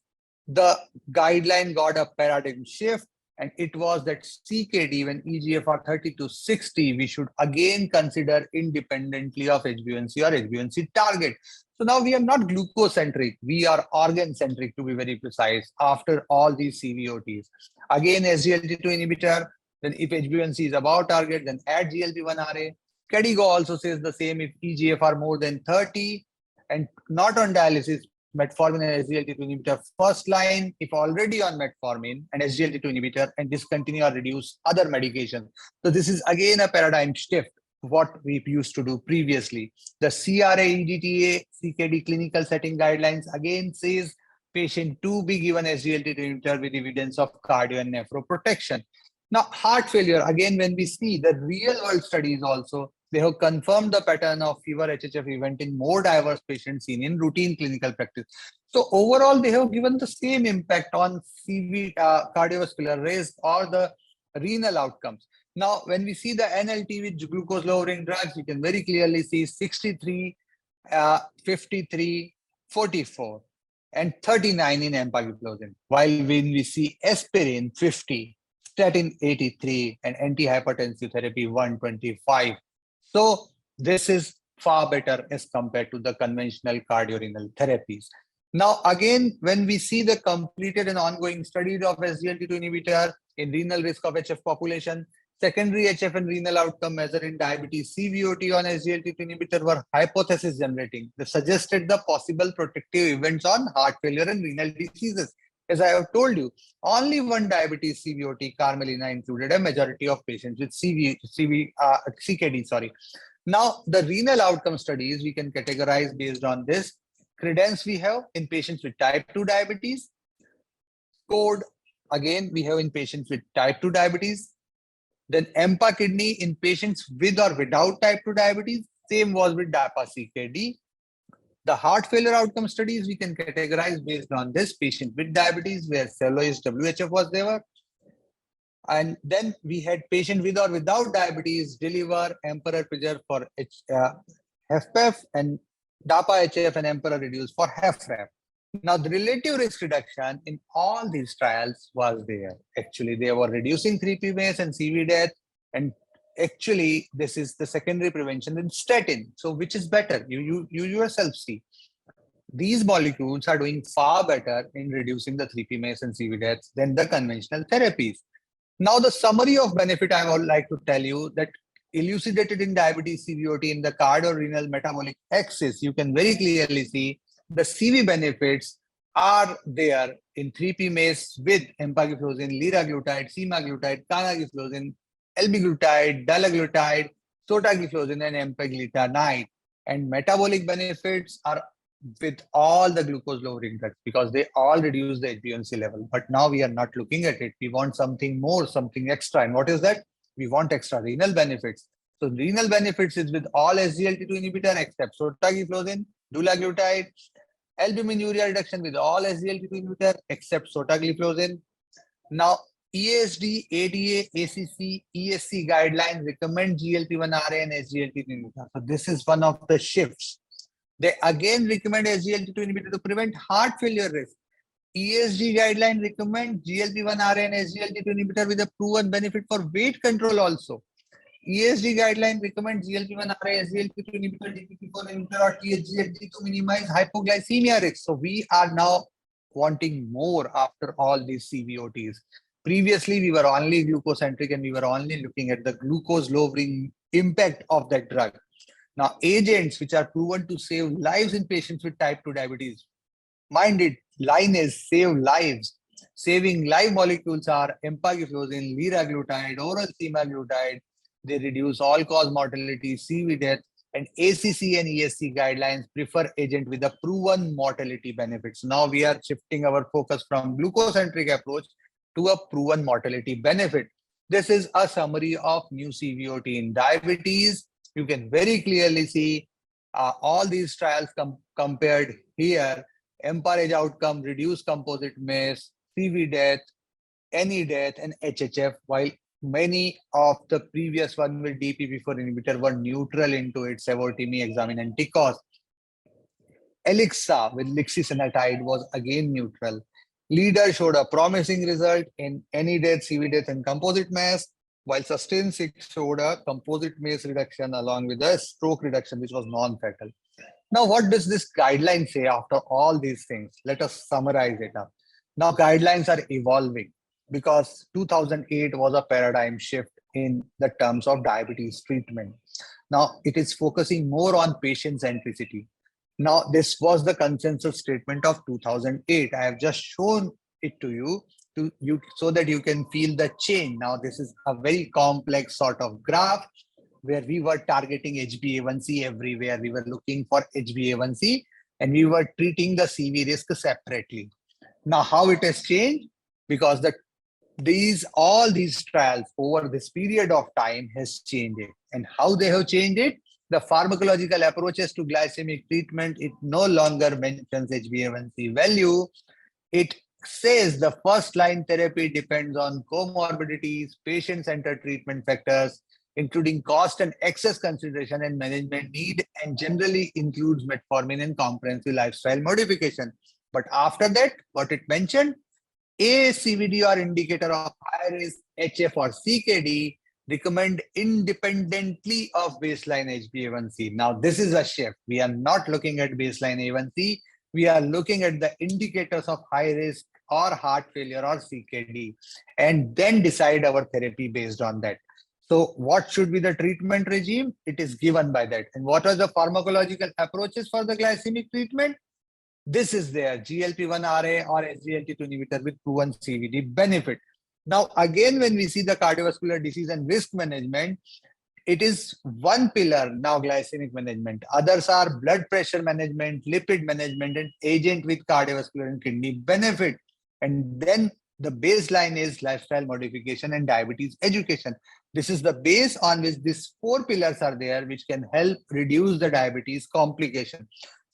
the guideline got a paradigm shift, and it was that CKD, when eGFR 30 to 60, we should again consider independently of HbA1c or HbA1c target. So now we are not glucose-centric, we are organ-centric, to be very precise, after all these CVOTs. Again, SGLT2 inhibitor, then if HbA1c is above target, then add GLP-1RA. KDIGO also says the same if eGFR more than 30 and not on dialysis, metformin and SGLT2 inhibitor first line, if already on metformin and SGLT2 inhibitor, and discontinue or reduce other medications. So this is again a paradigm shift, what we used to do previously. The CRA EDTA CKD clinical setting guidelines again says patient to be given SGLT2 inhibitor with evidence of cardio and nephroprotection. Now, heart failure, again, when we see the real world studies also, they have confirmed the pattern of fever HHF event in more diverse patients seen in routine clinical practice. So overall, they have given the same impact on CV, cardiovascular risk or the renal outcomes. Now, when we see the NLT with glucose lowering drugs, you can very clearly see 63, 53, 44, and 39 in empagliflozin. While when we see aspirin 50, statin 83, and antihypertensive therapy 125. So this is far better as compared to the conventional cardiorenal therapies. Now, again, when we see the completed and ongoing studies of SGLT2 inhibitor in renal risk of HF population, secondary HF and renal outcome measure in diabetes CVOT on SGLT2 inhibitor were hypothesis generating. They suggested the possible protective events on heart failure and renal diseases. As I have told you, only one diabetes CVOT, Carmelina, included a majority of patients with CKD. Now, the renal outcome studies we can categorize based on this. Credence we have in patients with type 2 diabetes. Code, again, we have in patients with type 2 diabetes. Then EMPA kidney in patients with or without type 2 diabetes. Same was with DAPA CKD. The heart failure outcome studies we can categorize based on this patient with diabetes, where lowest WHF was there. And then we had patient with or without diabetes, deliver, emperor preserve for HFpEF, and DAPA HF and emperor reduce for HFrEF. Now, the relative risk reduction in all these trials was there. Actually, they were reducing 3P MACE and CV death, and actually, this is the secondary prevention in statin. So which is better? You yourself see. These molecules are doing far better in reducing the 3P MACE and CV deaths than the conventional therapies. Now, the summary of benefit I would like to tell you that elucidated in diabetes CVOT in the cardiorenal metabolic axis, you can very clearly see the CV benefits are there in 3P MACE with empagliflozin, liraglutide, semaglutide, canagliflozin, elbiglutide, dalaglutide, sotagliflozin, and empagliflozin. And metabolic benefits are with all the glucose lowering drugs because they all reduce the HbA1c level. But now we are not looking at it. We want something more, something extra. And what is that? We want extra renal benefits. So renal benefits is with all SGLT2 inhibitor except sotagliflozin, dulaglutide, albuminuria reduction with all SGLT2 inhibitor except sotagliflozin. Now, ESD, ADA, ACC, ESC guidelines recommend GLP-1RA and SGLT2 inhibitor. So this is one of the shifts. They again recommend SGLT2 inhibitor to prevent heart failure risk. ESG guideline recommend GLP-1RA and SGLT2 inhibitor with a proven benefit for weight control also. ESG guideline recommend GLP-1RA, SGLT2 inhibitor, DPP-4 inhibitor, or TSGLT to minimize hypoglycemia risk. So we are now wanting more after all these CVOTs. Previously, we were only glucocentric and we were only looking at the glucose lowering impact of that drug. Now, agents which are proven to save lives in patients with type 2 diabetes. Mind it, line is save lives. Saving live molecules are empagliflozin, liraglutide, oral semaglutide, they reduce all-cause mortality, CV death, and ACC and ESC guidelines prefer agent with a proven mortality benefits. Now we are shifting our focus from glucocentric approach to a proven mortality benefit. This is a summary of new CVOT in diabetes. You can very clearly see all these trials compared here. EMPARAGE outcome, reduced composite MACE, CV death, any death, and HHF, while many of the previous one with DPP4 inhibitor were neutral into it, Sevotimi, Examine, and TICOS. Elixa with lixisenatide was again neutral. Leader showed a promising result in any death, CV death, and composite MACE, while Sustain 6 showed a composite MACE reduction along with a stroke reduction, which was non-fatal. Now, what does this guideline say after all these things? Let us summarize it up. Now, guidelines are evolving because 2008 was a paradigm shift in the terms of diabetes treatment. Now, it is focusing more on patient centricity. Now, this was the consensus statement of 2008. I have just shown it to you so that you can feel the change. Now, this is a very complex sort of graph where we were targeting HbA1c everywhere. We were looking for HbA1c and we were treating the CV risk separately. Now, how it has changed? Because all these trials over this period of time has changed it. And how they have changed it? The pharmacological approaches to glycemic treatment, it no longer mentions HbA1c value. It says the first line therapy depends on comorbidities, patient-centered treatment factors, including cost and access consideration and management need, and generally includes metformin and comprehensive lifestyle modification. But after that, what it mentioned, ACVD or indicator of high risk, HF or CKD, recommend independently of baseline HbA1c. Now, this is a shift. We are not looking at baseline A1c. We are looking at the indicators of high risk or heart failure or CKD, and then decide our therapy based on that. So what should be the treatment regime? It is given by that. And what are the pharmacological approaches for the glycemic treatment? This is there, GLP-1RA or SGLT2 inhibitor with proven CVD benefit. Now, again, when we see the cardiovascular disease and risk management, it is one pillar now, glycemic management. Others are blood pressure management, lipid management, and agent with cardiovascular and kidney benefit. And then the baseline is lifestyle modification and diabetes education. This is the base on which these four pillars are there, which can help reduce the diabetes complication.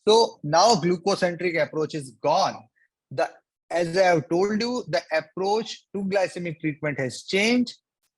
So now glucocentric approach is gone. As I have told you, the approach to glycemic treatment has changed,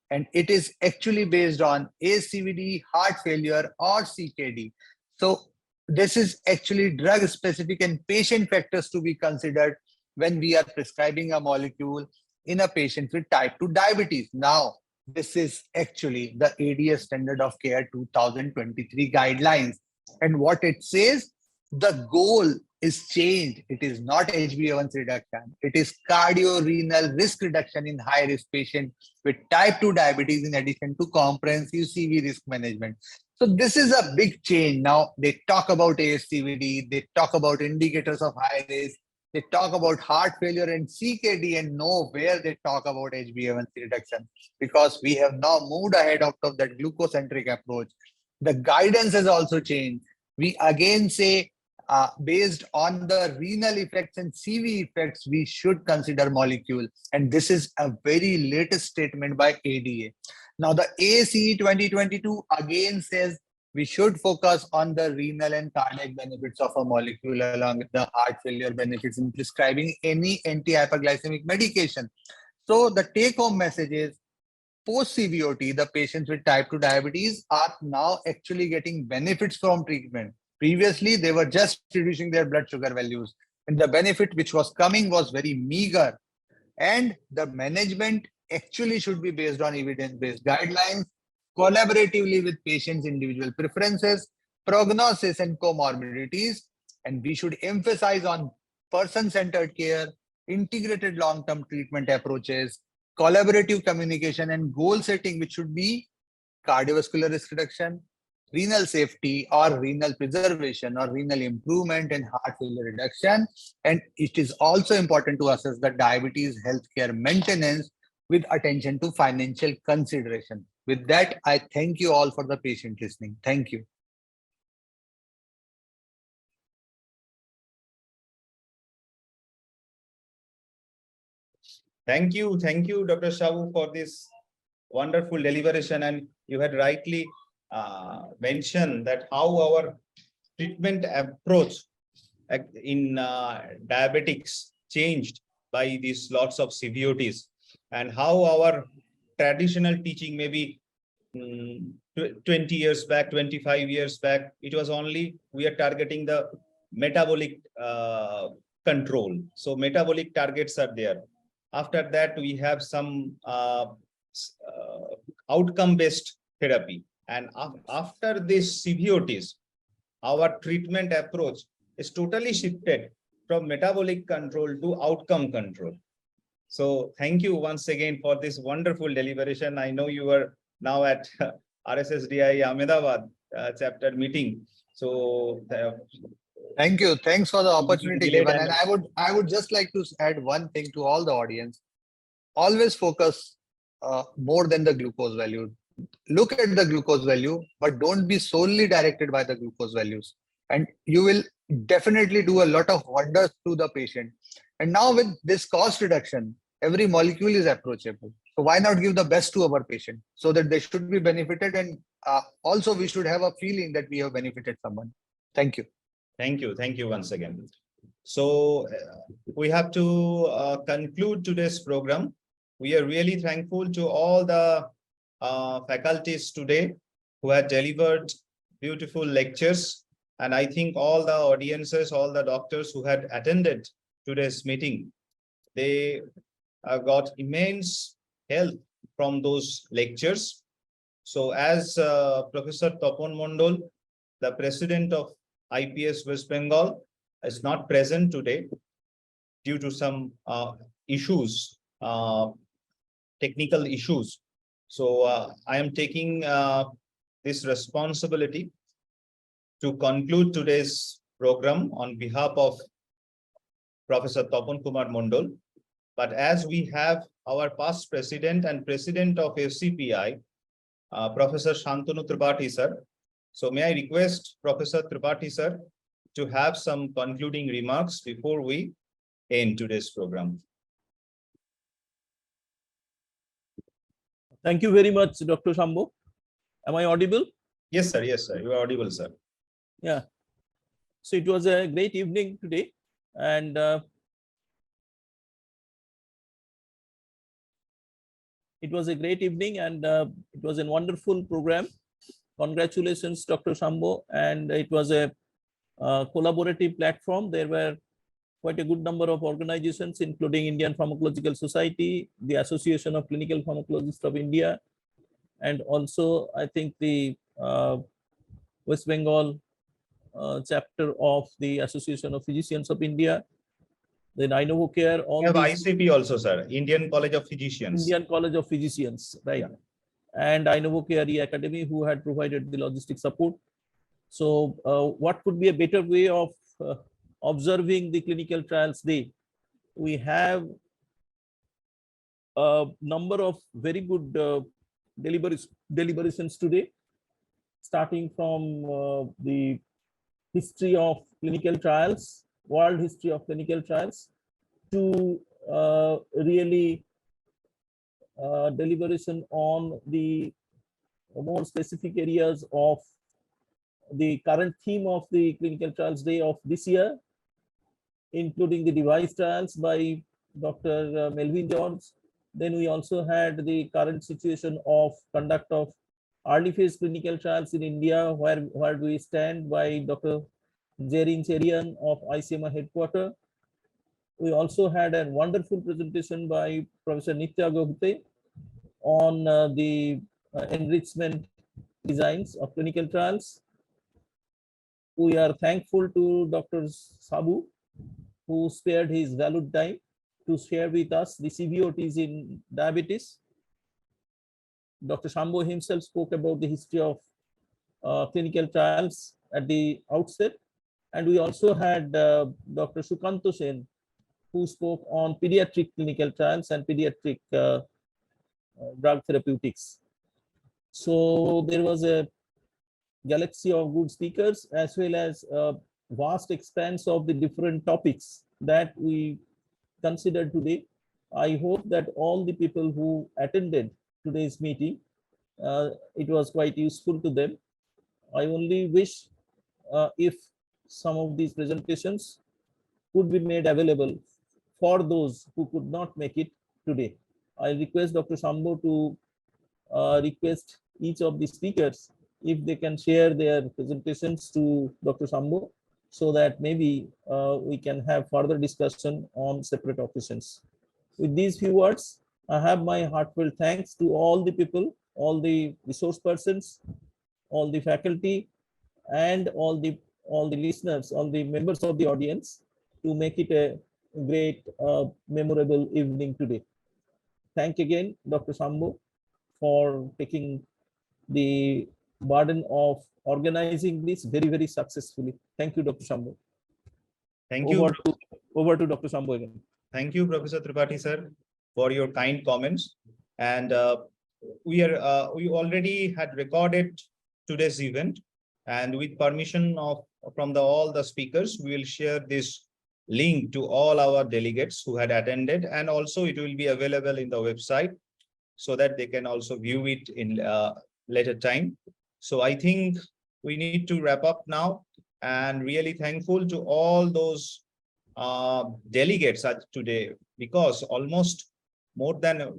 and it is actually based on ACVD, heart failure, or CKD. So this is actually drug specific and patient factors to be considered when we are prescribing a molecule in a patient with type 2 diabetes. Now, this is actually the ADS standard of care 2023 guidelines. And what it says, the goal is changed. It is not HbA1c reduction. It is cardiorenal risk reduction in high-risk patients with type 2 diabetes in addition to comprehensive CV risk management. So this is a big change. Now, they talk about ASCVD, they talk about indicators of high risk, they talk about heart failure and CKD, and nowhere they talk about HbA1c reduction, because we have now moved ahead out of that glucocentric approach. The guidance has also changed. We again say, based on the renal effects and CV effects, we should consider molecule. And this is a very latest statement by ADA. Now, the ACE 2022 again says we should focus on the renal and cardiac benefits of a molecule along with the heart failure benefits in prescribing any anti-hyperglycemic medication. So the take-home message is, post-CVOT, the patients with type 2 diabetes are now actually getting benefits from treatment. Previously, they were just reducing their blood sugar values, and the benefit which was coming was very meager. And the management actually should be based on evidence-based guidelines, collaboratively with patients' individual preferences, prognosis, and comorbidities. And we should emphasize on person-centered care, integrated long-term treatment approaches, collaborative communication, and goal setting, which should be cardiovascular risk reduction, renal safety or renal preservation or renal improvement and heart failure reduction. And it is also important to assess the diabetes healthcare maintenance with attention to financial consideration. With that, I thank you all for the patient listening. Thank you. Thank you, Dr. Shabu, for this wonderful deliberation. And you had rightly mentioned that how our treatment approach in diabetics changed by these lots of CVOTs, and how our traditional teaching maybe 20 years back, 25 years back, it was only we are targeting the metabolic control. So metabolic targets are there. After that, we have some outcome-based therapy. And after this CVOTs, our treatment approach is totally shifted from metabolic control to outcome control. So thank you once again for this wonderful deliberation. I know you are now at RSSDI Ahmedabad chapter meeting. So thank you. Thanks for the opportunity given. And I would just like to add one thing to all the audience. Always focus more than the glucose value. Look at the glucose value, but don't be solely directed by the glucose values. And you will definitely do a lot of wonders to the patient. And now with this cost reduction, every molecule is approachable. So why not give the best to our patient so that they should be benefited, and also we should have a feeling that we have benefited someone. Thank you. Thank you once again. So we have to conclude today's program. We are really thankful to all the faculties today who had delivered beautiful lectures. And I think all the audiences, all the doctors who had attended today's meeting, they got immense help from those lectures. So as Professor Tapan Mondal, the president of IPS West Bengal, is not present today due to some issues, technical issues. So I am taking this responsibility to conclude today's program on behalf of Professor Tapan Kumar Mondal. But as we have our past president and president of ACPI, Professor Santanu Tripathi sir. So may I request Professor Tripathi sir to have some concluding remarks before we end today's program. Thank you very much, Dr. Shambo. Am I audible? Yes, sir. Yes, sir. You are audible, sir. Yeah. So it was a great evening today, and it was a wonderful program. Congratulations, Dr. Shambo. And it was a collaborative platform. There were quite a good number of organizations, including Indian Pharmacological Society, the Association of Clinical Pharmacologists of India, and also I think the West Bengal chapter of the Association of Physicians of India, then Inovocare. We have ICP also, sir, Indian College of Physicians. Indian College of Physicians, right. Yeah. And Inovocare Academy, who had provided the logistic support. So what could be a better way of observing the clinical trials day? We have a number of very good deliberations today, starting from the history of clinical trials, world history of clinical trials, to really deliberation on the more specific areas of the current theme of the clinical trials day of this year, including the device trials by Dr. Melvin George. Then we also had the current situation of conduct of early phase clinical trials in India, where do we stand, by Dr. Jerin Cherian of ICMR headquarters. We also had a wonderful presentation by Professor Nitya Gohte on the enrichment designs of clinical trials. We are thankful to Dr. Sabu, who spared his valued time to share with us the CVOTs in diabetes. Dr. Shambo himself spoke about the history of clinical trials at the outset. And we also had Dr. Sukanto Sen, who spoke on pediatric clinical trials and pediatric drug therapeutics. So there was a galaxy of good speakers, as well as a vast expanse of the different topics that we considered today. I hope that all the people who attended today's meeting, it was quite useful to them. I only wish if some of these presentations could be made available for those who could not make it today. I request Dr. Shambo to request each of the speakers if they can share their presentations to Dr. Shambo, so that maybe we can have further discussion on separate occasions. With these few words, I have my heartfelt thanks to all the people, all the resource persons, all the faculty, and all the listeners, all the members of the audience, to make it a great, memorable evening today. Thank again, Dr. Shambo, for taking the burden of organizing this very, very successfully. Thank you, Dr. Shambo. Thank you. Over to Dr. Shambo again. Thank you, Professor Tripathi, sir, for your kind comments. And we already had recorded today's event, and with permission of from all the speakers, we will share this link to all our delegates who had attended, and also it will be available in the website so that they can also view it in later time. So I think we need to wrap up now, and really thankful to all those delegates today, because almost more than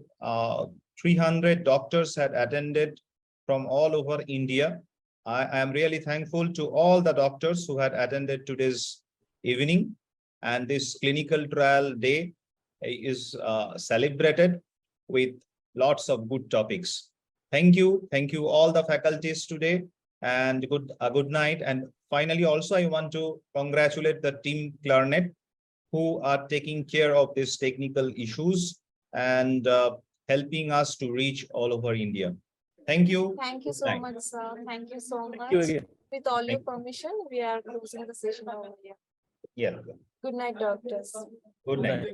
300 doctors had attended from all over India. I am really thankful to all the doctors who had attended today's evening, and this clinical trial day is celebrated with lots of good topics. Thank you all the faculties today, and good night. And finally, also I want to congratulate the team Clarinet, who are taking care of these technical issues and helping us to reach all over India. Thank you. Thank you so much, sir. Thank you so much. you again. With all your permission, we are closing the session over here. Yeah. Good night, doctors. Good night.